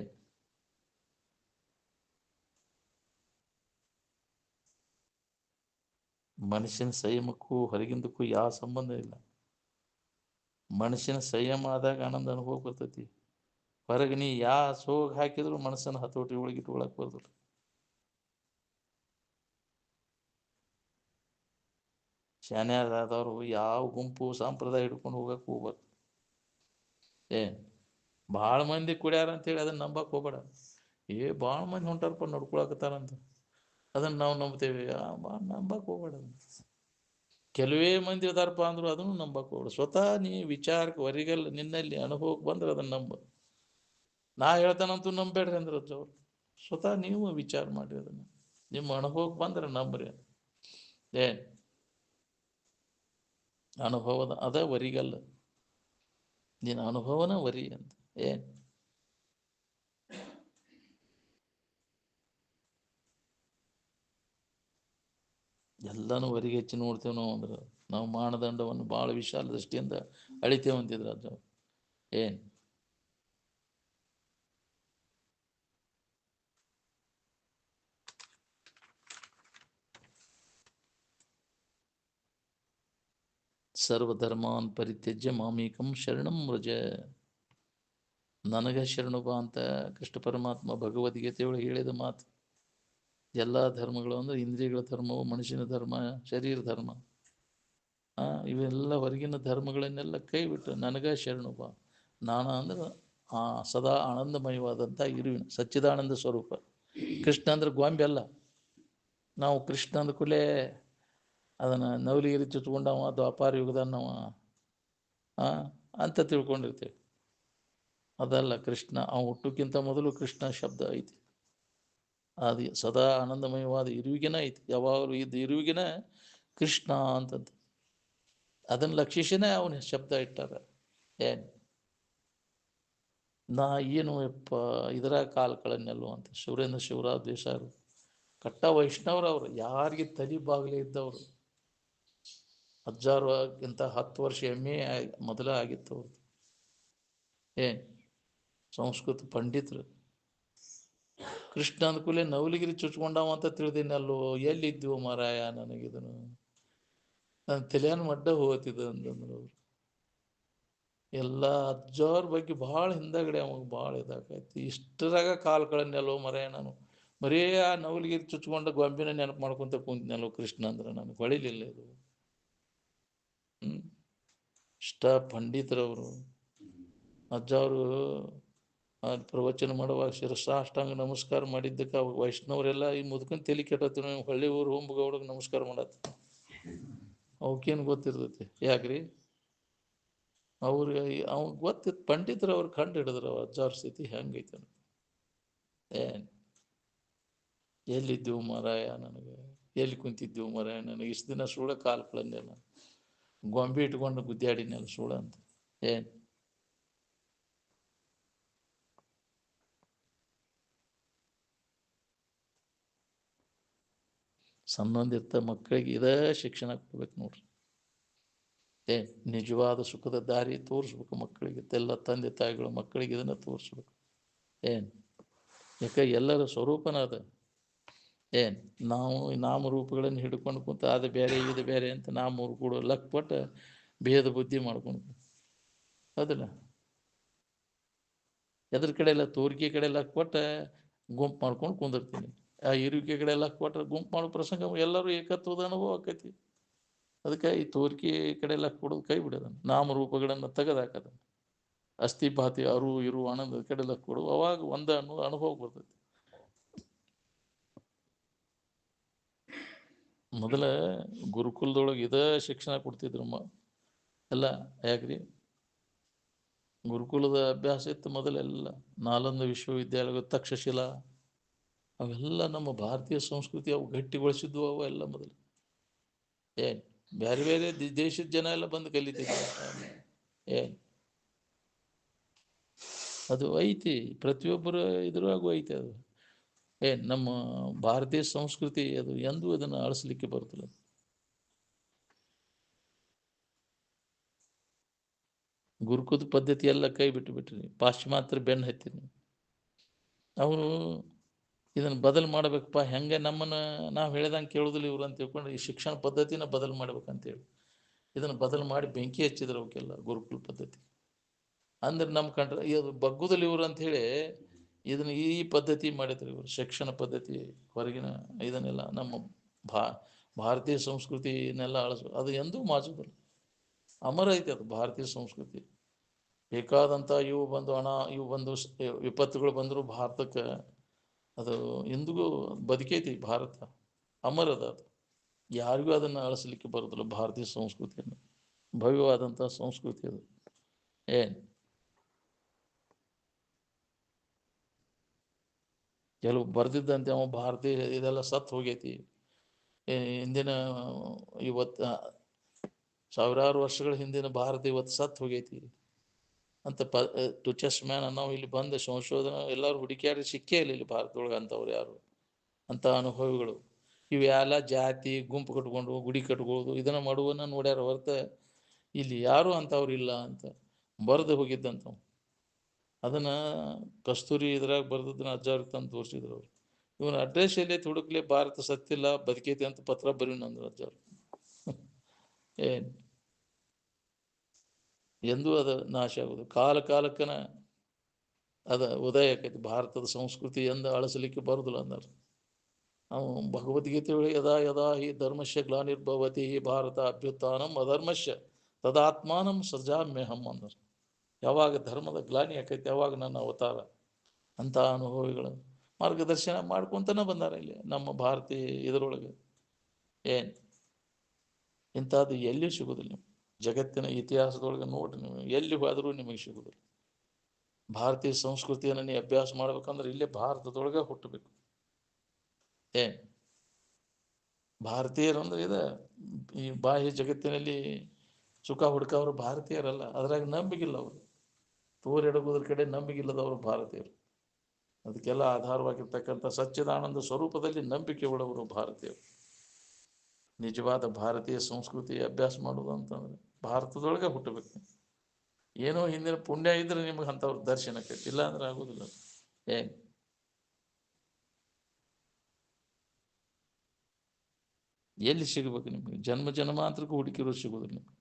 ಮನುಷ್ಯನ ಸಂಯಮಕ್ಕೂ ಹೊರಗಿಂದಕ್ಕೂ ಯಾವ ಸಂಬಂಧ ಇಲ್ಲ. ಮನುಷ್ಯನ ಸಂಯಮ ಆದಾಗ ಆನಂದ ಅನುಭವ ಬರ್ತೈತಿ. ಹೊರಗೆ ನೀ ಸೋಗ್ ಹಾಕಿದ್ರು ಮನಸ್ಸನ್ನು ಹತೋಟಿ ಒಳಗೆ ಇಟ್ಕೊಳಕ್ ಬರ್ತದೆ. ಶಾನ್ಯಾರಾದವರು ಯಾವ ಗುಂಪು ಸಂಪ್ರದಾಯ ಹಿಡ್ಕೊಂಡು ಹೋಗಕ್ಕೆ ಹೋಗ್ಬಾರ್ದು. ಭಾಳ ಮಂದಿ ಕುಡ್ಯಾರ ಅಂತೇಳಿ ಅದನ್ನ ನಂಬಕ್ ಹೋಗ್ಬೇಡ. ಭಾಳ ಮಂದಿ ಹೊಂಟಾರಪ್ಪ ನಡ್ಕೊಳಕತ್ತಾರಂತ ಅದನ್ನ ನಾವು ನಂಬ್ತೇವೆ, ನಂಬಕ್ ಹೋಗ್ಬೇಡ. ಕೆಲವೇ ಮಂದಿ ಅದಾರಪ್ಪ ಅಂದ್ರು ಅದನ್ನು ನಂಬಕ್ ಹೋಗ್ಬೇಡ. ಸ್ವತಃ ನೀ ವಿಚಾರಕ್ಕೆ ಹೊರಗೆಲ್ಲ ನಿನ್ನಲ್ಲಿ ಅನುಭವಕ್ಕೆ ಬಂದ್ರೆ ಅದನ್ನ ನಂಬ. ನಾ ಹೇಳ್ತಾನಂತೂ ನಂಬೇಡ್ರಿ ಅಂದ್ರೆ ಅವ್ರು ಸ್ವತಃ ನೀವು ವಿಚಾರ ಮಾಡಿ ಅದನ್ನ ನಿಮ್ಮ ಅನುಭವಕ್ಕೆ ಬಂದ್ರೆ ನಂಬ್ರಿ. ಅನುಭವದ ಅದ ವರಿಗಲ್ಲ, ನಿನ್ನ ಅನುಭವನ ವರಿ ಅಂತ. ಎಲ್ಲಾನು ವರಿಗೆ ಹೆಚ್ಚಿ ನೋಡ್ತೇವೆ ನಾವು. ಅಂದ್ರೆ ನಾವು ಮಾನದಂಡವನ್ನು ಭಾಳ ವಿಶಾಲ ದೃಷ್ಟಿಯಿಂದ ಅಳಿತೇವೆ ಅಂತಿದ್ರು ಅದು. ಸರ್ವಧರ್ಮಾನ್ ಪರಿತ್ಯಜ್ಯ ಮಾಮೇಕಂ ಶರಣಂ ವ್ರಜ. ನನಗ ಶರಣು ಬಾ ಅಂತ ಕೃಷ್ಣ ಪರಮಾತ್ಮ ಭಗವದ್ಗೀತೆ ಒಳಗೆ ಹೇಳಿದ ಮಾತು. ಎಲ್ಲ ಧರ್ಮಗಳು ಅಂದ್ರೆ ಇಂದ್ರಿಯಗಳ ಧರ್ಮವು, ಮನುಷ್ಯನ ಧರ್ಮ, ಶರೀರ ಧರ್ಮ, ಇವೆಲ್ಲ ಹೊರಗಿನ ಧರ್ಮಗಳನ್ನೆಲ್ಲ ಕೈ ಬಿಟ್ಟು ನನಗ ಶರಣು ಬಾ. ನಾನ ಅಂದ್ರೆ ಸದಾ ಆನಂದಮಯವಾದಂಥ ಇರುವಿನ ಸಚ್ಚಿದಾನಂದ ಸ್ವರೂಪ. ಕೃಷ್ಣ ಅಂದ್ರೆ ಗೊಂಬೆ ಅಲ್ಲ. ನಾವು ಕೃಷ್ಣ ಅಂದ ಕೂಡಲೇ ಅದನ್ನು ನವಲಿಗಿರಿ ಚುಚ್ಕೊಂಡವ ದ್ವಾಪಾರ ಯುಗದನ್ನವ ಅಂತ ತಿಳ್ಕೊಂಡಿರ್ತೇವೆ. ಅದಲ್ಲ ಕೃಷ್ಣ. ಅವ ಹುಟ್ಟಕ್ಕಿಂತ ಮೊದಲು ಕೃಷ್ಣ ಶಬ್ದ ಐತಿ. ಅದು ಸದಾ ಆನಂದಮಯವಾದ ಇರುವಿಗೆನ ಐತಿ. ಯಾವಾಗಲೂ ಇದ್ದ ಇರುವಿಗೆನ ಕೃಷ್ಣ ಅಂತಂದು ಅದನ್ನು ಲಕ್ಷಿಸಿನೇ ಅವನ ಶಬ್ದ ಇಟ್ಟಾರ. ನಾ ಏನು ಯಪ್ಪ ಇದರ ಕಾಲ್ಗಳನ್ನೆಲ್ಲೋ ಅಂತ. ಸುರೇಂದ್ರ ಶಿವರಾವ್ ದೇಸಾಯರು ಕಟ್ಟ ವೈಷ್ಣವ್ರವ್ರು, ಯಾರಿಗೆ ತಲೆ ಬಾಗಿಲೇ ಇದ್ದವರು. 10 ವರ್ಷ ಎಮ್ಮೆ ಮೊದಲ ಆಗಿತ್ತು ಅವ್ರದ್ದು. ಸಂಸ್ಕೃತ ಪಂಡಿತರು. ಕೃಷ್ಣ ಅಂದ್ಕೂಲೆ ನವಲಿಗಿರಿ ಚುಚ್ಕೊಂಡವ ಅಂತ ತಿಳಿದಿನಲ್ಲೋ. ಎಲ್ಲಿದ್ದೀವೋ ಮಾರಾಯ, ನನಗಿದನು ನನ್ನ ತಲೆಯನ್ನು ಮಡ್ಡ ಹೋಗ್ತಿದ್ದ ಅಂತಂದ್ರು ಅವ್ರು. ಎಲ್ಲ ಅಜ್ಜವ್ರ ಬಗ್ಗೆ ಭಾಳ ಹಿಂದಗಡೆ ಅವಾಗ ಭಾಳ ಇದಾಕೈತಿ. ಇಷ್ಟರಾಗ ಕಾಲ್ಗಳನ್ನೆಲ್ಲೋ ಮರಾಯ ನಾನು ಬರೀ ಆ ನವಲಿಗಿರಿ ಚುಚ್ಕೊಂಡ ಗೊಂಬಿನ ನೆನಪು ಮಾಡ್ಕೊಂತ ಕುಂತಿನಲ್ಲೋ ಕೃಷ್ಣ ಅಂದ್ರೆ ನನಗೆ ಹೊಳಿಲಿಲ್ಲ ಇದು. ಇಷ್ಟ ಪಂಡಿತರವರು. ಅಜ್ಜವರು ಪ್ರವಚನ ಮಾಡುವಾಗ ಶಿರಸಾಷ್ಟಾಂಗ ನಮಸ್ಕಾರ ಮಾಡಿದ್ದಕ್ಕೆ ಅವಾಗ ವೈಷ್ಣವರೆಲ್ಲ ಈ ಮುದ್ಕನ್ ತಲೆ ಕೆಟ್ಟತ್ತಿ. ಹಳ್ಳಿ ಊರು ಹೋಗ್ಬಿಗೆ ನಮಸ್ಕಾರ ಮಾಡತ್ತ. ಅವಕ್ಕೇನು ಗೊತ್ತಿರ್ತೈತಿ? ಯಾಕ್ರಿ ಅವ್ರಿಗೆ ಅವಾಗ ಗೊತ್ತಿತ್ತು. ಪಂಡಿತರು ಅವ್ರು ಕಂಡು ಹಿಡಿದ್ರು ಅಜ್ಜಾವ್ರ ಸ್ಥಿತಿ ಹೆಂಗೈತೆ. ಎಲ್ಲಿದ್ದೆವು ಮಾರಾಯ, ನನಗೆ ಎಲ್ಲಿ ಕುಂತಿದ್ದೆವು ಮಾರಾಯ, ನನಗೆ ಇಷ್ಟು ದಿನ ಸುಳ್ಳ ಕಾಲ್ಗಳನ್ನೆಲ್ಲ ಗೊಂಬೆ ಇಟ್ಕೊಂಡು ಗುದ್ದಾಡಿನೆಲ್ಲ ಸುಳ್ಳ ಅಂತ. ಸಣ್ಣೊಂದಿರ್ತ ಮಕ್ಕಳಿಗೆ ಇದೇ ಶಿಕ್ಷಣ ಕೊಡ್ಬೇಕು ನೋಡ್ರಿ. ನಿಜವಾದ ಸುಖದ ದಾರಿ ತೋರಿಸ್ಬೇಕು ಮಕ್ಕಳಿಗೆ. ಎಲ್ಲ ತಂದೆ ತಾಯಿಗಳು ಮಕ್ಕಳಿಗೆ ಇದನ್ನ ತೋರಿಸ್ಬೇಕು. ಯಾಕೆ ಎಲ್ಲರ ಸ್ವರೂಪನ ಅದ. ನಾವು ನಾಮರೂಪಗಳನ್ನು ಹಿಡ್ಕೊಂಡು ಕುಂತ ಅದು ಬೇರೆ ಇದು ಬೇರೆ ಅಂತ ನಾಮೂರು ಕೂಡ ಲಕ್ಪಟ್ಟು ಭೇದ ಬುದ್ಧಿ ಮಾಡ್ಕೊಂಡು ಅದಲ್ಲ. ಎದ್ರ ಕಡೆ ಎಲ್ಲ ತೋರಿಕೆ ಕಡೆ ಲಕ್ಪಟ್ಟು ಗುಂಪು ಮಾಡ್ಕೊಂಡು ಕುಂದಿರ್ತೀನಿ. ಆ ಇರುವಿಕೆ ಕಡೆ ಲಕ್ಪಟ್ರೆ ಗುಂಪು ಮಾಡೋ ಪ್ರಸಂಗ ಎಲ್ಲರೂ ಏಕತ್ವದ ಅನುಭವ ಆಕೈತಿ. ಅದಕ್ಕೆ ಈ ತೋರಿಕೆ ಕಡೆ ಲಕ್ ಕೊಡೋದು ಕೈ ಬಿಡೋದನ್ನು, ನಾಮರೂಪಗಳನ್ನು ತೆಗೆದಾಕದನ್ನು. ಅಸ್ಥಿಪಾತಿ ಅರು ಇರು ಆನಂದ ಕಡೆ ಲಕ್ ಕೊಡು. ಅವಾಗ ಒಂದ ಅನ್ನೋ ಅನುಭವ ಬರ್ತೈತಿ. ಮೊದಲ ಗುರುಕುಲದೊಳಗೆ ಇದ ಶಿಕ್ಷಣ ಕೊಡ್ತಿದ್ರು ಎಲ್ಲ. ಯಾಕ್ರಿ ಗುರುಕುಲದ ಅಭ್ಯಾಸ ಇತ್ತು ಮೊದಲೆಲ್ಲ. ನಾಲಂದ ವಿಶ್ವವಿದ್ಯಾಲಯ, ತಕ್ಷಶಿಲಾ ಅವೆಲ್ಲ ನಮ್ಮ ಭಾರತೀಯ ಸಂಸ್ಕೃತಿ ಅವು ಗಟ್ಟಿಗೊಳಿಸಿದ್ವು. ಅವು ಎಲ್ಲ ಮೊದಲು ಬೇರೆ ಬೇರೆ ದೇಶದ ಜನ ಎಲ್ಲ ಬಂದು ಕಲಿತಿದ್ರು. ಅದು ಐತಿ ಪ್ರತಿಯೊಬ್ಬರ ಇದ್ರಾಗೂ ಐತಿ. ಅದು ನಮ್ಮ ಭಾರತೀಯ ಸಂಸ್ಕೃತಿ ಅದು ಎಂದೂ ಅದನ್ನು ಅಳಿಸ್ಲಿಕ್ಕೆ ಬರುತ್ತಿಲ್ಲ. ಗುರುಕುಲದ ಪದ್ಧತಿ ಎಲ್ಲ ಕೈ ಬಿಟ್ಟು ಬಿಟ್ರಿ. ಪಾಶ್ಚಿಮಾತ್ಯರು ಬೆನ್ನು ಹತ್ತಿರಿ. ಅವರು ಇದನ್ನು ಬದಲು ಮಾಡಬೇಕಪ್ಪ. ಹೆಂಗೆ ನಮ್ಮನ್ನು ನಾವು ಹೇಳ್ದಂಗೆ ಕೇಳೋದಿಲ್ಲ ಇವ್ರು ಅಂತ ತಿಳ್ಕೊಂಡು ಈ ಶಿಕ್ಷಣ ಪದ್ಧತಿನ ಬದಲು ಮಾಡ್ಬೇಕಂತೇಳಿ ಇದನ್ನು ಬದಲು ಮಾಡಿ ಬೆಂಕಿ ಹಚ್ಚಿದ್ರು ಅವಕ್ಕೆಲ್ಲ ಗುರುಕುಲ ಪದ್ಧತಿ. ಅಂದ್ರೆ ನಮ್ಮ ಕಂಡ್ರೆ ಇದು ಬಗ್ಗುದಲ್ಲಿ ಇವರು ಅಂಥೇಳಿ ಇದನ್ನು ಈ ಪದ್ಧತಿ ಮಾಡಿದ್ರು ಇವರು. ಶಿಕ್ಷಣ ಪದ್ಧತಿ ಹೊರಗಿನ ಇದನ್ನೆಲ್ಲ ನಮ್ಮ ಭಾರತೀಯ ಸಂಸ್ಕೃತಿನೆಲ್ಲ ಅಳಿಸು. ಅದು ಎಂದೂ ಮಾಚೋದಿಲ್ಲ, ಅಮರ ಐತೆ ಅದು ಭಾರತೀಯ ಸಂಸ್ಕೃತಿ. ಬೇಕಾದಂಥ ಇವು ಬಂದು ವಿಪತ್ತುಗಳು ಬಂದರೂ ಭಾರತಕ್ಕೆ ಅದು ಎಂದಿಗೂ ಬದುಕೈತಿ. ಭಾರತ ಅಮರದ ಅದು, ಯಾರಿಗೂ ಅದನ್ನು ಅಳಿಸ್ಲಿಕ್ಕೆ ಬರೋದಿಲ್ಲ. ಭಾರತೀಯ ಸಂಸ್ಕೃತಿಯನ್ನು ಭವ್ಯವಾದಂಥ ಸಂಸ್ಕೃತಿ ಅದು. ಏನು ಕೆಲವು ಬರ್ದಿದ್ದಂತೆ ಅವ ಭಾರತೀಯ ಇದೆಲ್ಲ ಸತ್ತು ಹೋಗೈತಿ, ಹಿಂದಿನ ಇವತ್ತು ಸಾವಿರಾರು ವರ್ಷಗಳ ಹಿಂದಿನ ಭಾರತ ಇವತ್ತು ಸತ್ತು ಹೋಗೈತಿ ಅಂತ ಟು ಚೆಸ್ ಮ್ಯಾನ್ ನಾವು ಇಲ್ಲಿ ಬಂದ ಸಂಶೋಧನೆ ಎಲ್ಲರೂ ಹುಡುಕ್ಯಾಡಿ ಸಿಕ್ಕೇ ಇಲ್ಲ ಇಲ್ಲಿ ಭಾರತದೊಳಗೆ ಅಂಥವ್ರು ಯಾರು ಅಂಥ ಅನುಭವಿಗಳು. ಇವೆಲ್ಲ ಜಾತಿ ಗುಂಪು ಕಟ್ಕೊಂಡು ಗುಡಿ ಕಟ್ಕೊಳ್ಳೋದು ಇದನ್ನು ಮಾಡುವನ್ನ ನೋಡ್ಯಾರ ಹೊರತ ಇಲ್ಲಿ ಯಾರು ಅಂಥವ್ರು ಇಲ್ಲ ಅಂತ ಬರೆದು ಹೋಗಿದ್ದಂಥವು. ಅದನ್ನು ಕಸ್ತೂರಿ ಇದ್ರಾಗ ಬರೆದದನ್ನ ಅಜ್ಜಾವ್ರಿಗೆ ತಂದು ತೋರಿಸಿದ್ರು ಅವರು. ಇವನ ಅಡ್ರೆಸ್ ಎಲ್ಲೇ ಹುಡುಕ್ಲೆ ಭಾರತ ಸತ್ತಿಲ್ಲ ಬದುಕೈತಿ ಅಂತ ಪತ್ರ ಬರೀನಂದ್ರು ಅಜ್ಜಾವ್ರು. ಏನು ಎಂದೂ ಅದು ನಾಶ ಆಗೋದು, ಕಾಲಕ್ಕನ ಅದ ಉದಯ ಆಕೈತಿ. ಭಾರತದ ಸಂಸ್ಕೃತಿ ಎಂದು ಅಳಿಸಲಿಕ್ಕೆ ಬರುದಿಲ್ಲ ಅಂದರು. ನಾವು ಭಗವದ್ಗೀತೆ ಒಳಗೆ ಯದಾ ಯದಾ ಹಿ ಧರ್ಮಸ್ಯ ಗ್ಲಾನಿರ್ಭವತಿ ಹಿ ಭಾರತ ಅಭ್ಯುತ್ಥಾನಂ ಅಧರ್ಮಸ್ಯ ತದಾತ್ಮಾನಂ ಸೃಜಾಮ್ಯಹಂ ಅಂದರು. ಯಾವಾಗ ಧರ್ಮದ ಗ್ಲಾನಿ ಆಕೈತಿ ಯಾವಾಗ ನನ್ನ ಅವತಾರ. ಅಂಥ ಅನುಭವಿಗಳು ಮಾರ್ಗದರ್ಶನ ಮಾಡ್ಕೊತನ ಬಂದಾರ ಇಲ್ಲಿ ನಮ್ಮ ಭಾರತೀಯ ಇದರೊಳಗೆ. ಏನು ಇಂಥದ್ದು ಎಲ್ಲಿಯೂ ಸಿಗೋದಿಲ್ಲ. ನೀವು ಜಗತ್ತಿನ ಇತಿಹಾಸದೊಳಗೆ ನೋಡ್ರಿ, ನೀವು ಎಲ್ಲಿ ಹೋದರೂ ನಿಮಗೆ ಸಿಗೋದಿಲ್ಲ. ಭಾರತೀಯ ಸಂಸ್ಕೃತಿಯನ್ನು ನೀವು ಅಭ್ಯಾಸ ಮಾಡ್ಬೇಕಂದ್ರೆ ಇಲ್ಲೇ ಭಾರತದೊಳಗೆ ಹುಟ್ಟಬೇಕು. ಏನು ಭಾರತೀಯರಂದ್ರೆ ಇದೆ. ಈ ಬಾಹ್ಯ ಜಗತ್ತಿನಲ್ಲಿ ಸುಖ ಹುಡುಕವರು ಭಾರತೀಯರಲ್ಲ, ಅದ್ರಾಗ ನಂಬಿಕಿಲ್ಲ ಅವರು. ತೋರೆಡಗೋದ್ರ ಕಡೆ ನಂಬಿಕಿಲ್ಲದವರು ಭಾರತೀಯರು. ಅದಕ್ಕೆಲ್ಲ ಆಧಾರವಾಗಿರ್ತಕ್ಕಂಥ ಸಚ್ಚಿದಾನಂದ ಸ್ವರೂಪದಲ್ಲಿ ನಂಬಿಕೆ ಉಳ್ಳವರು ಭಾರತೀಯರು. ನಿಜವಾದ ಭಾರತೀಯ ಸಂಸ್ಕೃತಿ ಅಭ್ಯಾಸ ಮಾಡೋದು ಅಂತಂದ್ರೆ ಭಾರತದೊಳಗೆ ಹುಟ್ಟಬೇಕು. ಏನೋ ಹಿಂದಿನ ಪುಣ್ಯ ಇದ್ರೆ ನಿಮಗೆ ಅಂಥವ್ರ ದರ್ಶನಕ್ಕೆ, ಇಲ್ಲ ಅಂದ್ರೆ ಆಗೋದಿಲ್ಲ. ಏನು ಎಲ್ಲಿ ಸಿಗಬೇಕು ನಿಮಗೆ? ಜನ್ಮ ಜನ್ಮಾಂತರಕ್ಕೂ ಹುಡುಕಿರೋದು ಸಿಗೋದಿಲ್ಲ ನಿಮಗೆ.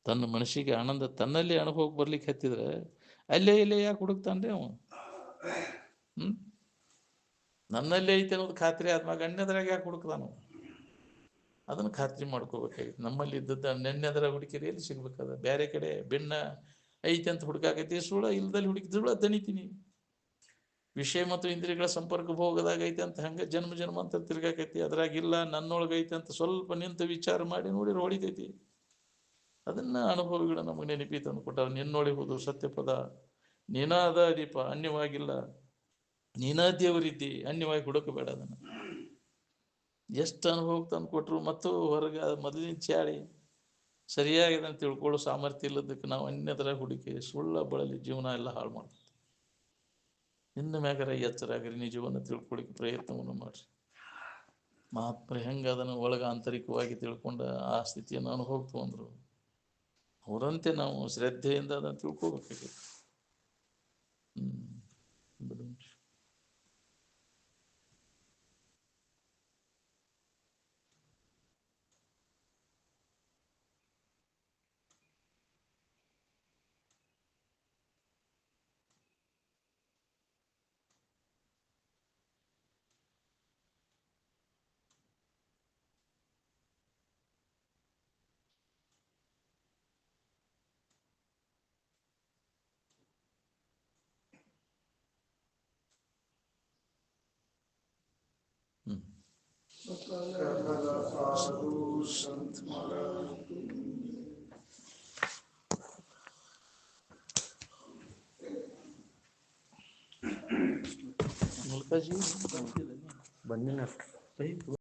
ತನ್ನ ಮನಸ್ಸಿಗೆ ಆನಂದ ತನ್ನಲ್ಲಿ ಅನುಭವಕ್ಕೆ ಬರ್ಲಿಕ್ಕೆ ಹತ್ತಿದ್ರೆ ಅಲ್ಲೇ ಇಲ್ಲೇ ಯಾಕೆ ಹುಡುಕ್ತಾನ್ರಿ ಅವ? ನನ್ನಲ್ಲೇ ಐತೆ ಅನ್ನೋದು ಖಾತ್ರಿ ಆದ್ಮ್ಯಾಗ ಅನ್ಯದ್ರಾಗ ಯಾಕೆ ಹುಡುಕ್ತಾನ? ಅದನ್ನು ಖಾತ್ರಿ ಮಾಡ್ಕೋಬೇಕಾಗಿತ್ತು. ನಮ್ಮಲ್ಲಿ ಇದ್ದದ್ದು ನೆನ್ನೆದರ ಹುಡುಕಿರಿ ಎಲ್ಲಿ ಸಿಗ್ಬೇಕದ? ಬೇರೆ ಕಡೆ ಭಿನ್ನ ಐತೆ ಅಂತ ಹುಡುಕಾಕೈತಿ, ಸುಳ್ಳ ಇಲ್ದಲ್ಲಿ ಹುಡುಕಿ ಸುಳ್ಳ ದಣಿತೀನಿ. ವಿಷಯ ಮತ್ತು ಇಂದ್ರಿಯಗಳ ಸಂಪರ್ಕ ಭೋಗದಾಗ ಐತೆ ಅಂತ ಹಂಗೆ ಜನ್ಮ ಜನ್ಮ ಅಂತ ತಿರ್ಗಾಕೈತಿ. ಅದ್ರಾಗಿಲ್ಲ ನನ್ನೊಳಗೈತೆ ಅಂತ ಸ್ವಲ್ಪ ನಿಂತು ವಿಚಾರ ಮಾಡಿ ನೋಡಿದ್ರೆ ಹೊಡಿತೈತಿ. ಅದನ್ನ ಅನುಭವಿಗಳು ನಮಗೆ ನೆನಪಿ ತಂದು ಕೊಟ್ಟ. ನಿನ್ನೊಳಿಹುದು ಸತ್ಯಪದ, ನೀನಾದ ದೀಪ ಅನ್ಯವಾಗಿಲ್ಲ, ನೀನಾ ದೇವರಿದ್ದಿ, ಅನ್ಯವಾಗಿ ಹುಡುಕಬೇಡ. ಅದನ್ನು ಎಷ್ಟು ಅನುಭವಕ್ಕೆ ತಂದು ಕೊಟ್ಟರು ಮತ್ತು ಹೊರಗೆ ಮೊದಲಿನ ಚಾಳಿ ಸರಿಯಾಗಿ ಅದನ್ನು ತಿಳ್ಕೊಳ್ಳೋ ಸಾಮರ್ಥ್ಯ ಇಲ್ಲದಕ್ಕೆ ನಾವು ಅನ್ಯತರ ಹುಡುಕಿ ಸುಳ್ಳ ಬಳಲಿ ಜೀವನ ಎಲ್ಲ ಹಾಳು ಮಾಡ್ತೀವಿ. ಇನ್ನು ಮ್ಯಾಗರ ಎಚ್ಚರಾಗ್ರಿ, ನಿಜವನ್ನು ತಿಳ್ಕೊಳ್ಳಿಕ್ಕೆ ಪ್ರಯತ್ನವನ್ನು ಮಾಡ್ರಿ. ಮಹಾತ್ಮರು ಹೆಂಗೆ ಅದನ್ನು ಒಳಗ ಆಂತರಿಕವಾಗಿ ತಿಳ್ಕೊಂಡ ಆ ಸ್ಥಿತಿಯನ್ನು ಅನುಭವಕ್ಕೆ ತಗೊಂಡ್ರು, ಅವರಂತೆ ನಾವು ಶ್ರದ್ಧೆಯಿಂದ ಅದನ್ನು ತಿಳ್ಕೋಬೇಕಾಗಿತ್ತು. ಮುಲ್ಕಾಜಿ ಬಂದಿಲ್ಲ.